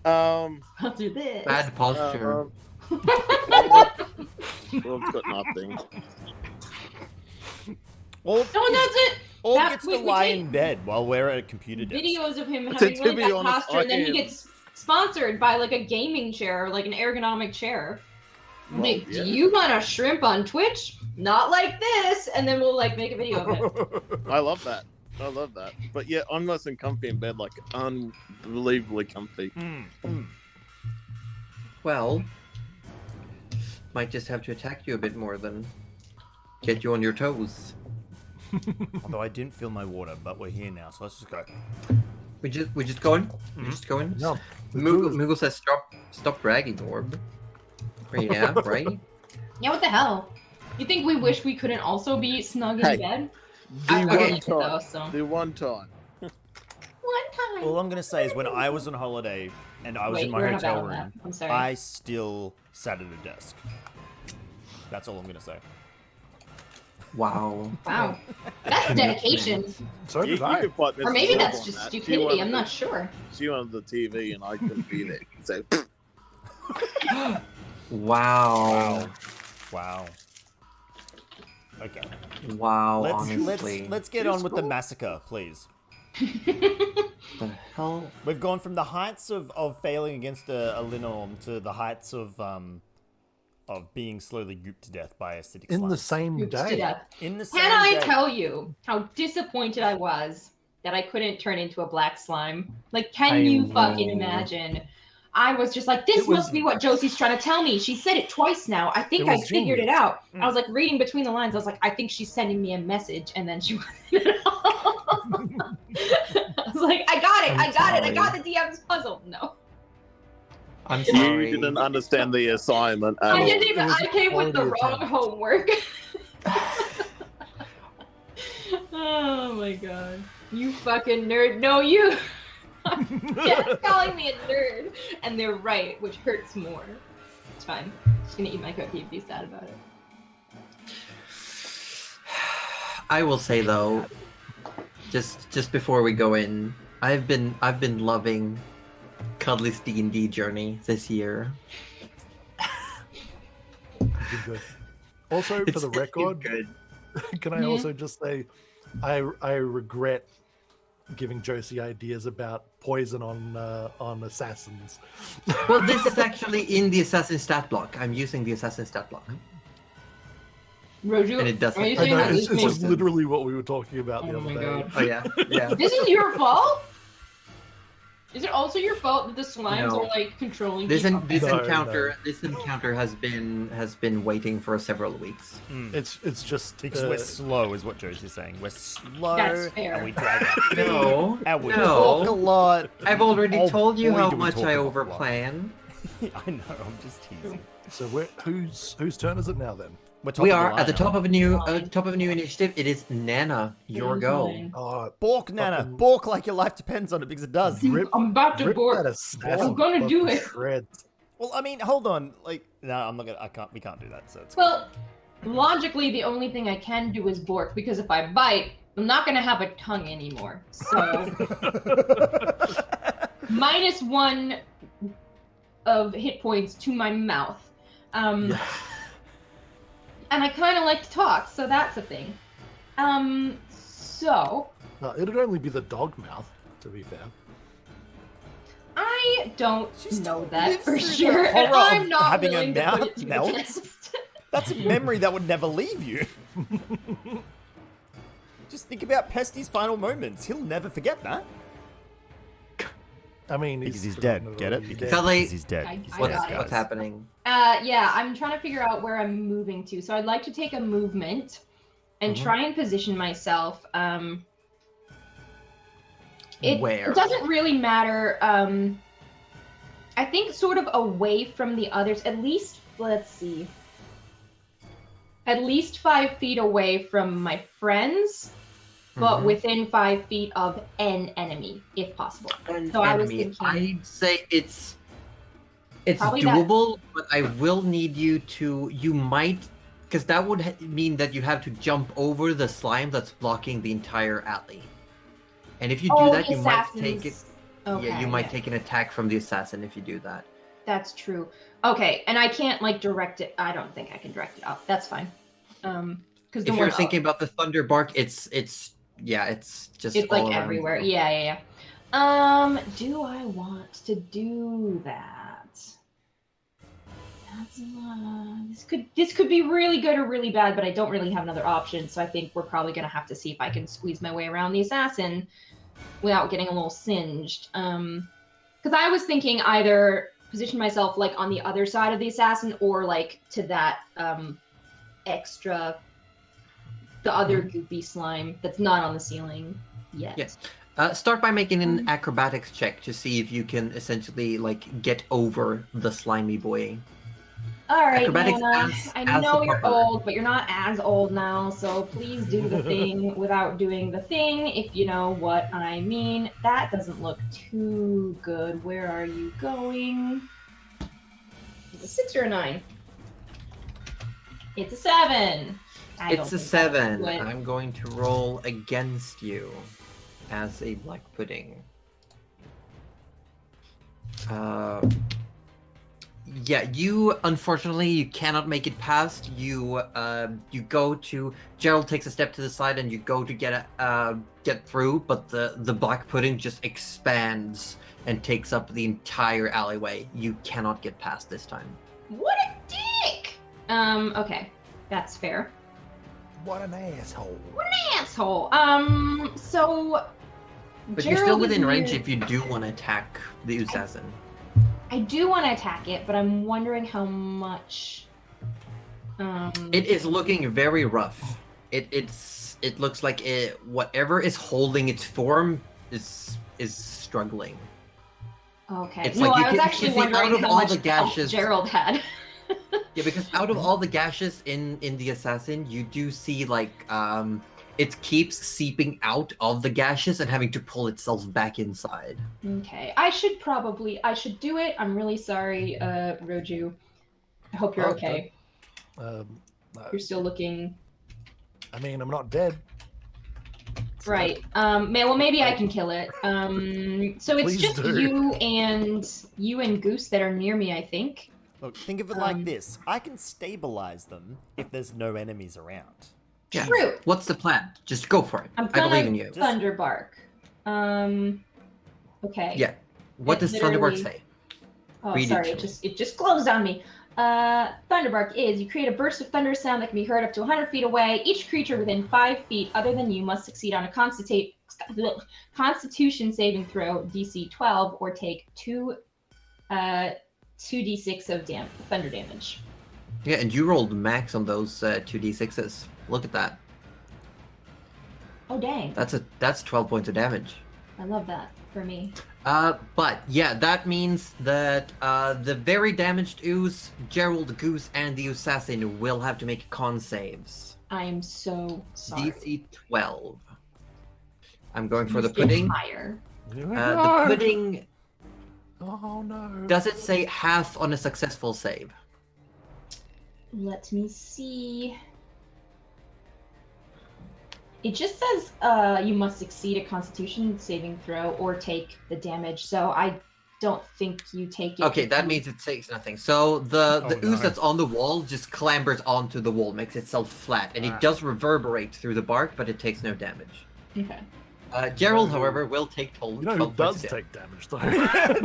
I'll do this. Bad posture. Well, I've got nothing. Or No one does it. Or That- gets we- to we lie take in bed while we're at a computer desk. Videos of him To having really be bad honest, posture, and then he I am- gets sponsored by like a gaming chair, or like an ergonomic chair. I'm Well, like, yeah. do you want a shrimp on Twitch? Not like this, and then we'll like make a video of it. I love that. I love that. But yeah, I'm nice and comfy in bed, like unbelievably comfy. Well, might just have to attack you a bit more then. Get you on your toes. Although I didn't fill my water, but we're here now, so let's just go. We're just going. We're just going. No. Moogle says stop bragging, Orb. Yeah, right. Yeah, what the hell? You think we wish we couldn't also be snug in Hey. bed? The I one forget it though, time. so. The one time. One time. All I'm gonna say is when I was on holiday and I was Wait, in my we're not hotel about that. room, I'm sorry. I still sat at a desk. That's all I'm gonna say. Wow. Wow. That's dedication. So You did I. could put Or Mrs. maybe Orb that's on just that. stupidity, I'm not sure. She wanted the TV and I couldn't be there. So Wow. Wow. Okay. Wow. Let's Honestly. let's get on with the massacre, please. The hell? We've gone from the heights of failing against a Linorm to the heights of being slowly gooped to death by acidic In the slimes. same Oops, to day. death. In the same Can I day. tell you how disappointed I was that I couldn't turn into a black slime? Like, can I you fucking know. imagine? I was just like, this It was- must be what Josie's trying to tell me. She said it twice now. I think It I was figured it genius. out. Mm. I was like reading between the lines. I was like, I think she's sending me a message, and then she wasn't at all. I was like, I got it. I'm I got it. I sorry. got the DM's puzzle. No. I'm you sorry. didn't understand the assignment at I all. didn't even. It was I came with the quality wrong attempt. homework. Oh my god! You fucking nerd! No, you. Just calling me a nerd, and they're right, which hurts more. It's fine. Just gonna eat my cookie and be sad about it. I will say though, just before we go in, I've been loving Cuddly's D&D journey this year. It's been good. Also, for the It's record, good. can I also just say, I regret giving Josie ideas about poison on assassins. Well, this is actually in the assassin stat block. I'm using the assassin stat block. Roju, And it doesn't- are you I saying know, that it's this just makes... literally what we were talking about the Oh other my day. god. Oh yeah, yeah. This is your fault? Is it also your fault that the slimes No. are like controlling This people? No, encounter has been waiting for several weeks. It's just Because we're slow, is what Josie's saying. We're slow, That's fair. and we drag our feet, No, and we no. talk a lot. I've already Oh, told you boy, how do we much talk I about overplan. I know, I'm just teasing. so whose turn is it now then? We're We top are of at the lineup. top of a new initiative. It is Nana, your go. Oh, Bork, Nana. fucking- Bork like your life depends on it, because it does. Rip- I'm about to rip board. that assassin I'm gonna do fucking it. shreds. Well, I mean, hold on. Like, no, I'm not gonna. I can't. We can't do that. So it's Well, logically, the only thing I can do is bork, because if I bite, I'm not gonna have a tongue anymore. So -1 of hit points to my mouth. And I kind of like to talk, so that's a thing. So No, it'd only be the dog mouth, to be fair. I don't know that lived for through the sure, and horror I'm of not having a willing to put mouth it to melt. the test. That's a memory that would never leave you. Just think about Pesty's final moments. He'll never forget that. I mean, Because he's dead. forgotten Get it? already. Because Cully, he's dead. I He's got dead, it. guys. what's happening? Yeah, I'm trying to figure out where I'm moving to. So I'd like to take a movement and try and position myself. Where? It doesn't really matter. I think sort of away from the others. At least, let's see. At least 5 feet away from my friends, but within 5 feet of an enemy, if possible. So I was thinking. I'd say it's Probably that. doable, but I will need you to. You might, because that would mean that you have to jump over the slime that's blocking the entire alley. And if you do that, the you might take it. assassins. Okay, Yeah, you might take an attack from the assassin if you do that. That's true. Okay, and I can't like direct it. I don't think I can direct it up. That's fine. Because If you're thinking about the thunder bark, it's just it's all like around everywhere. you. Yeah. Do I want to do that? That's this could be really good or really bad, but I don't really have another option. So I think we're probably gonna have to see if I can squeeze my way around the assassin without getting a little singed. Because I was thinking either position myself like on the other side of the assassin or like to that extra, the other goopy slime that's not on the ceiling yet. Yes. Start by making an acrobatics check to see if you can essentially like get over the slimy boy. All right, Acrobatics Nana. I as know the you're proper. old, but you're not as old now, so please do the thing without doing the thing, if you know what I mean. That doesn't look too good. Where are you going? It's a 6 or a 9? It's a 7. It's a 7. Do it. I'm going to roll against you as a black pudding. Yeah, you unfortunately you cannot make it past. You go to Gerald takes a step to the side and you go to get through, but the black pudding just expands and takes up the entire alleyway. You cannot get past this time. What a dick! Okay. That's fair. What an asshole. What an asshole! So... But you're Gerald still is within range near- if you do want to attack the assassin. I do want to attack it, but I'm wondering how much... It is looking very rough. It looks like whatever is holding its form is struggling. Okay. It's No, like you I was can- actually you see, wondering out of how all much the gashes- health Gerald had. Yeah, because out of all the gashes in the assassin, you do see like it keeps seeping out of the gashes and having to pull itself back inside. Okay. I should do it. I'm really sorry, Roju. I hope you're okay. You're still looking... I mean, I'm not dead. Right. Well, maybe I can kill it. So it's Please just do. you and Goose that are near me, I think. Look, think of it like this. I can stabilize them if there's no enemies around. Yeah. True. What's the plan? Just go for it. I'm I believe in gonna you. Thunderbark. Okay. Yeah. What does Thunderbark say? Oh, Read it sorry, to it just closed on me. Thunderbark is you create a burst of thunder sound that can be heard up to 100 feet away. Each creature within 5 feet other than you must succeed on a Constitution saving throw DC 12 or take 2d6 of thunder damage. Yeah, and you rolled max on those 2d6s. Look at that. Oh dang! That's 12 points of damage. I love that for me. But yeah, that means that the very damaged ooze, Gerald, Goose, and the assassin will have to make con saves. I am so sorry. DC 12. I'm going for the Please get pudding. higher. The pudding. Oh no. Does it say half on a successful save? Let me see. It just says you must succeed a Constitution saving throw or take the damage. So I don't think you take it. Okay, that means it takes nothing. So the Oh, ooze no. that's on the wall just clambers onto the wall, makes itself flat, and it does reverberate through the bark, but it takes no damage. Okay. Gerald, however, will take 12 You know who 12 points does of take damage though?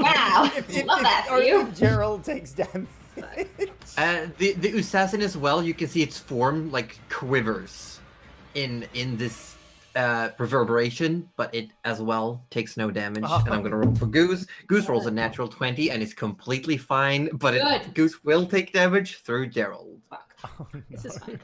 Wow. Love that for you. Only Gerald takes damage. The assassin as well, you can see its form like quivers in this reverberation, but it as well takes no damage. And I'm gonna roll for Goose. Goose rolls a natural 20 and is completely fine, but Good. Goose will take damage through Gerald. Fuck. Oh, This is fine.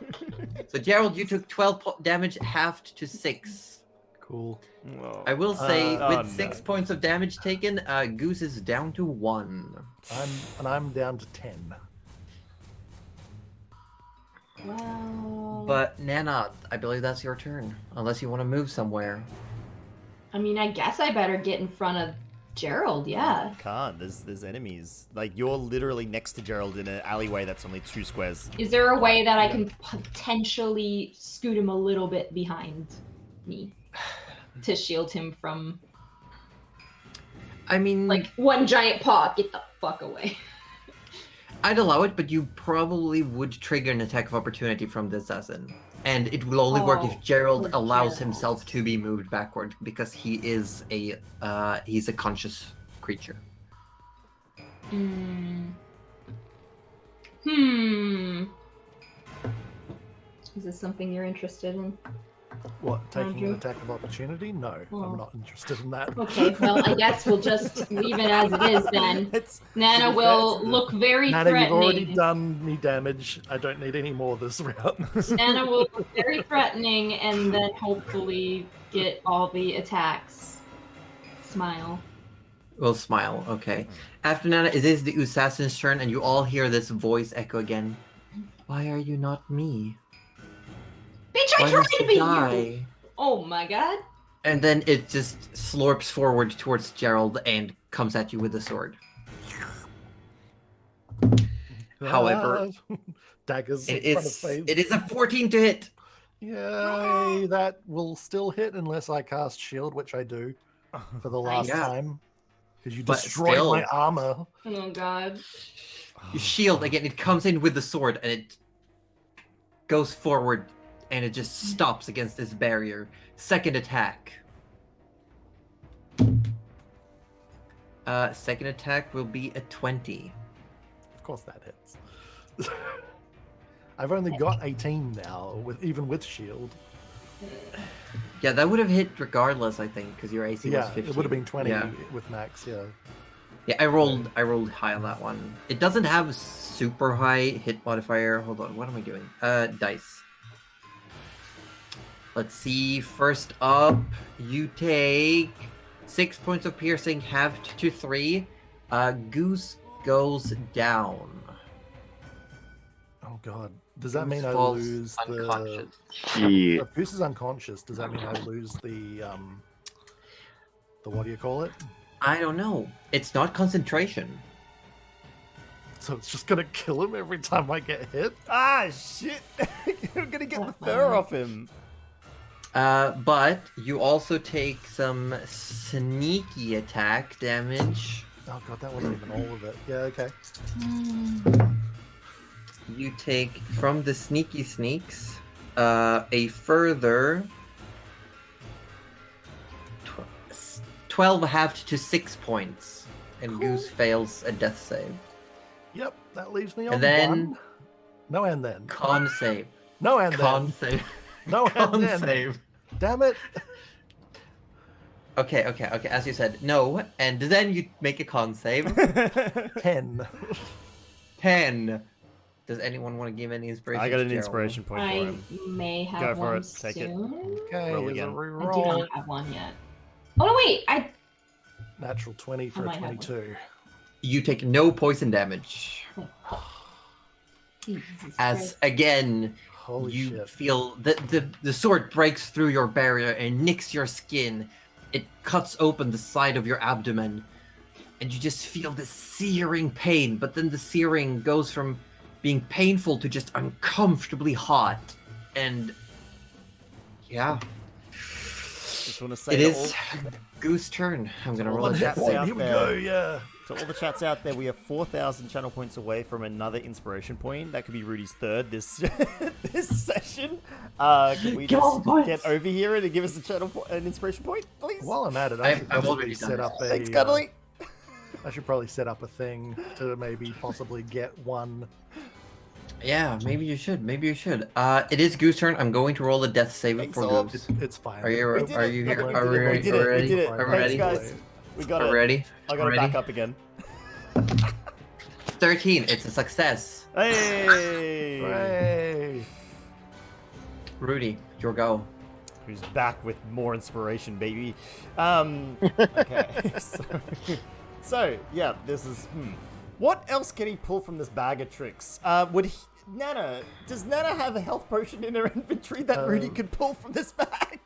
So Gerald, you took 12 damage, halved to 6. Cool. Whoa. I will say, Oh, with 6 no. points of damage taken, Goose is down to 1. I'm down to 10. Well, But Nana, I believe that's your turn, unless you want to move somewhere. I mean, I guess I better get in front of Gerald. Yeah. Can't. There's enemies. Like, you're literally next to Gerald in an alleyway that's only 2 squares. Is there a way that I can potentially scoot him a little bit behind me to shield him from, I mean, like, one giant paw? Get the fuck away. I'd allow it, but you probably would trigger an attack of opportunity from the assassin. And it will only work if Gerald poor allows Gerald. himself to be moved backward, because he is he's a conscious creature. Is this something you're interested in? What, taking Andrew? an attack of opportunity? No, Oh. I'm not interested in that. Okay, well, I guess we'll just leave it as it is then. It's, Nana to be will fair, look very Nana, you've already threatening. done me damage. I don't need any more this round. Nana will look very threatening and then hopefully get all the attacks. Smile. We'll smile, okay. After Nana, it is the assassin's turn, and you all hear this voice echo again. Why are you not me? Bitch, I Why tried must to you be you! die? Oh my god. And then it just slurps forward towards Gerald and comes at you with a sword. However, daggers it in front of is face. it is a 14 to hit. Yay! That will still hit unless I cast shield, which I do for the last Yeah. time. Because you But destroyed still- my armor. Oh god. Your shield again. It comes in with the sword and it goes forward, and it just stops against this barrier. Second attack. Second attack will be a 20. Of course that hits. I've only got 18 now, even with shield. Yeah, that would have hit regardless, I think, because your AC was Yeah, 15. it would have been 20 Yeah. with max. Yeah. Yeah, I rolled high on that one. It doesn't have super high hit modifier. Hold on, what am I doing? Dice. Let's see. First up, you take 6 points of piercing, halved to 3. Goose goes down. Oh god. Does that mean Goose I falls lose unconscious. Yeah. the Goose is unconscious. Does that mean I lose the what do you call it? I don't know. It's not concentration. So it's just gonna kill him every time I get hit? Ah, shit! I'm gonna get the fur off him. But you also take some sneaky attack damage. Oh god, that wasn't even all of it. Yeah, okay. You take from the sneaky sneaks a further 12 halved to 6 points, and Goose fails a death save. Yep, that leaves me on And then 1. No, and then. con save. No, and Con then. save. No, and Con then. save. Damn it. Okay. As you said, no, and then you make a con save. 10. 10. Does anyone want to give any inspiration? I got to an Gerald? inspiration point for I him. may have Go for one it, take it. soon. Okay, Roll here's a again. I do reroll. not have one yet. Oh no, wait! Natural 20 for a might have one. 22. You take no poison damage. Jesus As Christ. again, Holy you shit. feel the sword breaks through your barrier and nicks your skin. It cuts open the side of your abdomen, and you just feel this searing pain. But then the searing goes from being painful to just uncomfortably hot, and yeah, Just want to say it to is Goose turn. I'm gonna all roll the a chats death save. out Here we there. go, yeah. To all the chats out there, we are 4,000 channel points away from another inspiration point. That could be Rudy's third this this session. Can we Come on, just points. get over here and give us an inspiration point, please? While I'm at it, I've I should probably already done set it. up a. Thanks, Cuddly. I should probably set up a thing to maybe possibly get one. Yeah, maybe you should. Maybe you should. It is Goose turn. I'm going to roll a death save Thanks, for all. Goose. It's fine. Are you? We did Are it. you We here? did Are it. we We did it. ready? We did it. Are we Thanks, ready? guys. We got Are it. we ready? I got Are it we back ready? up again. 13. It's a success. Hey! Hooray! Rudy, your go. Who's back with more inspiration, baby? Okay. So yeah, this is. What else can he pull from this bag of tricks? Nana? Does Nana have a health potion in her inventory that Rudy could pull from this bag?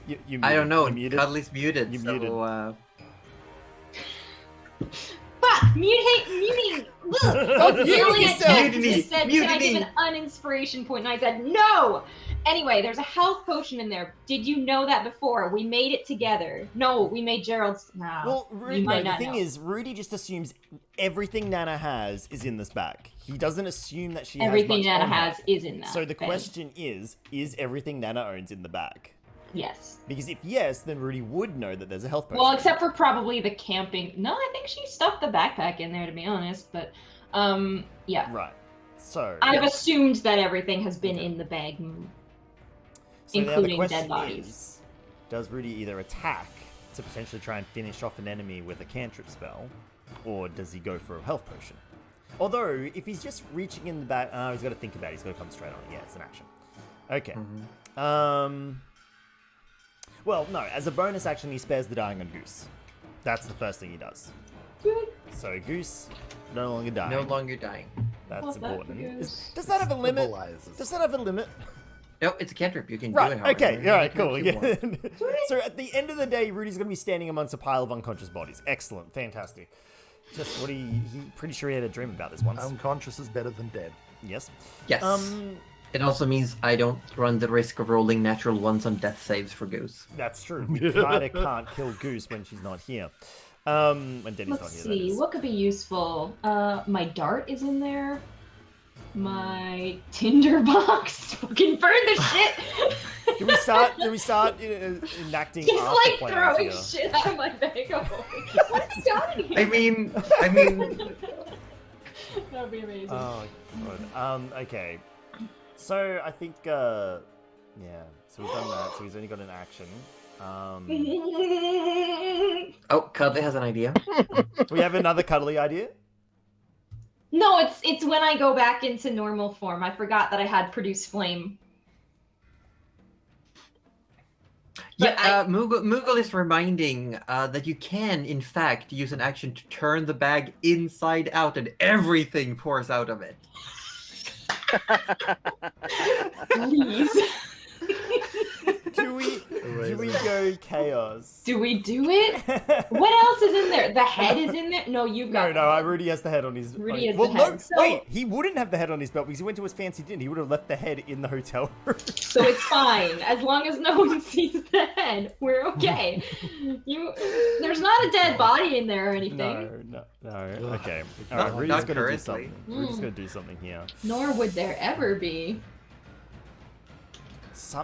You muted. I don't know. You muted? Cuddly's muted. You so, muted. Fuck! Muting! Stop muting Yelling at yourself! Ted Mutiny! just said, can I give Mutiny! an uninspiration point? And I said, no! Anyway, there's a health potion in there. Did you know that before? We made it together. No, we made Gerald's. No. Well, you Rudy, might no, the not thing know. is, Rudy just assumes everything Nana has is in this bag. He doesn't assume that she Everything has much Nana on her. has is in that. So the bag. question is everything Nana owns in the bag? Yes. Because if yes, then Rudy would know that there's a health potion. Well, except for probably the camping. No, I think she stuffed the backpack in there, to be honest. But, yeah. Right. So I've assumed that everything has been in the bag. So now the including question dead bodies. is, does Rudy either attack to potentially try and finish off an enemy with a cantrip spell, or does he go for a health potion? Although, if he's just reaching in the back, he's got to think about it. He's got to come straight on. Yeah, it's an action. Okay. Well, no. As a bonus action, he spares the dying on Goose. That's the first thing he does. So Goose, no longer dying. No longer dying. That's Love that for important. Goose. Does that have a limit? Stabilizes. Does that have a limit? No, it's a cantrip. You can do Right, it. however okay, you all right, want. cool. Yeah. So at the end of the day, Rudy's going to be standing amongst a pile of unconscious bodies. Excellent, fantastic. Just what he pretty sure he had a dream about this once. Unconscious is better than dead. Yes. Yes. It also means I don't run the risk of rolling natural ones on death saves for Goose. That's true. We kind of can't kill Goose when she's not here. When Denny's not Let's here, that see, is. what could be useful? My dart is in there. My Tinder box. Fucking burn the shit. Do we start enacting He's after like plans throwing here? shit out of my bag. What is happening here? I mean, That would be amazing. Oh, God. Okay. So I think, yeah. So we've done that. So he's only got an action. oh, Cuddly has an idea. We have another cuddly idea. No, it's when I go back into normal form. I forgot that I had produce flame. But Yeah, Moogle is reminding that you can, in fact, use an action to turn the bag inside out and everything pours out of it. Please. Do we go chaos? Do we do it? What else is in there? The head is in there? No, you got No, Rudy has the head on his... Rudy has well, the no, head, so- wait, he wouldn't have the head on his belt because he went to his fancy dinner. He would have left the head in the hotel room. So it's fine. As long as no one sees the head, we're okay. There's not a dead body in there or anything. No. Okay. All Not- right, Rudy's not going to do currently. something. Rudy's going to do something here. Nor would there ever be.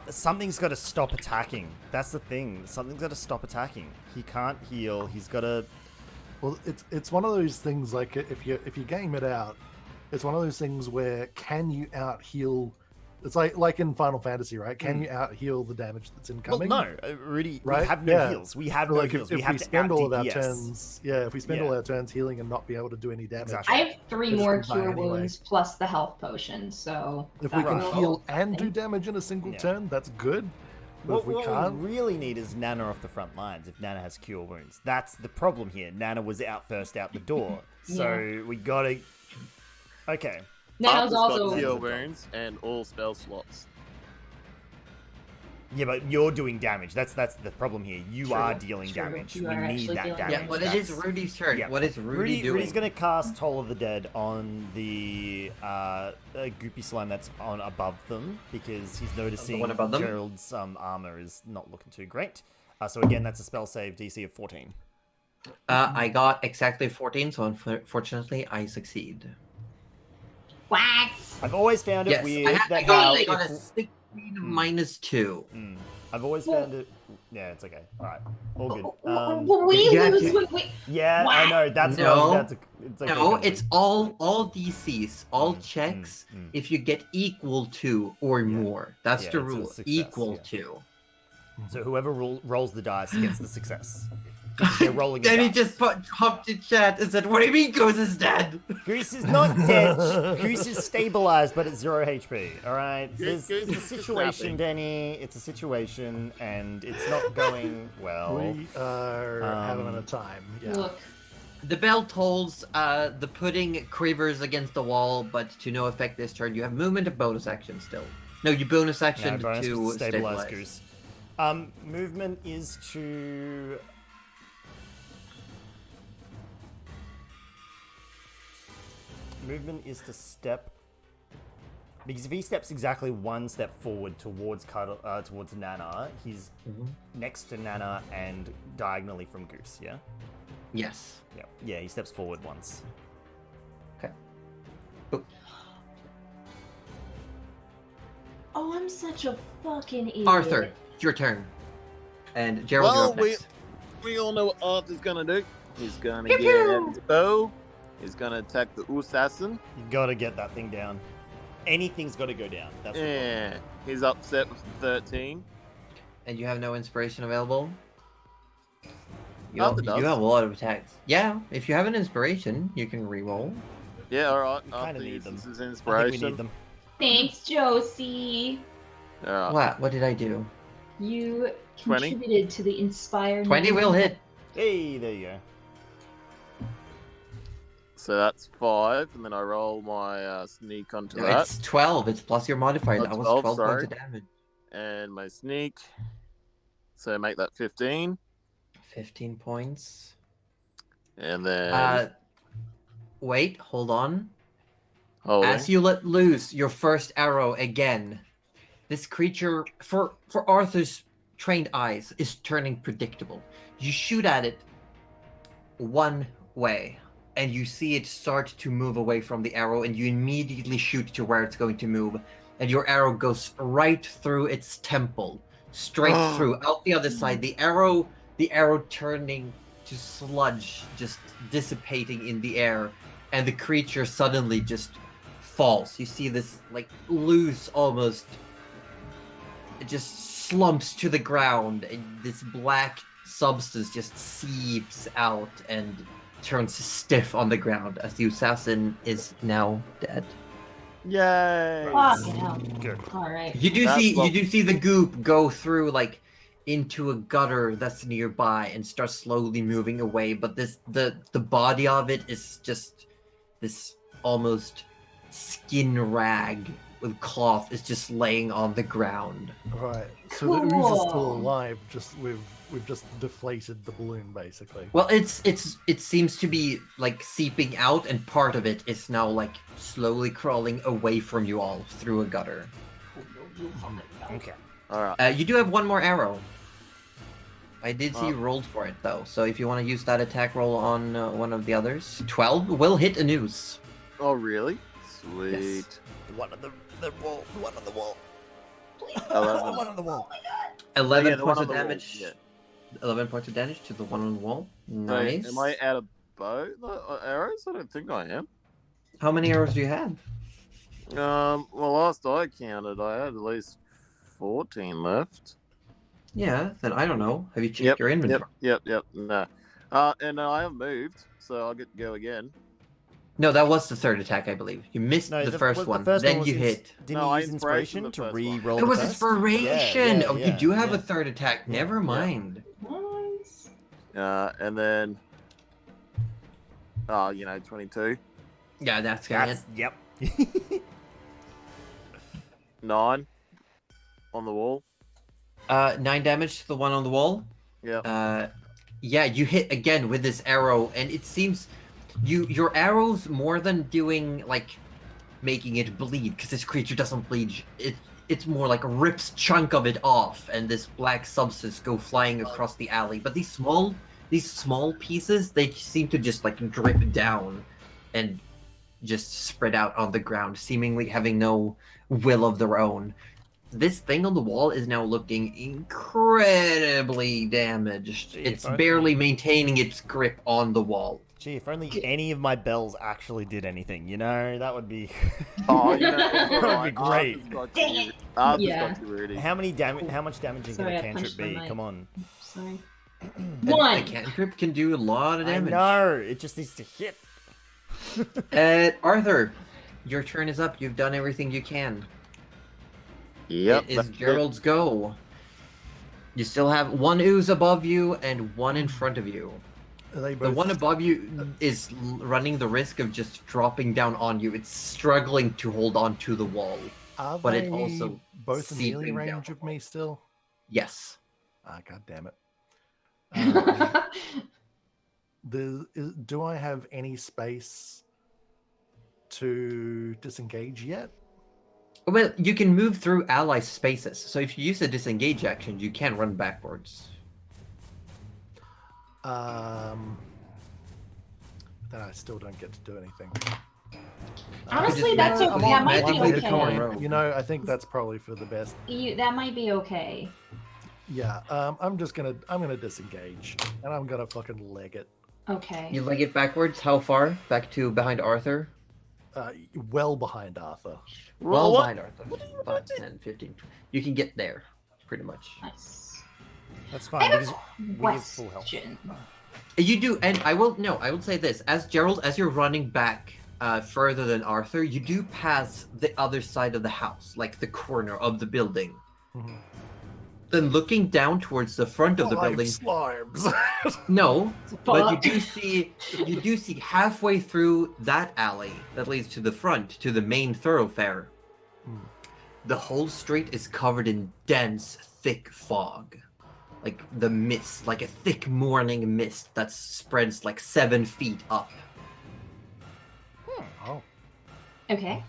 Something's got to stop attacking. That's the thing. Something's got to stop attacking. He can't heal. He's got to... Well, it's one of those things like if you game it out, it's one of those things where can you out heal? It's like in Final Fantasy, right? Can you out heal the damage that's Well, incoming? no, Rudy, Right? we have no Yeah. heals. We have So, no like heals. if We have we to spend out all of our DPS. turns, if we spend all our turns healing and not be able to do any damage, Exactly. I have 3 Just more die cure anyway. wounds plus the health potion, so... if we can that'll heal help. and do damage in a single Yeah. turn, that's good. But if we What can't, we really need is Nana off the front lines if Nana has cure wounds. That's the problem here. Nana was out first out the door. So we gotta... Okay. Nano's Arthur's also... got cure wounds and all spell slots. Yeah, but you're doing damage. That's the problem here. You True, are dealing true. damage. You We are need actually that dealing damage. Yeah, well, it is That's- Rudy's turn. yeah. What is Rudy doing? Rudy's gonna cast Toll of the Dead on the goopy slime that's on above them because he's noticing one above them? Gerald's armor is not looking too great. So again, that's a spell save DC of 14. I got exactly 14, so unfortunately I succeed. Wax! I've always found it Yes, weird I that got how a if- 16 minus 2. I've always found it. Yeah, it's okay. All right, all good. We you have lose to- when we... Yeah, What? I know. That's what I was about to. It's okay, No, Cuddly. it's all DCs, all checks. If you get equal to or more, that's Yeah, the it's a rule. success, Equal yeah. to. So whoever rolls the dice gets the success. They're rolling. Then it he up. just hopped in chat and said, "What do you mean Goose is dead?" Goose is not dead. Goose is stabilized, but at 0 HP. All right. Goose It's a is situation, scrapping. Danny. It's a situation, and it's not going well. we are having a time. Yeah. Look, The bell tolls, the pudding quivers against the wall, but to no effect this turn. You have movement and bonus action still. No, you bonus action No, bonus to was stabilize. Goose. Movement is to. Movement is to step. Because if he steps exactly 1 step forward towards towards Nana, he's next to Nana and diagonally from Goose. Yeah. Yes. Yeah. He steps forward once. Okay. oh, I'm such a fucking idiot. Arthur, it's your turn. And Gerald, you're Well, up next. we all know what Arthur's gonna do. He's gonna get his bow. He's gonna attack the assassin. You gotta get that thing down. anything's got to go down. That's the problem. Yeah, he's upset with 13. And you have no inspiration available? You, Arthur you do does. have a lot of attacks. Yeah, if you have an inspiration, you can reroll. Yeah, alright. We kinda Arthur need them. uses his I think we inspiration. need them. Thanks, Josie. Alright. What did I do? You 20? contributed to the Inspire. 20 will hit. Hey, there you go. So that's 5, and then I roll my sneak onto No, that. it's 12. It's plus your modifier. Oh, That was 12, 12 sorry. points of damage. And my sneak. So make that 15. 15 points. And then Wait, hold on. holding. As you let loose your first arrow again, this creature, for Arthur's trained eyes, is turning predictable. You shoot at it one way, and you see it start to move away from the arrow, and you immediately shoot to where it's going to move, and your arrow goes right through its temple, straight through, out the other side. The arrow turning to sludge, just dissipating in the air, and the creature suddenly just falls. You see this like loose, almost, it just slumps to the ground, and this black substance just seeps out and turns stiff on the ground as the assassin is now dead. Yay! Fucking hell. Good. All right. You do see the goop go through like into a gutter that's nearby and start slowly moving away, but the body of it is just this almost skin rag with cloth is just laying on the ground. Right. So the ooze is still Cool. alive. Just we've just deflated the balloon, basically. Well, it seems to be like seeping out, and part of it is now like slowly crawling away from you all through a gutter. Okay. Alright. You do have one more arrow. I did see you rolled for it though, so if you want to use that attack roll on one of the others, 12 will hit a noose. Oh, really? Sweet. Yes. The one on the wall. The one on the wall. 11. The one on the wall. 11 Yeah, the one points on of the wall, damage. yeah. 11 points of damage to the one on the wall. Wait, Nice. am I out of bow arrows? I don't think I am. How many arrows do you have? Well, last I counted, I had at least 14 left. Yeah, then I don't know. Have you checked your inventory? Yep. No. And I have moved, so I'll get to go again. No, that was the third attack, I believe. You missed No, the first was one, the first then one was you hit. Didn't No, you I use inspiration inspiration the to first one. re-roll It the was first? inspiration! Yeah, You do have yeah. a third attack. Never mind. Nice. And then, 22. Yeah, that's gonna hit. Yep. 9 on the wall. 9 damage to the one on the wall. Yeah. Yeah, you hit again with this arrow, and it seems your arrows, more than doing like making it bleed, because this creature doesn't bleed. It's more like rips chunk of it off, and this black substance go flying across the alley. But these small pieces, they seem to just like drip down and just spread out on the ground, seemingly having no will of their own. This thing on the wall is now looking incredibly damaged. It's barely maintaining its grip on the wall. Gee, if only any of my bells actually did anything, that would be. Oh, that would be great. Dang it. Arthur's Yeah. got you, Rudy. How much damage can Sorry, a I cantrip punched my be? mic. Come on. Sorry. A One. cantrip can do a lot of I damage. know. It just needs to hit. Arthur, your turn is up. You've done everything you can. Yep. It is that's it. Gerald's go. You still have one ooze above you and one in front of you. Are they The both one above you is running the risk of just dropping down on you. It's struggling to hold on to the wall. Are but they it also both in melee seeping down range the of me still? Yes. Ah, god damn it. Do I have any space to disengage yet? Well, you can move through ally spaces. So if you use the disengage action, you can run backwards. Then I still don't get to do anything. Honestly, just that's make- okay. That might be magically okay. become a rogue. I think that's probably for the best. That might be okay. Yeah, I'm gonna disengage, and I'm gonna fucking leg it. Okay. You leg it backwards. How far? Back to behind Arthur? well behind Arthur. Well What? behind Arthur. 5, 10, 15. You can get there, pretty much. Nice. That's I fine have because a we have full health. question. You do, and I will say this: as Gerald, as you're running back further than Arthur, you do pass the other side of the house, like the corner of the building. Mhm. Then looking down towards the front of the Live building, slimes. no, but Fuck. you do see halfway through that alley that leads to the front, to the main thoroughfare. Hmm. The whole street is covered in dense, thick fog. Like the mist, like a thick morning mist that spreads like 7 feet up. Oh, Okay.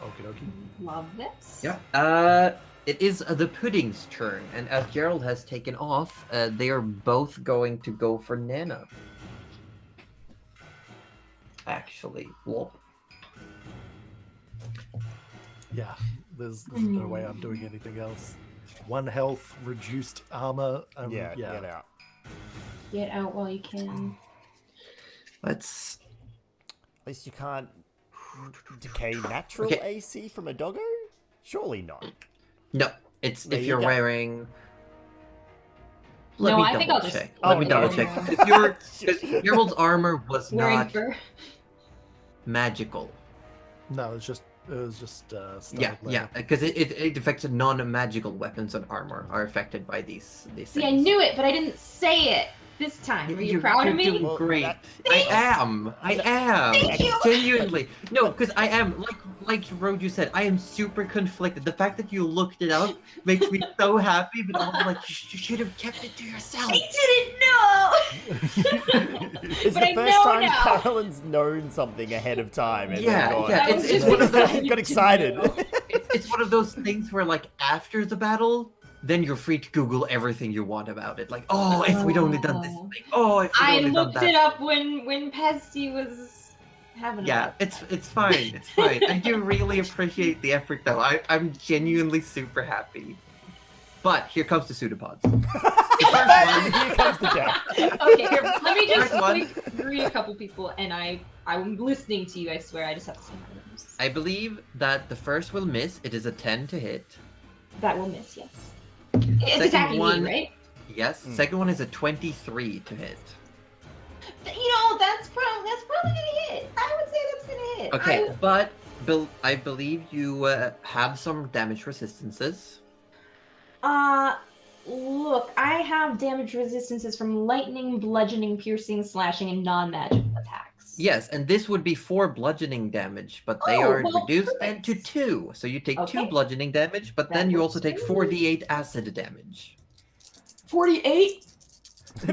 okie dokie. Love this. Yeah. It is the pudding's turn, and as Gerald has taken off, they are both going to go for Nana. Actually, whoop. Yeah, there's no way I'm doing anything else. 1 health, reduced armor. Yeah, get out. Get out while you can. Let's. At least you can't decay natural Okay. AC from a doggo? Surely not. No, it's There if you you're go. wearing. No, me I think I'll double just- check. Oh, Let me no. double check. Because Gerald's armor was Wearing not fur. magical. No, it was just Yeah, standard yeah, leather. because it affects non-magical weapons and armor are affected by these See, I things. knew it, but I didn't say it this time. Are you You're- proud you're of me? doing Well, great. that- I am. Thank you. Genuinely. No, because I am like Roju said. I am super conflicted. The fact that you looked it up makes me so happy, but also like you should have kept it to yourself. I didn't know. It's But the I first know time now. Carolyn's known something ahead of time and Yeah, then gone, yeah, I was it's just one of those- excited got to excited. know. It's one of those things where like after the battle, then you're free to Google everything you want about it. Like, oh, if we'd only done this Oh. thing. Oh, if we'd I only done looked that. it up when Pesty was having. Yeah, it's fine. It's fine. I do really appreciate the effort, though. I'm genuinely super happy. But here comes the pseudopods. The first one, Here comes the death. Okay, here, let me just First one. quick read a couple people, and I'm listening to you. I swear, I just have to say my names. I believe that the first will miss. It is a 10 to hit. That will miss. Yes. It's Second attacking one- me, right? Yes. Second one is a 23 to hit. You know, that's probably gonna hit. I would say that's gonna hit. Okay, but I believe you have some damage resistances. Look, I have damage resistances from lightning, bludgeoning, piercing, slashing, and non-magic attacks. Yes, and this would be 4 bludgeoning damage, but they Oh, are well, reduced perfect. to 2. So you take 2 Okay. bludgeoning damage, but That then you works also take for 4d8 acid damage. 48?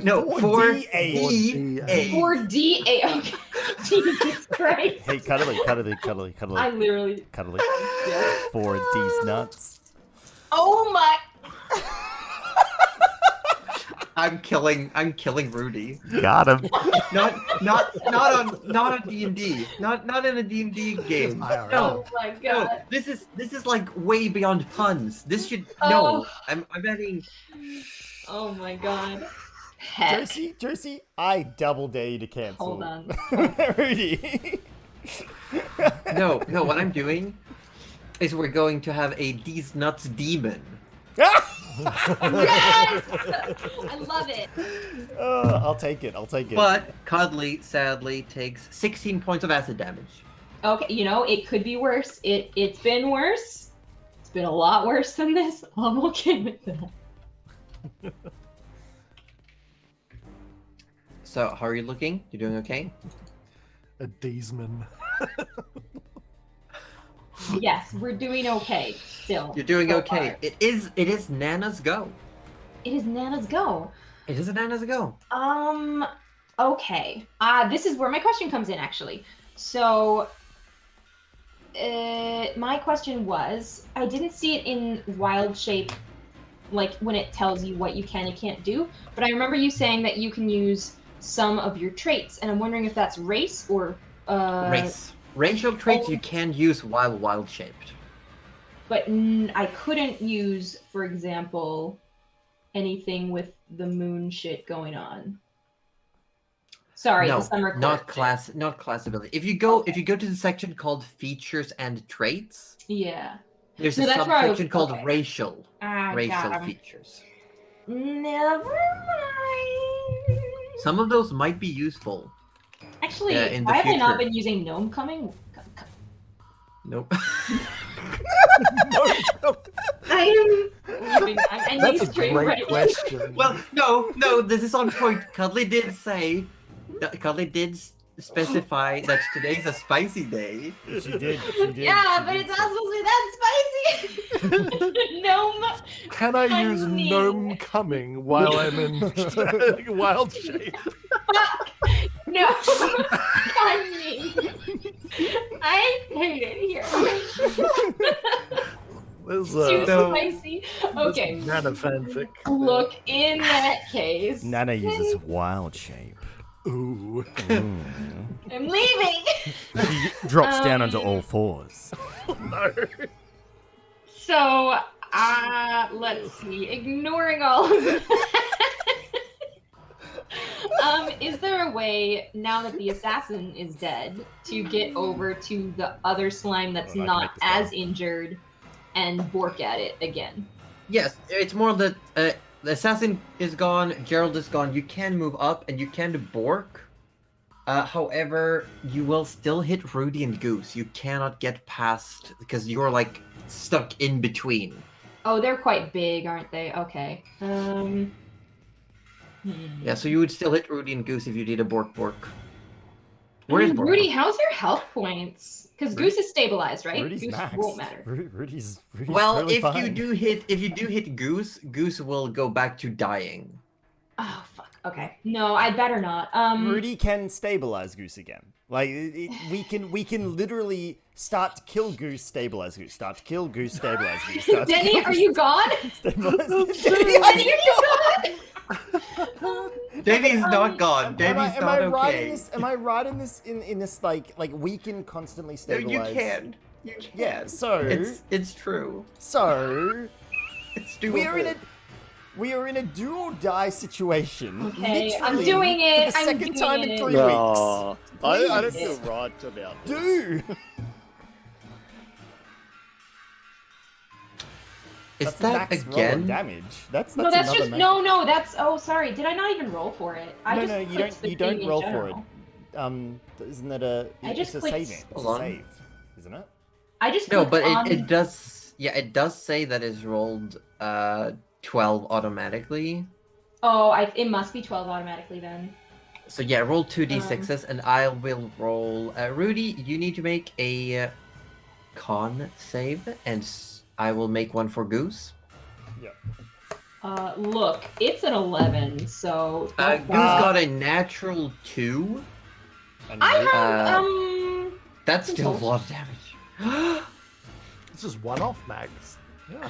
No, 4d8. 4d8. 4d8. Okay. Jesus Christ. Hey, cuddly. I literally. Cuddly. 4D's nuts. Oh my. I'm killing Rudy. Got him. Not on D&D. Not in a D&D game. IRL. No. Oh my No, god. this is like way beyond puns. This should Oh. no. I'm adding. Oh my god. Heck. Josie, I double dare you to cancel. Hold on. Rudy. No. What I'm doing is we're going to have a These Nuts demon. Yes! I love it. I'll take it. But Cuddly sadly takes 16 points of acid damage. Okay, you know, it could be worse. It's been worse. It's been a lot worse than this. I'm okay with that. So how are you looking? You doing okay? A Deesman. Yes, we're doing okay still. You're doing so okay. far. It is Nana's go. It is Nana's go. It is Nana's go. Okay. This is where my question comes in, actually. So, my question was, I didn't see it in wild shape, like when it tells you what you can and can't do, but I remember you saying that you can use some of your traits, and I'm wondering if that's race or, Race. Racial traits you can use while wild shaped. But I couldn't use, for example, anything with the moon shit going on. Sorry, No, the summer court. not class ability. If you go to the section called features and traits, Yeah. there's No, a that's where I was- subsection called okay. racial God. features. Never mind. Some of those might be useful. Actually, in the why have I not future. been using gnome coming? Nope. I am leaving. I'm ending That's a stream great right question. Well, no, this is on point. Cuddly did specify that today's a spicy day. She did. Yeah, she but did it's say- not supposed to be that spicy. Gnome. Can I use Honey. gnome coming while I'm in wild shape? No. Honey. I hate it here. There's Too No. spicy. Okay. Nana fanfic. Look, in that case, Nana uses wild shape. Ooh. Ooh. I'm leaving. She drops down onto all fours. No. So, let's see. Ignoring all of that. Is there a way, now that the assassin is dead, to get over to the other slime that's Well, I can not make this as one. injured and bork at it again? Yes, it's more that the assassin is gone, Gerald is gone. You can move up and you can bork. However, you will still hit Rudy and Goose. You cannot get past because you're like stuck in between. Oh, they're quite big, aren't they? Okay. Yeah, so you would still hit Rudy and Goose if you did a bork. Where is bork? Rudy, how's your health points? Because Goose is stabilized, right? Rudy's Goose max. won't matter. Rudy's Well, totally if fine. you do hit Goose, Goose will go back to dying. Oh fuck. Okay. No, I'd better not. Rudy can stabilize Goose again. Like we can literally start to kill Goose, stabilize Goose, start to kill Goose, stabilize Goose. Start to Denny, kill are Goose, you gone? stabilize Goose. Denny, are you gone? Danny's not gone. Danny's am not I right okay. in this? Am I right in this? In this like we can constantly No, stabilize. you can. You can. Yeah. So It's true. so It's doable. we are in a do or die situation. Okay, I'm literally, doing it, For the I'm second doing time in it. 3 No, weeks. I don't Please. feel right about this. Do. Is That's that max roll on again? damage. That's No, that's another just max- no. That's sorry. Did I not even roll for it? I No, just no, you clicked don't. the You thing don't in roll for general. it. Isn't that a? I just it's a clicked- saving. It's Hold a on. save, isn't it? I just No, clicked but on... it does. Yeah, it does say that it's rolled 12 automatically. Oh, it must be 12 automatically then. So yeah, roll 2d6s, and I will roll. Rudy, you need to make a con save, and I will make one for Goose. Look, it's an 11, so... Goose got a natural 2. And I Ru- have, That's still a Control. lot of damage. This is one-off mags. Yeah.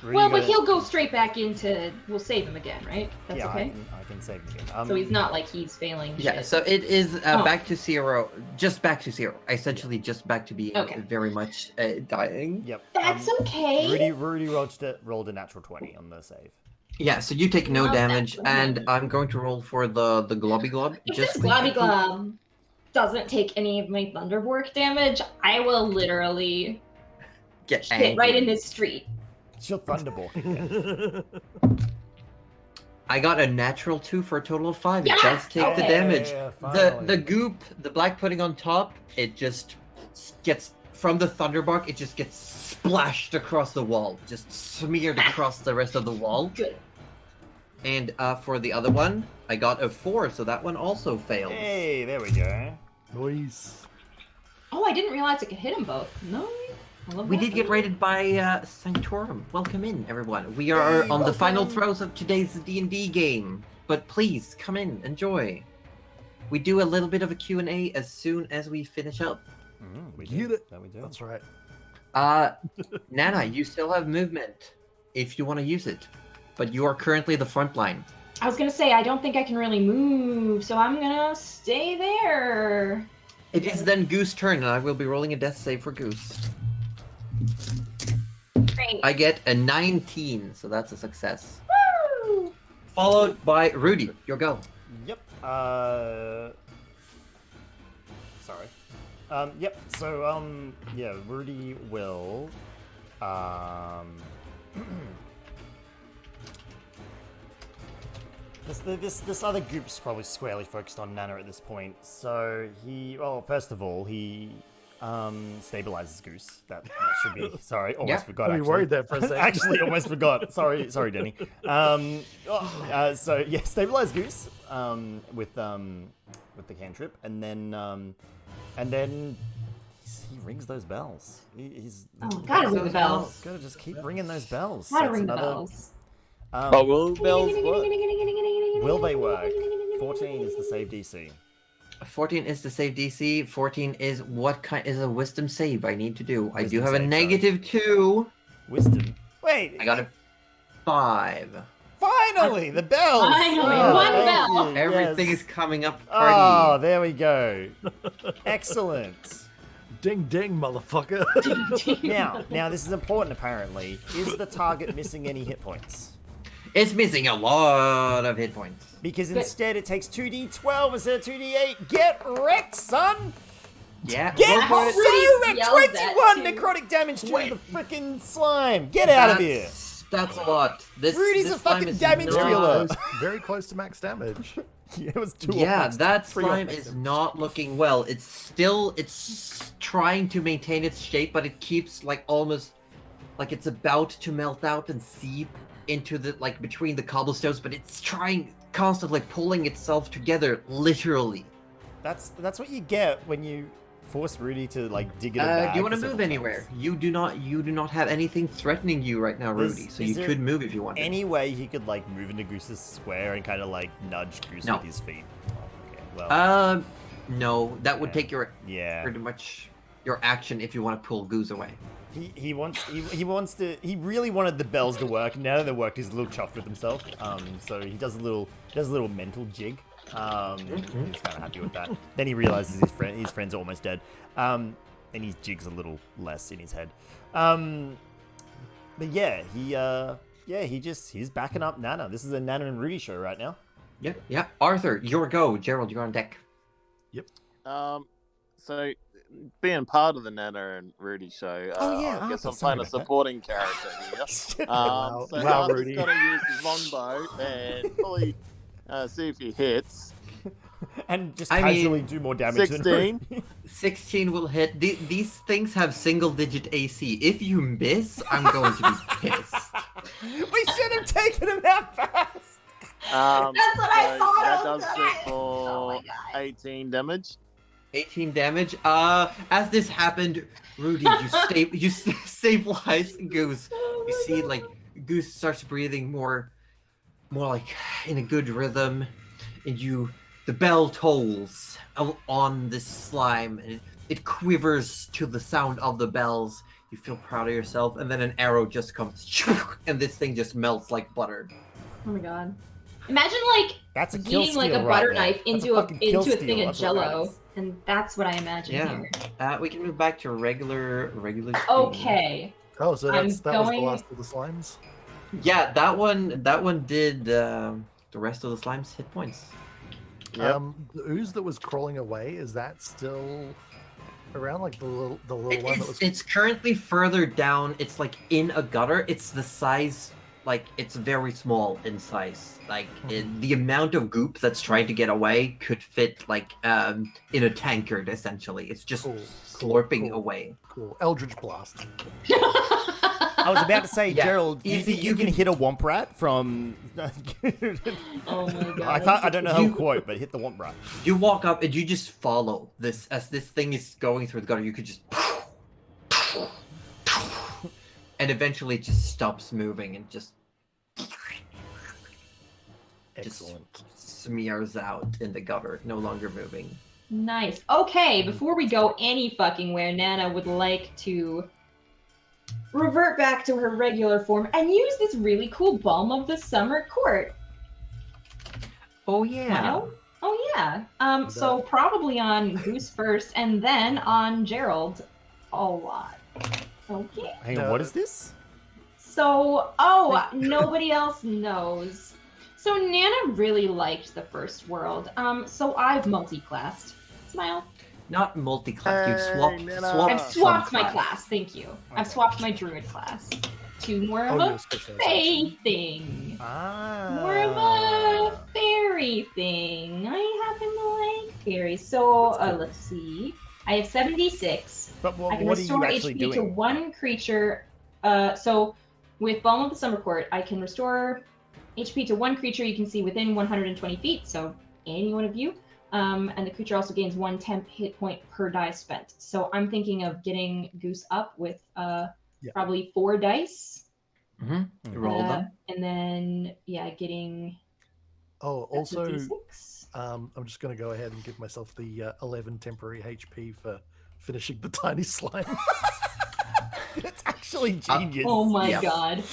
Rudy well, got but a- he'll go straight back into... We'll save him again, right? That's yeah, okay? I can save him again. So he's not like he's failing Yeah, shit. so it is Oh. back to 0. Just back to 0. Essentially, just back to being Okay. very much dying. Yep. That's okay. Rudy rolled a natural 20 on the save. Yeah, so you take no Not damage, that and bad. I'm going to roll for the globby glob. If this Globby Glob doesn't take any of my Thunderbork damage, I will literally get hit angry. right in this street. She'll thunderbolt again. I got a natural 2 for a total of 5. Yeah! It does take the Okay. damage. Yeah, The finally. goop, the black pudding on top, it just gets from the thunderbark. It just gets splashed across the wall, just smeared across the rest of the wall. Good. And for the other one, I got a 4, so that one also failed. Hey, there we go. Noise. Oh, I didn't realize I could hit them both. No. I love We that. did get rated by Sanctorum. Welcome in, everyone. We are Hey, on the final welcome. throes of today's D&D game. But please, come in, enjoy. We do a little bit of a Q&A as soon as we finish up. We Get do. it. That we do. That's right. Nana, you still have movement if you want to use it. But you are currently the front line. I was gonna say, I don't think I can really move, so I'm gonna stay there. It is then Goose's turn, and I will be rolling a death save for Goose. Great. I get a 19, so that's a success. Woo! Followed by Rudy. Your go. Yep. Sorry. Yep. So yeah, Rudy will This other group's probably squarely focused on Nana at this point. So first of all, he stabilizes Goose. That should be. Sorry, almost forgot. I'd be worried there for a second. Actually, almost forgot. Sorry, Denny. So yeah, stabilize Goose with the cantrip, and then he rings those bells. He's gotta ring the bells. Gotta just keep ringing those bells. Gotta ring the bells. But will bells work? Will they work? 14 is the save DC. 14 is the save DC. 14 is what kind is a wisdom save I need to do. I do Wisdom have a save, -2. Wisdom. Wait. I got a 5. Finally, the bells. Finally, Oh, one thank bell. you, Everything yes. is coming up Oh, party. there we go. Excellent. Ding ding, motherfucker. Now this is important. Apparently, is the target missing any hit points? It's missing a lot of hit points. Because instead it takes 2d12 instead of 2d8. Get wrecked, son! Yeah. Get go for it. so wrecked! yelled that 21 too. necrotic damage to the freaking slime. Get out of here. That's a lot. Rudy's this a slime fucking is damage not- dealer. Very close to max damage. Yeah, it was 2 Yeah, or that 3 or slime max is damage. not looking well. It's trying to maintain its shape, but it keeps almost like it's about to melt out and seep into the between the cobblestones, but it's trying constantly pulling itself together, literally. That's what you get when you force Rudy to dig it. Do you want to move anywhere? You do not have anything threatening you right now, Rudy. So you could move if you want. Any way he could move into Goose's square and kind of nudge Goose No. with his feet? Okay, well, No, that would take your yeah. pretty much your action if you want to pull Goose away. He really wanted the bells to work. Now that they worked, he's a little chuffed with himself. So he does a little mental jig. He's kind of happy with that. Then he realizes his friends are almost dead. And he jigs a little less in his head. But yeah, he's backing up Nana. This is a Nana and Rudy show right now. Yeah. Arthur, your go. Gerald, you're on deck. Yep. So being part of the Nana and Rudy show, Oh, yeah, I guess Arthur, I'm sorry playing a about that. supporting character here. Wow, So wow, Arthur's Rudy. gonna use his longbow and probably see if he hits. And just I casually mean, do more damage 16. than Rudy. 16 will hit. These things have single-digit AC. If you miss, I'm going to be pissed. We should have taken him that fast. That's what I thought That of, does guys. it Oh my for God. 18 damage. 18 damage. As this happened, Rudy, you stabilize Goose. You see, Goose starts breathing more in a good rhythm, and the bell tolls on this slime, and it quivers to the sound of the bells. You feel proud of yourself, and then an arrow just comes, and this thing just melts like butter. Oh my god. Imagine That's a kill heating steal a right butter there. knife That's into a fucking kill thing steal. of That's what that jello. is. And that's what I imagine Yeah. here. We can move back to regular speed. Okay. Oh, so that was the going- last of the slimes? Yeah, that one did the rest of the slime's hit points. Yep. The ooze that was crawling away, is that still around? The little one that was... It's currently further down. It's in a gutter. It's the size, it's very small in size. The amount of goop that's trying to get away could fit in a tankard essentially. It's just Cool, slurping cool. away. Cool. Eldritch Blast. I was about to say, Yeah, Gerald, you easy, think you can hit a Womp Rat from... Oh my god. I don't know how to quote, but hit the Womp Rat. You walk up and you just follow this as this thing is going through the gutter. You could just, and eventually it just stops moving and just Excellent. smears out in the gutter, no longer moving. Nice. Okay, before we go any fucking where, Nana would like to revert back to her regular form and use this really cool Balm of the Summer Court. Oh yeah. Wow. Oh yeah. So probably on Goose first, and then on Gerald a lot. Okay. Hang on, what is this? So, nobody else knows. So Nana really liked the first world. So I've multi-classed. Smile. Not multi-class. You've Hey, Nana. swapped I've some swapped my class. class. Thank you. I've Okay. swapped my druid class to more of Oh, a your specialization. fae thing. Ah. More of a fairy thing. I happen to like fairies. So let's see. I have 76. But I what can are you restore actually HP to doing? one creature. So with Balm of the Summer Court, I can restore HP to one creature you can see within 120 feet. So any one of you. And the creature also gains 1 temp hit point per die spent. So I'm thinking of getting Goose up with probably 4 dice. Roll them. And then getting. Oh, That's a also, D6. I'm just going to go ahead and give myself the 11 temporary HP for finishing the tiny slime. It's actually genius. Oh my Yeah. god.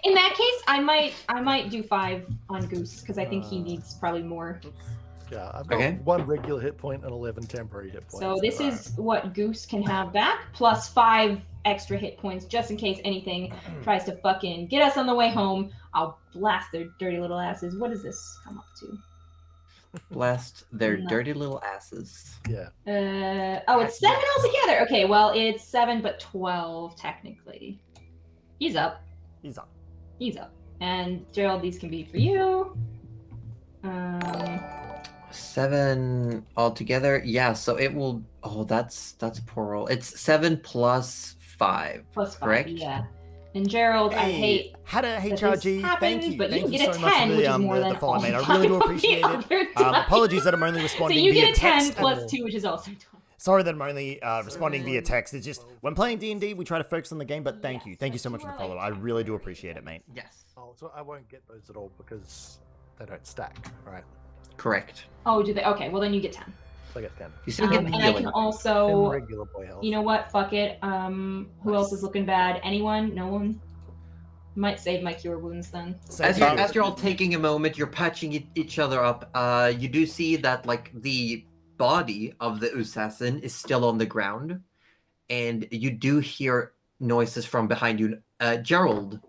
In that case, I might do 5 on Goose because I think he needs probably more. Yeah, I've got Okay. 1 regular hit point and 11 temporary hit points. So this is what Goose can have back, plus 5 extra hit points just in case anything tries to fucking get us on the way home. I'll blast their dirty little asses. What does this come up to? Blast their No. dirty little asses. Yeah. It's 7 altogether. Okay, well, it's 7 but 12 technically. He's up. He's up. He's up. And Gerald, these can be for you. 7 altogether. Yeah, so it will. Oh, that's poor roll. It's 7 plus 5. Plus 5, correct? yeah. And Gerald, I hate Had a that this HRG. happens, Thank you. but Thank you you get so a much 10, for which is more than the follow, all mate. I really do 5 of the appreciate it. other dice. Apologies that I'm only So responding you via get a 10 text. plus 2, which is also 12. Sorry that I'm only responding via text. It's just when playing D&D, we try to focus on the game. But thank you so much for the follow. I really do appreciate it, mate. Yes. Oh, so I won't get those at all because they don't stack, right? Correct. Oh, do they? Okay, well then you get 10. So I get 10. You still get And I healing. can 10 also, regular boy health. you know what? Fuck it. Who else is looking bad? Anyone? No one? Might save my cure wounds then. As you're all taking a moment, you're patching each other up. You do see that like the body of the assassin is still on the ground, and you do hear noises from behind you. Gerald,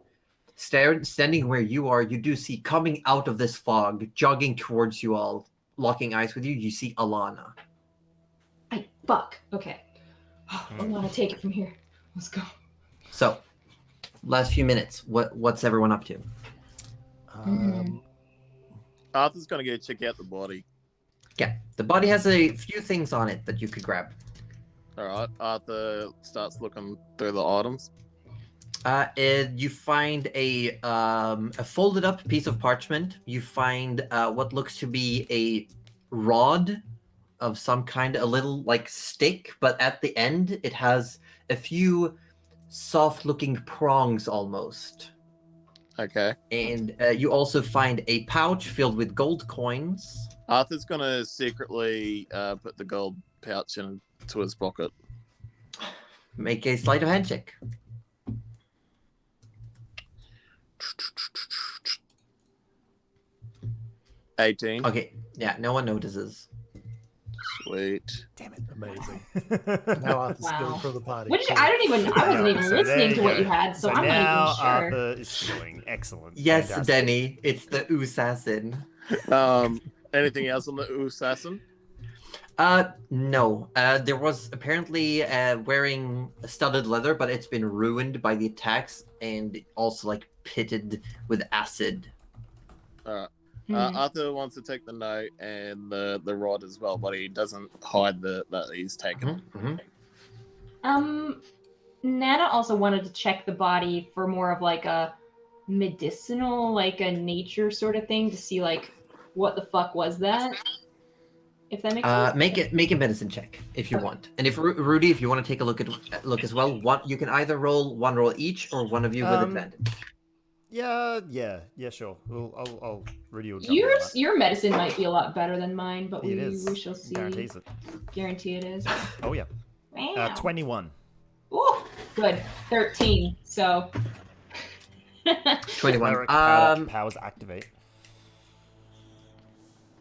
standing where you are, you do see coming out of this fog, jogging towards you all, locking eyes with you. You see Alana. Fuck. Okay. I want to take it from here. Let's go. So, last few minutes. What's everyone up to? Arthur's gonna go check out the body. Yeah, the body has a few things on it that you could grab. Alright, Arthur starts looking through the items. You find a folded up piece of parchment. You find what looks to be a rod of some kind, a little like stick, but at the end it has a few soft looking prongs almost. Okay. And you also find a pouch filled with gold coins. Arthur's gonna secretly put the gold pouch into his pocket. Make a sleight of hand check. $18. Okay, yeah, no one notices. Sweet. Damn it. Amazing. Now Arthur's Wow. stealing from the party. Which I wasn't even So listening there to you what go. you had, so I'm now not even sure. Arthur is stealing. Excellent. Yes, Fantastic. Denny, it's the assassin. Anything else on the assassin? No. There was apparently wearing studded leather, but it's been ruined by the attacks and also like pitted with acid. Alright. Arthur wants to take the note and the rod as well, but he doesn't hide that he's taken. Nana also wanted to check the body for more of like a medicinal, like a nature sort of thing to see like what the fuck was that? If that makes sense. Make a medicine check if you want, and if Rudy, if you want to take a look as well, you can either roll one roll each, or one of you with advantage. Yeah, sure. I'll Rudy will jump in on that. Your medicine might be a lot better than mine, but It is. we shall see. Guarantees it. Guarantee it is. Oh yeah. Wow. 21. Ooh, good. 13. So 21. Cleric powers activate.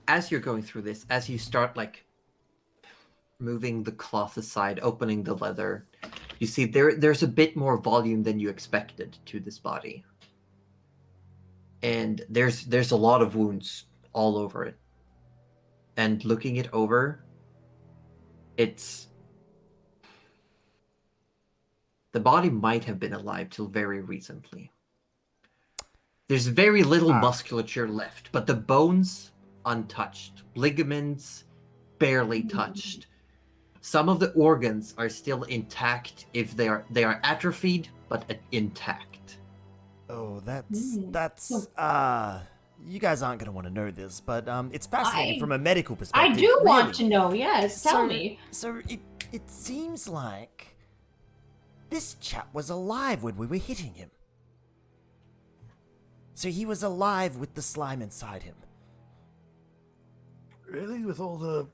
As you're going through this, as you start like moving the cloth aside, opening the leather, you see there's a bit more volume than you expected to this body. and there's a lot of wounds all over it. And looking it over, it's the body might have been alive till very recently. There's very little musculature left, but the bones untouched, ligaments barely touched. Some of the organs are still intact if they are atrophied but intact. Oh, that's you guys aren't going to want to know this, but it's fascinating from a medical perspective. I do really. want to know. Yes, tell me. So it seems like this chap was alive when we were hitting him. So he was alive with the slime inside him. Really? With all the...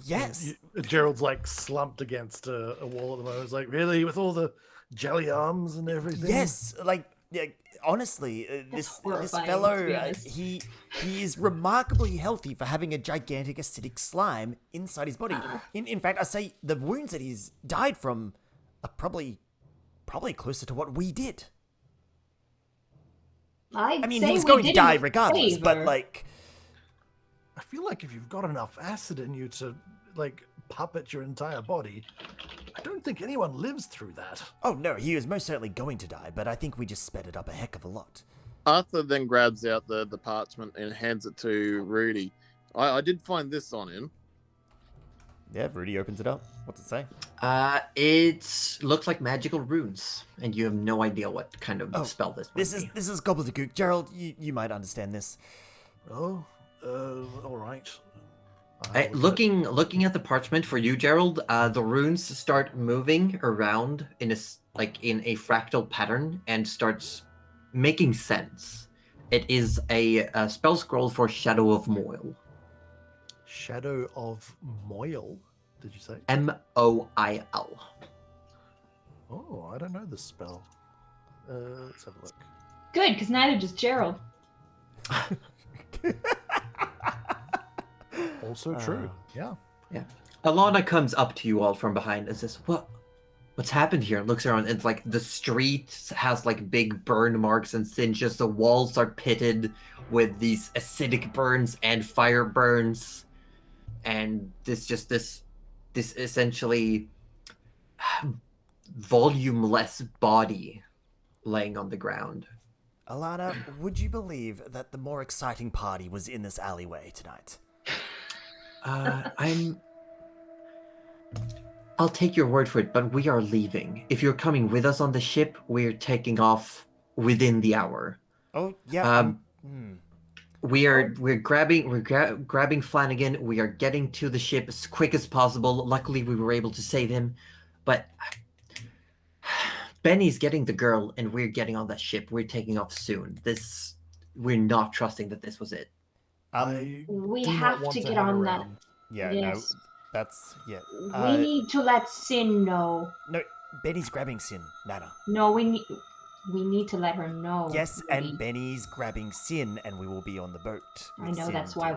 Yes. Gerald's like slumped against a wall at the moment. It's like, really? With all the jelly arms and everything? Yes, like, yeah, honestly, this horrifying, fellow, to be honest. he is remarkably healthy for having a gigantic acidic slime inside his body. In fact, I say the wounds that he's died from are probably closer to what we did. I mean, he was going to die regardless, but like... I feel like if you've got enough acid in you to, like, puppet your entire body, I don't think anyone lives through that. Oh, no, he was most certainly going to die, but I think we just sped it up a heck of a lot. Arthur then grabs out the parchment and hands it to Rudy. I did find this on him. Yeah, Rudy opens it up. What's it say? It looks like magical runes, and you have no idea what kind of spell this might be. This is gobbledygook. Gerald, you might understand this. Oh, all right. Looking at the parchment for you, Gerald, the runes start moving around in a fractal pattern and starts making sense. It is a spell scroll for Shadow of Moil. Shadow of Moil, did you say? M-O-I-L. Oh, I don't know this spell. Let's have a look. Good, because neither does Gerald. Also true. Yeah. Alana comes up to you all from behind and says, what's happened here? And looks around, and it's like the street has like big burn marks and singes. The walls are pitted with these acidic burns and fire burns. And this essentially volumeless body laying on the ground. Alana, would you believe that the more exciting party was in this alleyway tonight? I'll take your word for it, but we are leaving. If you're coming with us on the ship, we're taking off within the hour. Oh, yeah. We're grabbing Flanagan. We are getting to the ship as quick as possible. Luckily, we were able to save him, but Benny's getting the girl, and we're getting on that ship. We're taking off soon. We're not trusting that this was it. We have to get on that. Yeah, yes. no, that's we need to let Sin know. No, Benny's grabbing Sin, Nana. No, we need to let her know. Yes, and Benny's grabbing Sin, and we will be on the boat. I know, Sin that's why.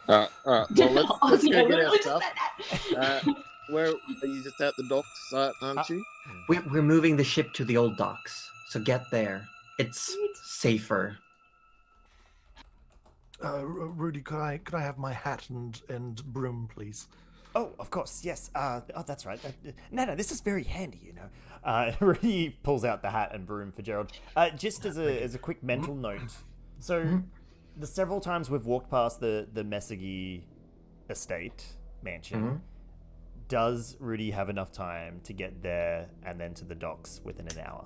Well, let's go get our stuff. Where are you? Just at the docks, aren't you? We're moving the ship to the old docks, so get there. It's safer. Rudy, could I have my hat and broom, please? Oh, of course, yes. That's right. No, this is very handy, you know. Rudy pulls out the hat and broom for Gerald. Just as a quick mental note. So, the several times we've walked past the Messagi estate mansion, does Rudy have enough time to get there and then to the docks within an hour?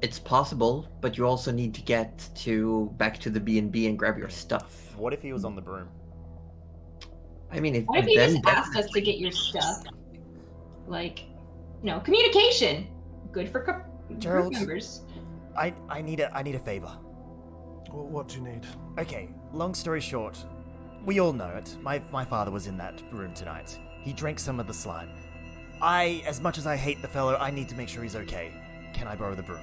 It's possible, but you also need to get back to the B&B and grab your stuff. What if he was on the broom? I mean, what if he just asked us to get your stuff? Like, communication. Good for Gerald, group members. I need a favor. Well, what do you need? Okay, long story short, we all know it. My father was in that room tonight. He drank some of the slime. As much as I hate the fellow, I need to make sure he's okay. Can I borrow the broom?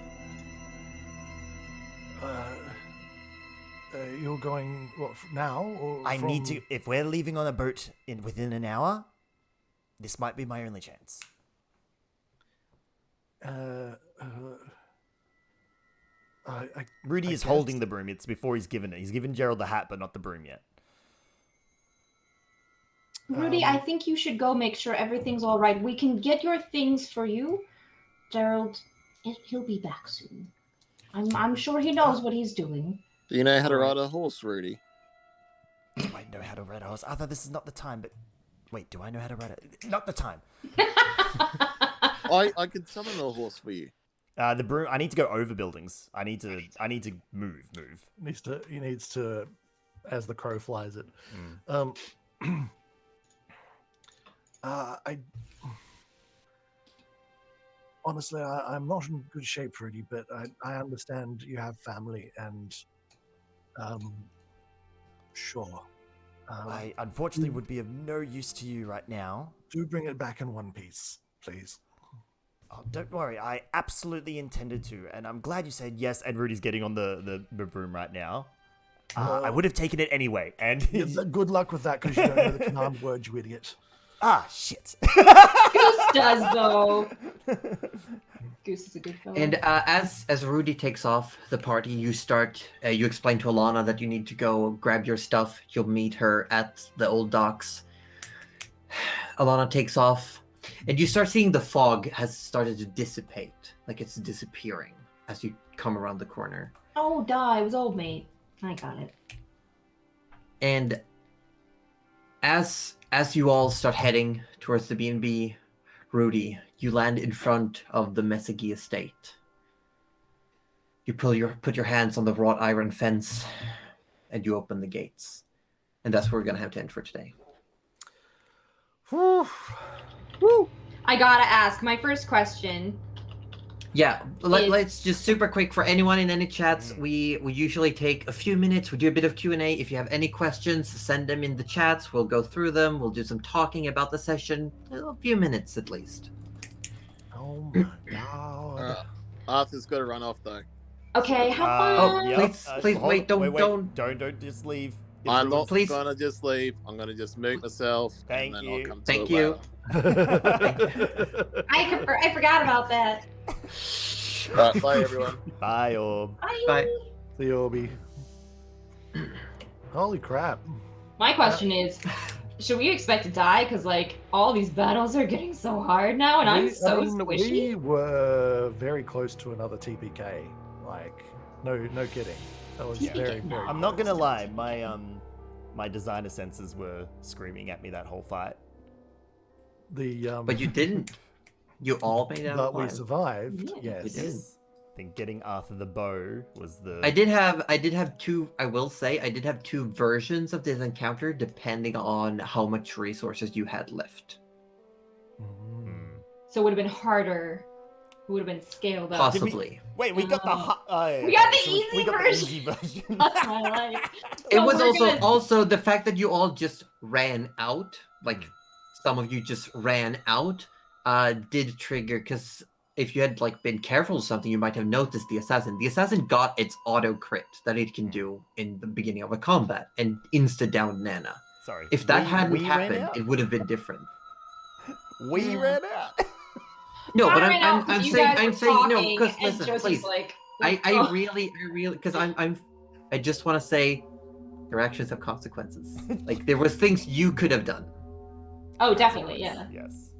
You're going, what, now? Or I need to... If we're leaving on a boat within an hour, this might be my only chance. Rudy I is guess. holding the broom. It's before he's given it. He's given Gerald the hat, but not the broom yet. Rudy, I think you should go make sure everything's all right. We can get your things for you. Gerald, he'll be back soon. I'm sure he knows what he's doing. Do you know how to ride a horse, Rudy? Do I know how to ride a horse? I thought this is not the time, but wait, do I know how to ride it? Not the time. I can summon a horse for you. The broom. I need to go over buildings. I need to move. He needs to, as the crow flies it. Honestly, I'm not in good shape, Rudy, but I understand you have family, and sure. I unfortunately would be of no use to you right now. Do bring it back in one piece, please. Oh, don't worry, I absolutely intended to, and I'm glad you said yes. And Rudy's getting on the broom right now. I would have taken it anyway, and Good luck with that, because you don't know the command word, you idiot. Shit. Goose does, though. Goose is a good fellow. And as Rudy takes off the party, you start. You explain to Alana that you need to go grab your stuff. You'll meet her at the old docks. Alana takes off, and you start seeing the fog has started to dissipate, like it's disappearing as you come around the corner. Oh, die. It was old mate. I got it. And as you all start heading towards the B&B, Rudy, you land in front of the Mesegi estate. You put your hands on the wrought iron fence, and you open the gates. And that's where we're gonna have to end for today. Whew. I gotta ask, my first question. Yeah, let's just super quick for anyone in any chats. We usually take a few minutes. We do a bit of Q&A. If you have any questions, send them in the chats. We'll go through them. We'll do some talking about the session. A few minutes at least. Oh my god. Arthur's got to run off though. Okay, have fun. Please wait, don't just leave. I'm not Please. gonna just leave. I'm gonna just mute myself. Thank and then you. I'll come to Thank it you. later. I forgot about that. Right, bye everyone. Bye, Orb. Bye. The Orby. Holy crap. My question is, should we expect to die? Because, like, all these battles are getting so hard now, and I'm so squishy. We were very close to another TPK. Like, no kidding. That was very, very I'm not gonna lie, my designer senses were screaming at me that whole fight. But you didn't. You all made it out But we alive. survived. Yeah, Yes. you did. I think getting Arthur the bow was the. I did have two. I will say I did have two versions of this encounter, depending on how much resources you had left. So it would have been harder. It would have been scaled up. Possibly. Wait, we got the. We got the so easy we got version. The easy version. That's my life. It So was we're also the fact that you all just ran out, like some of you just ran out, did trigger, because if you had like been careful or something, you might have noticed the assassin. The assassin got its auto crit that it can do in the beginning of a combat and insta down Nana. Sorry. If that hadn't we ran happened, out. it would have been different. We ran out. No, but I ran out I'm because you saying guys were no, talking, because and listen, Josie's please. like, I oh. really, because I just want to say, your actions have consequences. Like there was things you could have done, Oh, definitely, yeah. Yes.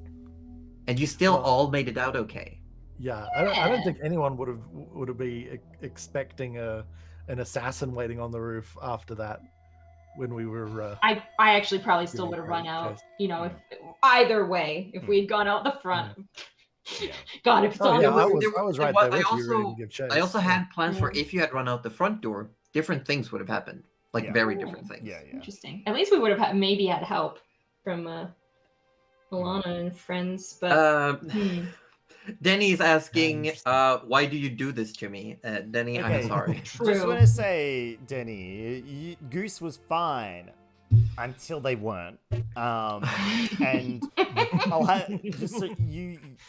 and you still all made it out okay. Yeah, I don't think anyone would have been expecting an assassin waiting on the roof after that when we were. I actually probably still would have run out. You know, if either way, if we'd gone out the front. God, if it's Oh, all yeah, over. I was right there with you, ready to give chase. I also had plans for Yeah. if you had run out the front door, different things would have happened, like Yeah. very different things. Yeah. Interesting. At least we would have maybe had help from Alana and friends, but Denny's asking, why do you do this to me? Denny, I'm Okay. sorry. Just True. want to say, Denny, Goose was fine until they weren't. And I'll have just so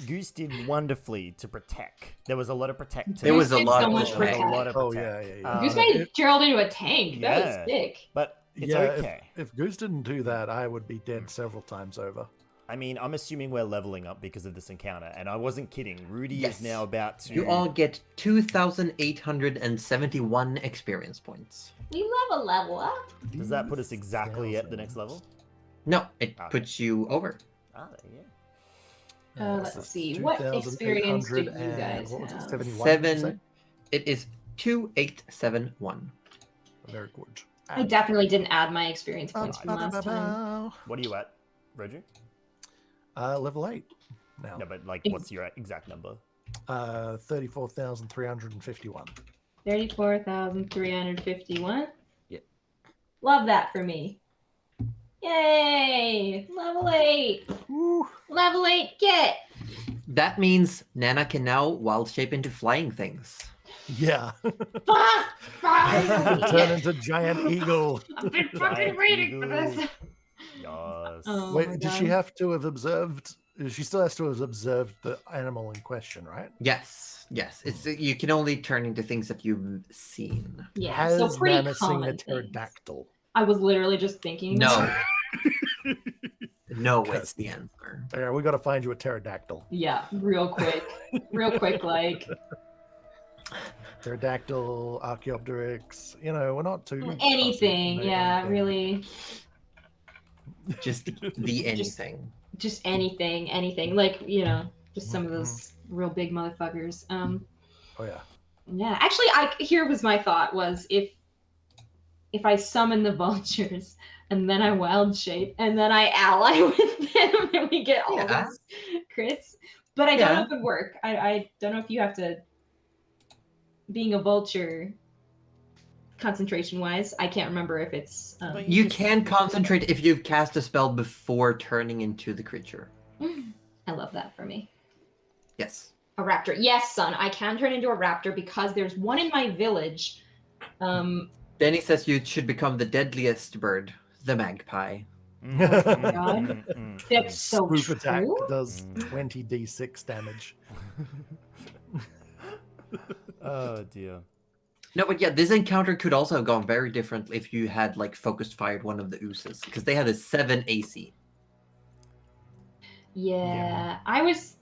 Goose did wonderfully to protect. There was a lot of protect. There was a did lot so of much protect. A lot of Oh, protect. yeah. Goose made Gerald into a tank. That yeah. was sick. But it's Yeah, okay. if Goose didn't do that, I would be dead several times over. I mean, I'm assuming we're leveling up because of this encounter, and I wasn't kidding. Rudy Yes. is now about to... You all get 2,871 experience points. We level up. Does that put us exactly at the next level? No, it Okay. puts you over. Ah, there you Let's see. What experience do you 2,800 guys what was it, have? 71, did you say? 7. It is 2,871. Very good. I definitely didn't add my experience points from last time. What are you at, Roger? Level 8 now. No, but like, what's your exact number? 34,351. 34,351. Yep. Love that for me. Yay! Level 8. Woo. Level 8, get! That means Nana can now wild shape into flying things. Yeah. Finally! Turn into giant eagle. I've been fucking Giant waiting for eagle. this. Yes. Oh my Wait, did she God. have to have observed? She still has to have observed the animal in question, right? Yes, yes. It's you can only turn into things that you've seen. Yeah, Has so pretty Nana seen a common things. pterodactyl? I was literally just thinking. No. that. No is the answer. Yeah, we got to find you a pterodactyl. Yeah, real quick. Real quick, like. Pterodactyl, Archaeopteryx. You know, we're not too Anything, fussy. yeah, really. Just the anything. Just anything. Like, just some of those real big motherfuckers. Oh yeah. Yeah, actually, here was my thought was if I summon the vultures and then I wild shape and then I ally with them and we get all those crits, but I don't know if it would work. I don't know if you have to, being a vulture, concentration wise, I can't remember if it's. You can concentrate if you've cast a spell before turning into the creature. I love that for me. Yes. A raptor. Yes, son. I can turn into a raptor because there's one in my village. Then he says you should become the deadliest bird, the magpie. God. That's so Swoop true. attack does 20d6 damage. Oh dear. No, but yeah, this encounter could also have gone very differently if you had like focused fired one of the oozes, because they had a 7 AC. Yeah, I was.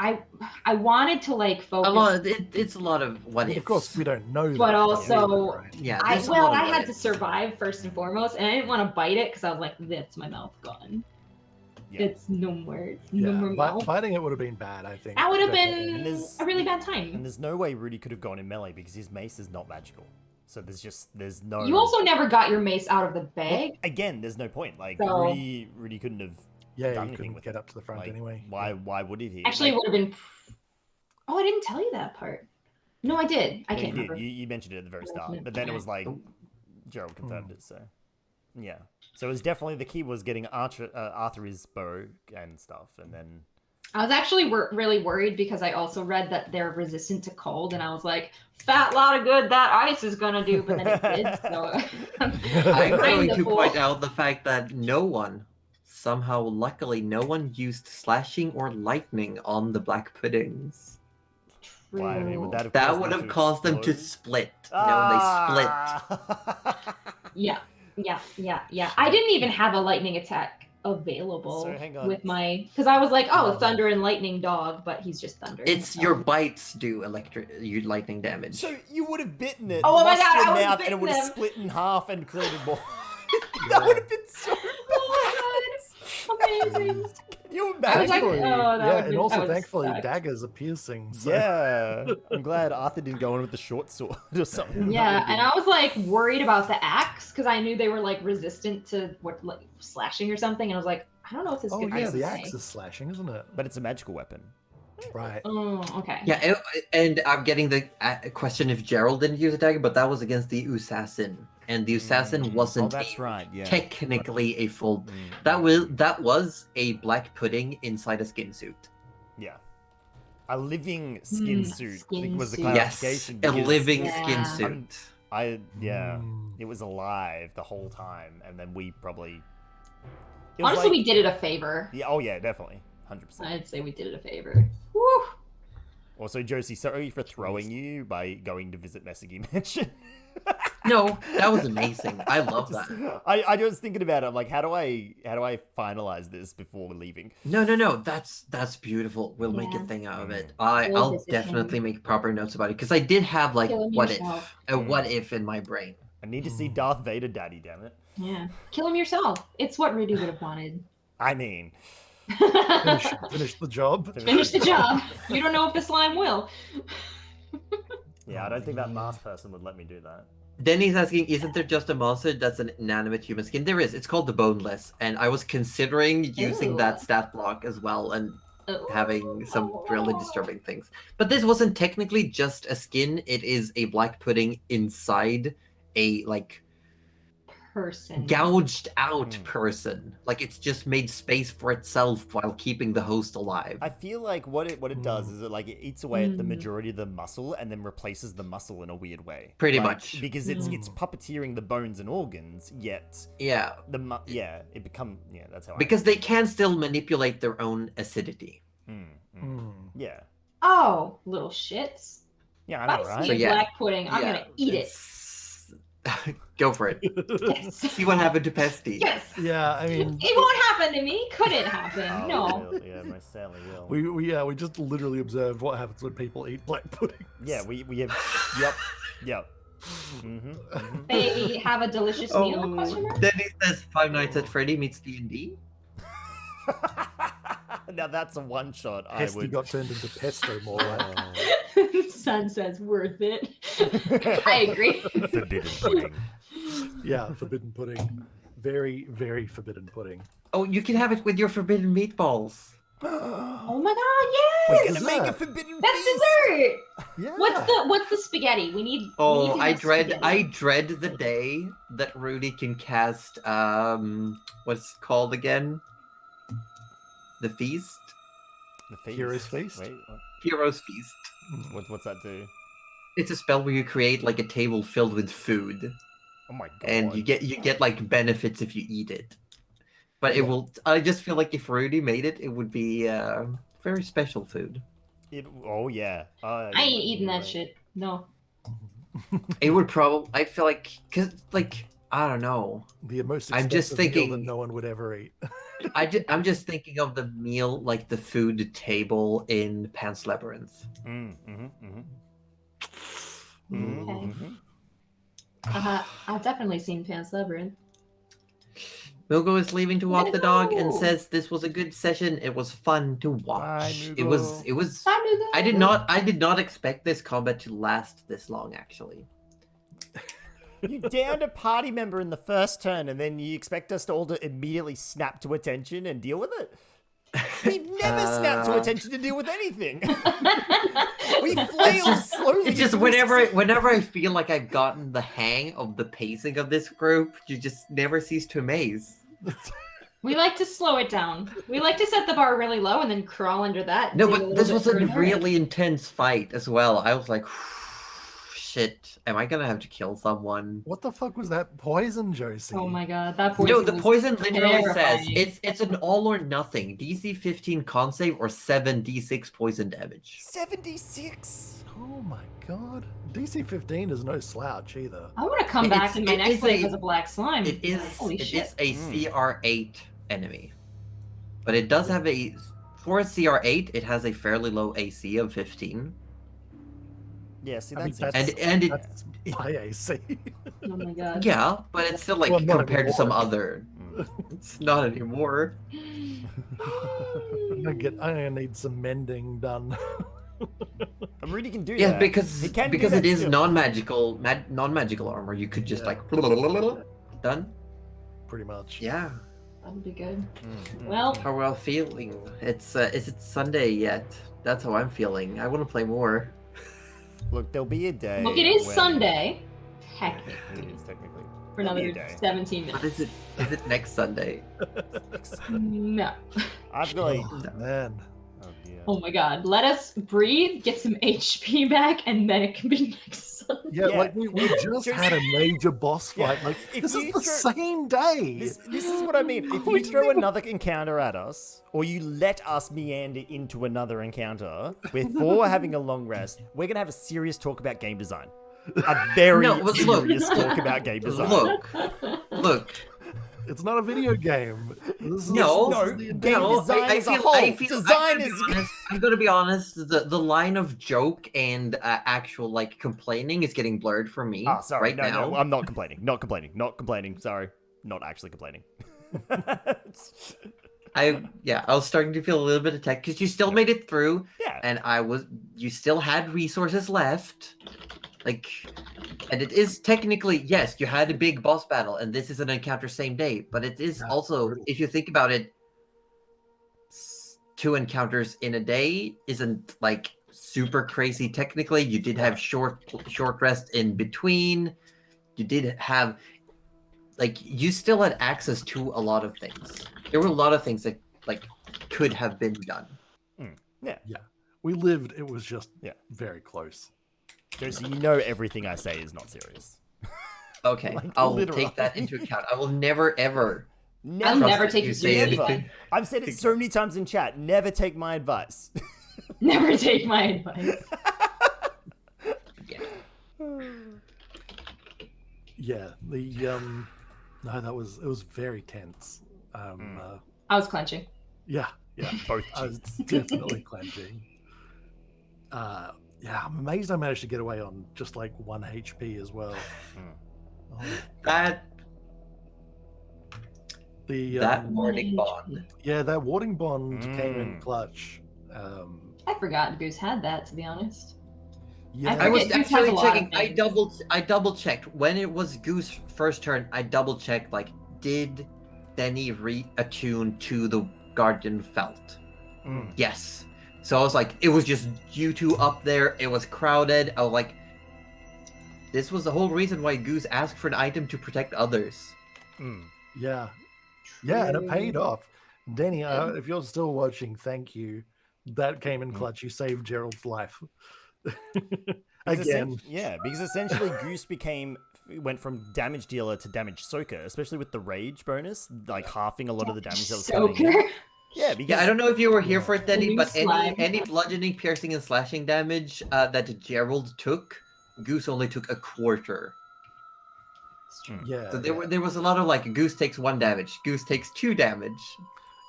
I wanted to like focus. A lot. It's a lot of what Well, ifs. of course, we don't know. But that also, right? Yeah. I there's a lot of what had to ifs. survive first and foremost, and I didn't want to bite it because I was like, "That's my mouth gone. Yeah. It's no more. It's Yeah, no more mouth." fighting it would have been bad, I think. That would have Definitely. been there's- a really bad And time. there's no way Rudy could have gone in melee because his mace is not magical. So there's no. You also never got your mace out of the Well, bag. again, there's no point. Like So- Rudy couldn't have Yeah, done you anything couldn't with get it. up to the front Like, anyway. Why would he? Actually, it Like, would have been. Oh, I didn't tell you that part. No, I did. I yeah, can't you did. remember. You mentioned it at the very Yeah, start, yeah. but then it was like Gerald confirmed it. So yeah, so it was definitely the key was getting Arthur's bow and stuff, and then I was actually really worried because I also read that they're resistant to cold, and I was like, "Fat lot of good that ice is gonna do," but then it did. So I'm going to Kinda point cool. out the fact that luckily, no one used slashing or lightning on the black puddings. why? I mean, would that have That caused would them have to caused them to explode? split. No, they split. Yeah. Yeah. I didn't even have a lightning attack available So, hang on. with my, because I was like, "Oh, thunder and lightning dog," but he's just thunder. It's so. your bites do lightning damage. So you would have bitten it, Oh my lost God, your I would've mouth, and it bitten would have them. split in half and created more. That would have been so Oh my God, amazing. Can you I was imagine? like, Thankfully, oh, that yeah, would've and been- also that would've thankfully sucked. daggers are piercing. So. Yeah, I'm glad Arthur didn't go in with the short sword or something. Yeah, and I was like worried about the axe because I knew they were like resistant to what like slashing or something, and I was like, I don't know if this Oh could yeah, the ice axe is slashing, isn't it? But it's a magical weapon. Right. Oh, okay. Yeah, and I'm getting the question if Gerald didn't use a dagger, but that was against the assassin, and the assassin wasn't Oh, that's right. Yeah. technically a full. Mm. That was a black pudding inside a skin suit. Yeah. A living skin Mm, suit skin was the suit. Yes, clarification. a because living Yeah. skin I'm- suit. Mm. It was alive the whole time, and then we probably. It was Honestly, like- we did it a favor. Yeah. Oh yeah, definitely, 100%. I'd say we did it a favor. Woo! Also, Josie, sorry for throwing you by going to visit Messaging Mansion. No, that was amazing. I love that. I was thinking about it. I'm like, how do I finalize this before leaving? No. That's beautiful. We'll make a Yeah. thing out of it. Full I'll decision. definitely make proper notes about it because I did have like Kill him what yourself. if, a what if in my brain. I need to see Darth Vader, daddy, damn it. Yeah. Kill him yourself. It's what Rudy would have wanted. I mean, Finish the job. Finish the job. You don't know if the slime will. Yeah, I don't think that masked person would let me do that. Denny's asking, isn't there just a monster that's an inanimate human skin? There is. It's called the Boneless, and I was considering using Ew. that stat block as well and Ooh. having some really disturbing things. But this wasn't technically just a skin. It is a black pudding inside a like Person. gouged out person. Like it's just made space for itself while keeping the host alive. I feel like what it does is it eats away at the majority of the muscle and then replaces the muscle in a weird way. Pretty Like, much. because it's puppeteering the bones and organs, yet Yeah. it become that's how. Because they can still manipulate their own acidity. Yeah. Oh, little shits. Yeah, If I I know, right? see So, a yeah. black pudding, I'm gonna eat it. Go for it. Yes. See what happened to Pesty. Yes. Yeah, I mean, It won't happen to me. Couldn't happen. Oh, No. it will. Yeah, most certainly will. we just literally observed what happens when people eat black pudding. Yeah, we have. Yep. Mm-hmm. They have a delicious meal? Question mark? Then he says Five Nights at Freddy meets D&D. Now that's a one shot. I Pesty would. got turned into pesto more like. Sun says worth it. I agree. Forbidden pudding. Yeah, forbidden pudding. Very, very forbidden pudding. Oh, you can have it with your forbidden meatballs. Oh my god, We're yes! gonna make a forbidden That's feast. dessert! Yeah. What's the spaghetti? We need Oh, to I have dread spaghetti. the day that Rudy can cast what's it called again? The feast? The feast. Hero's feast? Wait, what? Hero's feast. What's that do? It's a spell where you create like a table filled with food. Oh my god. And you get like benefits if you eat it. But it will. I just feel like if Rudy made it, it would be very special food. Oh yeah. I ain't eating that shit. No. It would probably. I feel like because like I don't know. The most I'm just expensive meal thinking- that no one would ever eat. I'm just thinking of the meal like the food table in Pan's Labyrinth. Okay. I've definitely seen Pan's Labyrinth. Milgo is leaving to walk the dog and Milgo! says this was a good session. It was fun to watch. Bye, It was. Milgo. It was. Bye, Milgo. I did not expect this combat to last this long. Actually. You downed a party member in the first turn, and then you expect us to all to immediately snap to attention and deal with it? We never snap to attention to deal with anything. We flail slowly. It's just through whenever I feel like I've gotten the hang of the pacing of this group, you just never cease to amaze. We like to slow it down. We like to set the bar really low and then crawl under that. No, dig a but little this bit was a further. really intense fight as well. I was like, shit, am I gonna have to kill someone? What the fuck was that poison, Josie? Oh my god, that poison. No, the was poison literally says terrifying. it's an all or nothing. DC 15 con save or 7 D6 poison damage. 76. Oh my god. DC 15 is no slouch either. I want to come back in my it next is wave a- as a black slime. It is Holy shit. a CR8 enemy, but it does have a for a CR8. It has a fairly low AC of 15, Yeah, see, I mean, that's that's- and it That's my AC. Oh my god. yeah, but it's still like Well, not compared to some anymore. other. It's not anymore. I'm gonna need some mending done. Rudy can do Yeah, that. because He can do because that it is still. non-magical armor. You could just Yeah. like done. Pretty much. Yeah. That would be good. Mm. Well, How are we all feeling? It's is it Sunday yet? That's how I'm feeling. I want to play more. Look, there'll be a day. look, it is when- Sunday, It technically, is technically. for There'll another be a day. 17 But minutes. is it next Sunday? No. I've got like. Oh, man. Oh dear. Oh my god. Let us breathe, get some HP back, and then it can be next Sunday. Yeah, Yeah. like we just had a major boss Yeah, fight. Like if this is you the throw- same day. This is what I mean. If you throw another encounter at us, or you let us meander into another encounter before having a long rest, we're gonna have a serious talk about game design. a very No, but serious talk about game design. Look. It's not a video game. This is, No, this is no, the game endeavor. design as a whole. Design is. I'm gonna be honest. The line of joke and actual like complaining is getting blurred for me Sorry, right no, now. no, I'm not complaining. Not complaining. Sorry, not actually complaining. I was starting to feel a little bit attacked because you still made it through, and you still had resources left, like, and it is technically yes, you had a big boss battle, and this is an encounter same day, but it is also, if you think about it, 2 encounters in a day isn't like super crazy. Technically, you did have short rest in between. You did have, like, you still had access to a lot of things. There were a lot of things that like could have been done. Yeah. We lived. It was just very close. Josie, you know everything I say is not serious. Okay, Like, I'll literally. take that into account. I will never ever. I'll never take you say seriously. anything. I've said it so many times in chat. Never take my advice. Never take my advice. Yeah, no, it was very tense. I was clenching. Yeah, both. I was definitely clenching. Yeah, I'm amazed I managed to get away on just like 1 HP as well. Oh, That the warding bond. Yeah, that warding bond came in clutch. I forgot Goose had that, to be honest. Yeah, I was Goose has actually a lot of checking. I double checked when it was Goose first turn. I double checked, like, did Denny reattune to the Guardian Felt? Yes. So I was like, it was just you two up there. It was crowded. I was like, this was the whole reason why Goose asked for an item to protect others. Yeah, and it paid off. Denny, if you're still watching, thank you. That came in clutch. You saved Gerald's life. Again. Because essentially Goose went from damage dealer to damage soaker, especially with the rage bonus, like halving a lot of the damage that was coming in. Yeah, because I don't know if you were here for it, Denny, but slime. any bludgeoning, piercing, and slashing damage that Gerald took, Goose only took a quarter. Yeah. So there was a lot of like Goose takes 1 damage, Goose takes 2 damage.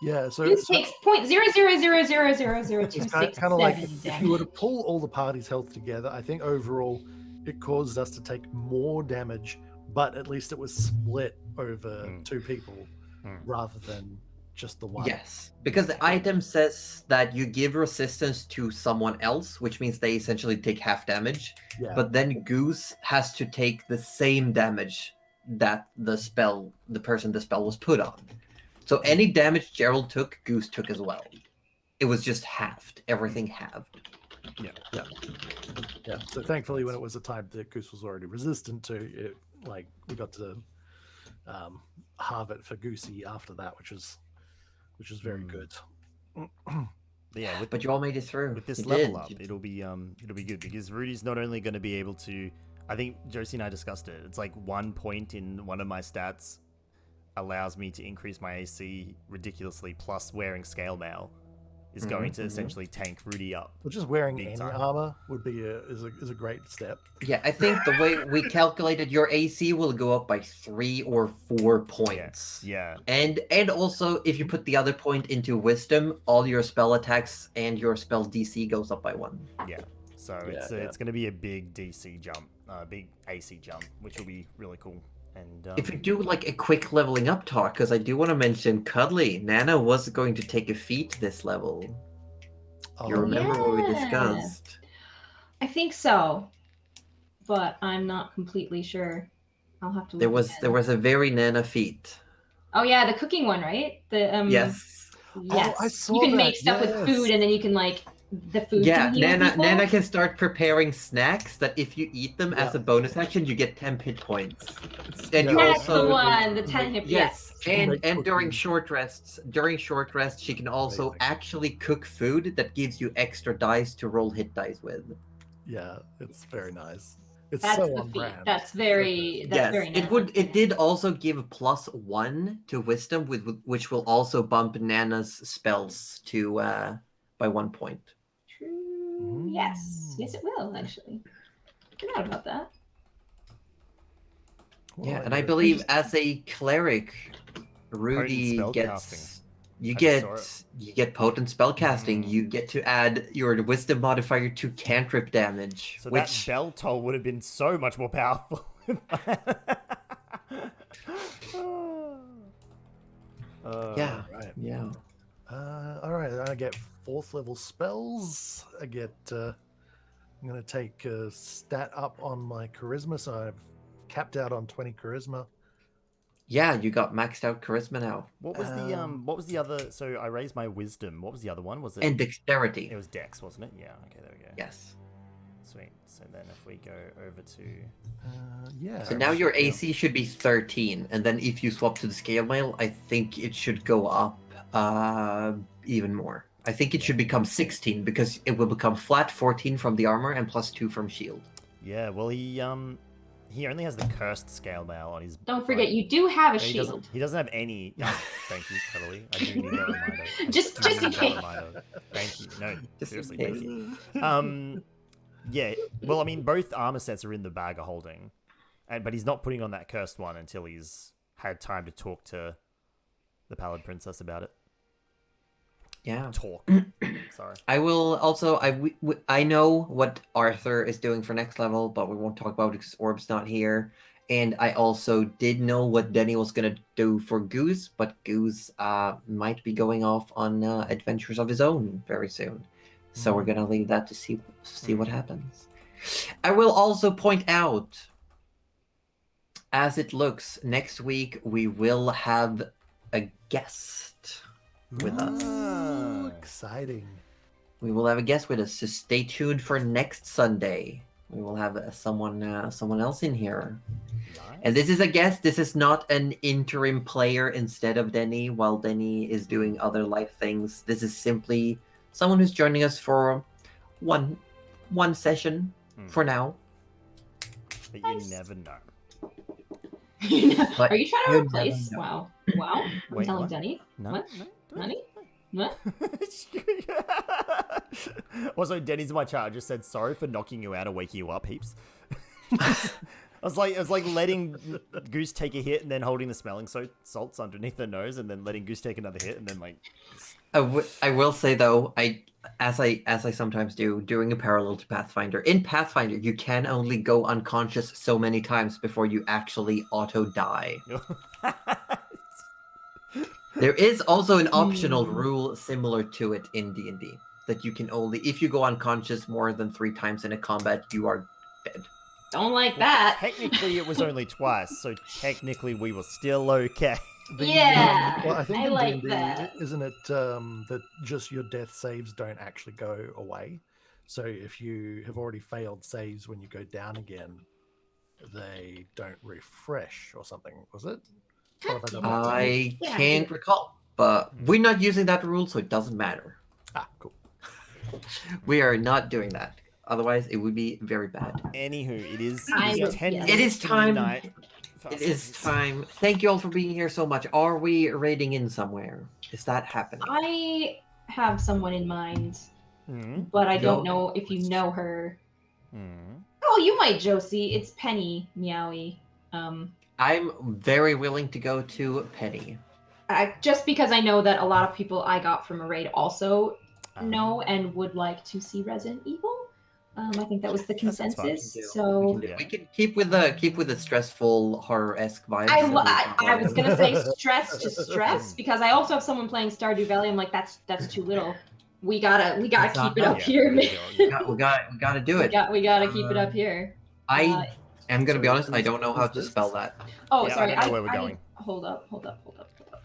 Yeah, so Goose takes .000000267 it's kind of like if damage. you were to pull all the party's health together, I think overall it caused us to take more damage, but at least it was split over 2 people rather than just the one. Yes, because the item says that you give resistance to someone else, which means they essentially take half damage. Yeah. But then Goose has to take the same damage that the person the spell was put on. So any damage Gerald took, Goose took as well. It was just halved. Everything halved. Yeah. So thankfully, when it was a type that Goose was already resistant to, we got to halve it for Goosey after that, which is very good. Yeah, But you all made it through. with this You level did. up, it'll be good because Rudy's not only going to be able to. I think Josie and I discussed it. It's like 1 point in one of my stats allows me to increase my AC ridiculously. Plus, wearing scale mail is going to essentially tank Rudy up. Well, just wearing Big any time. armor would be is a great step. Yeah, I think the way we calculated your AC will go up by 3 or 4 points. Yeah. And also, if you put the other point into Wisdom, all your spell attacks and your spell DC goes up by 1. Yeah. So it's going to be a big DC jump, big AC jump, which will be really cool. And If you do like a quick leveling up talk, because I do want to mention Cuddly, Nana was going to take a feat this level. You remember what we discussed? I think so, but I'm not completely sure. I'll have to look There was a very Nana feat. Oh yeah, the cooking one, right? The Yes. Yes. I saw you can that, make stuff with food, and then you can like the food. Yeah, can heal people. Nana can start preparing snacks that if you eat them as a bonus action, you get 10 hit points. And you That's the also one, the 10 hit. Yes, and Make during cookies. short rests, she can also actually cook food that gives you extra dice to roll hit dice with. Yeah, it's very nice. It's That's so the on feat. brand. That's very. That's Yes, very nice. it did also give +1 to wisdom, which will also bump Nana's spells to by 1 point. True. Yes, it will actually. Forgot about that. Yeah, and I believe as a cleric, Rudy spell gets casting. you I get saw it. you get potent spellcasting. You get to add your wisdom modifier to cantrip damage, So that which bell toll would have been so much more powerful. yeah, Right. yeah. All right, I get 4th level spells. I get. I'm gonna take a stat up on my charisma, so I've capped out on 20 charisma. Yeah, you got maxed out charisma now. What was the other? So I raised my wisdom. What was the other one? Was it? And dexterity. It was dex, wasn't it? Yeah. Okay, there we go. Yes. Sweet. So then if we go over to Yeah. So now your AC should be 13, and then if you swap to the scale mail, I think it should go up even more. I think it should become 16 because it will become flat 14 from the armor and +2 from shield. yeah. Well, he only has the cursed scale mail on his. Don't forget, you do have a He shield. doesn't have any. Oh, thank you, totally. I do need that reminder. Just I in need that case. reminder. Thank you. No, Just in seriously, thank you. case. Yeah. Well, I mean, both armor sets are in the bag of holding, but he's not putting on that cursed one until he's had time to talk to the Pallid Princess about it. Yeah. Talk. Sorry. I will also. I know what Arthur is doing for next level, but we won't talk about it because Orb's not here. And I also did know what Denny was gonna do for Goose, but Goose might be going off on adventures of his own very soon. So we're gonna leave that to see what happens. I will also point out, as it looks, next week we will have a guest with us. Ooh, exciting. We will have a guest with us, so stay tuned for next Sunday. We will have someone else in here. Nice. And this is a guest. This is not an interim player instead of Denny, while Denny is doing other life things. This is simply someone who's joining us for one session for now. But you never know. But Are you trying to you replace? never Wow. I'm Wait, telling what? Denny. No, What? no. Honey? What? Also, Denny's in my chat. I just said sorry for knocking you out and waking you up heaps. I was like letting Goose take a hit and then holding the smelling salts underneath her nose and then letting Goose take another hit and then like. I will say though, as I sometimes do, doing a parallel to Pathfinder. In Pathfinder, you can only go unconscious so many times before you actually auto die. There is also an optional rule similar to it in D&D that you can only, if you go unconscious more than 3 times in a combat, you are dead. Don't like that. Technically, it was only twice, so technically we were still okay. Yeah, Well, I think in like D&D, that. isn't it that just your death saves don't actually go away? So if you have already failed saves when you go down again, they don't refresh or something, was it? Or have I done that? I Yeah. can't recall, but we're not using that rule, so it doesn't matter. Ah, cool. We are not doing that. Otherwise, it would be very bad. Anywho, it is Yes. 10 It minutes is to time. midnight. It is time. Thank you all for being here so much. Are we raiding in somewhere? Is that happening? I have someone in mind, Hmm? but I don't Go. know if you know her. Hmm. Oh, you might, Josie. It's Penny Meowie. I'm very willing to go to Penny. Just because I know that a lot of people I got from a raid also know and would like to see Resident Evil. I think that was the That sounds fun. consensus. So Yeah. We can keep with the stressful horror-esque vibes. I was gonna say stress to stress because I also have someone playing Stardew Valley. I'm like, that's too little. We gotta That's not keep it up enough. here, man. we gotta do it. We gotta keep it up here. I am gonna be So honest. I don't know how who's to this? spell that. Oh, Yeah, I sorry. don't know where we're going. Hold up.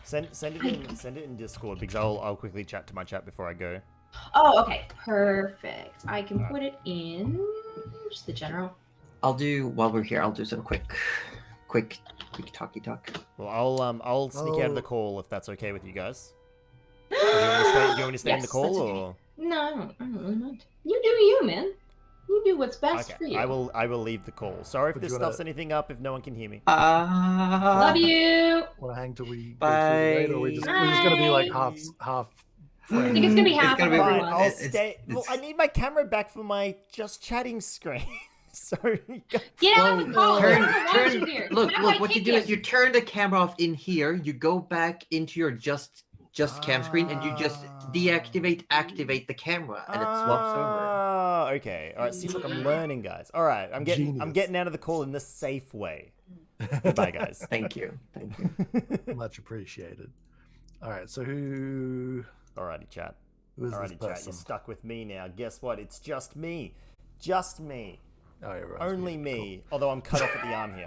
Send it in Discord because I'll quickly chat to my chat before I go. Oh, okay. Perfect. I can put it in just the general. I'll do while we're here. I'll do some quick talky talk. Well, I'll sneak out of the Oh. call if that's okay with you guys. Do you want me to stay in the Yes, call that's okay. or? No, I don't really mind. You do you, man. You do what's best for Okay, you. I will leave the call. Sorry if Would this you wanna- stuffs anything up if no one can hear me. Love you. Want to hang till we Bye. go through the raid, or we're just gonna be like Bye. half. I think it's gonna be half gonna be of Fine, everyone. I'll It's- stay. Well, I need my camera back for my just chatting screen. So Get out of the call. turn, We're watching turn. here. Look, How do I look. What you kick do him? is you turn the camera off in here. You go back into your just cam screen, and you just deactivate, activate the camera, and it swaps over. Okay. All right. See, look, I'm learning, guys. All right. I'm Genius. getting out of the call in the safe way. Goodbye, guys. Thank you. Thank you. Much appreciated. All right, so who Alrighty, chat. is this Alrighty, chat. person? You're stuck with me now. Guess what? It's just me. Just me. Oh, yeah, right. Only me. Although I'm cut off at the arm here.